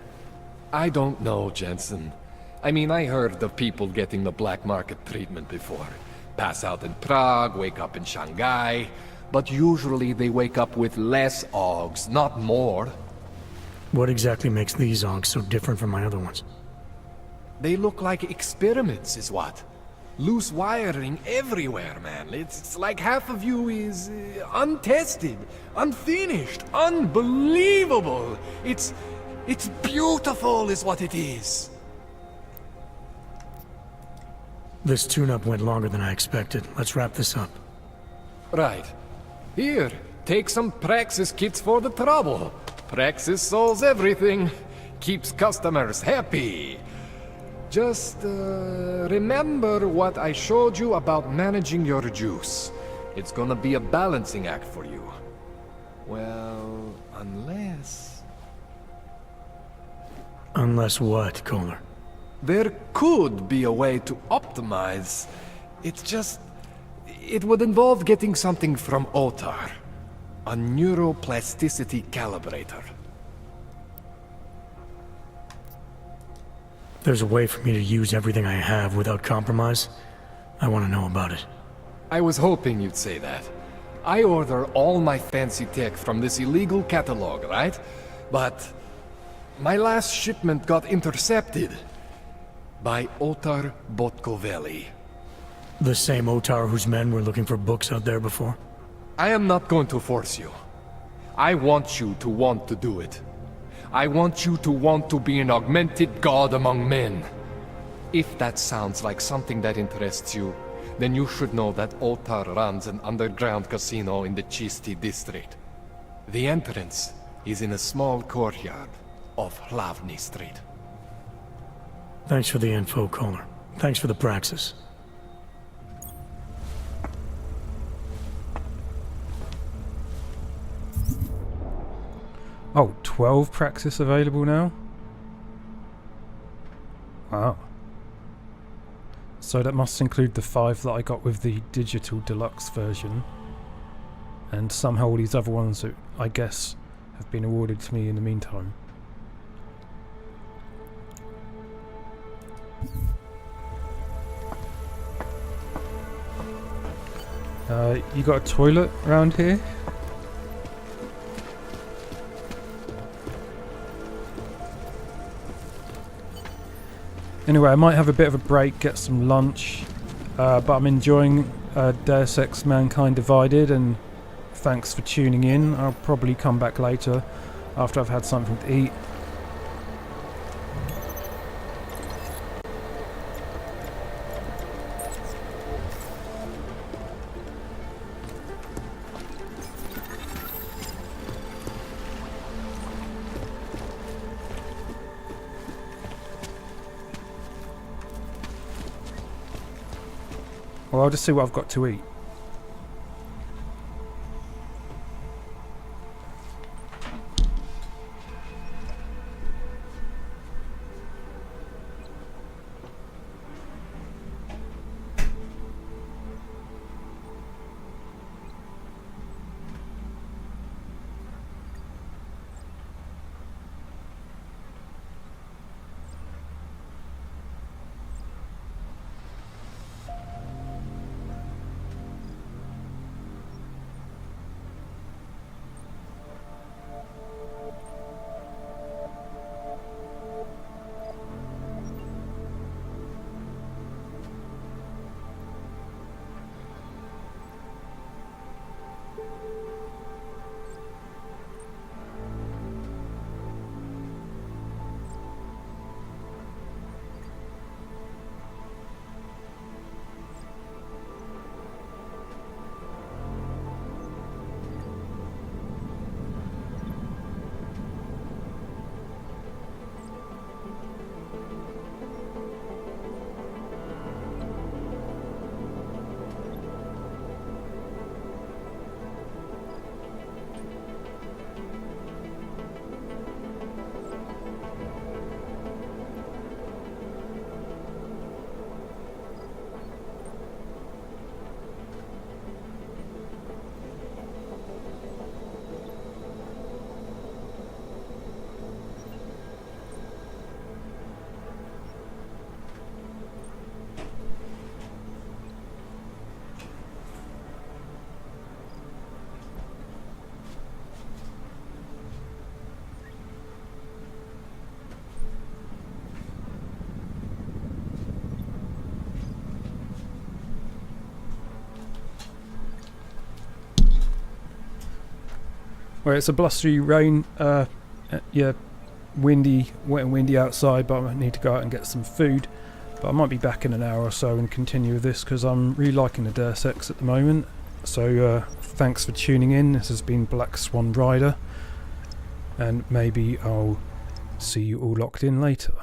I don't know, Jensen. I mean, I heard of people getting the black market treatment before. Pass out in Prague, wake up in Shanghai. But usually they wake up with less AUGs, not more. What exactly makes these AUGs so different from my other ones? They look like experiments, is what. Loose wiring everywhere, man. It's like half of you is untested, unfinished, unbelievable. It's beautiful is what it is. This tune-up went longer than I expected. Let's wrap this up. Right. Here, take some Praxis kits for the trouble. Praxis solves everything. Keeps customers happy. Just, remember what I showed you about managing your juice. It's gonna be a balancing act for you. Well, unless... Unless what, Kohler? There could be a way to optimize. It's just... it would involve getting something from Otar. A neuroplasticity calibrator. There's a way for me to use everything I have without compromise? I want to know about it. I was hoping you'd say that. I order all my fancy tech from this illegal catalog, right? But my last shipment got intercepted by Otar Botkoveli. The same Otar whose men were looking for books out there before? I am not going to force you. I want you to want to do it. I want you to want to be an augmented god among men. If that sounds like something that interests you, then you should know that Otar runs an underground casino in the Chisti district. The entrance is in a small courtyard off Hlavny Street. Thanks for the info, Kohler. Thanks for the praxis. Oh, 12 praxis available now? Wow. So that must include the 5 that I got with the digital deluxe version. And somehow all these other ones that I guess have been awarded to me in the meantime. You got a toilet around here? Anyway, I might have a bit of a break, get some lunch, but I'm enjoying Deus Ex Mankind Divided, and thanks for tuning in. I'll probably come back later after I've had something to eat. Well, I'll just see what I've got to eat. Well, it's a blustery rain, yeah, windy, wet and windy outside, but I need to go out and get some food. But I might be back in an hour or so and continue with this because I'm really liking the Deus Ex at the moment. So thanks for tuning in. This has been Black Swan Rider, and maybe I'll see you all locked in later.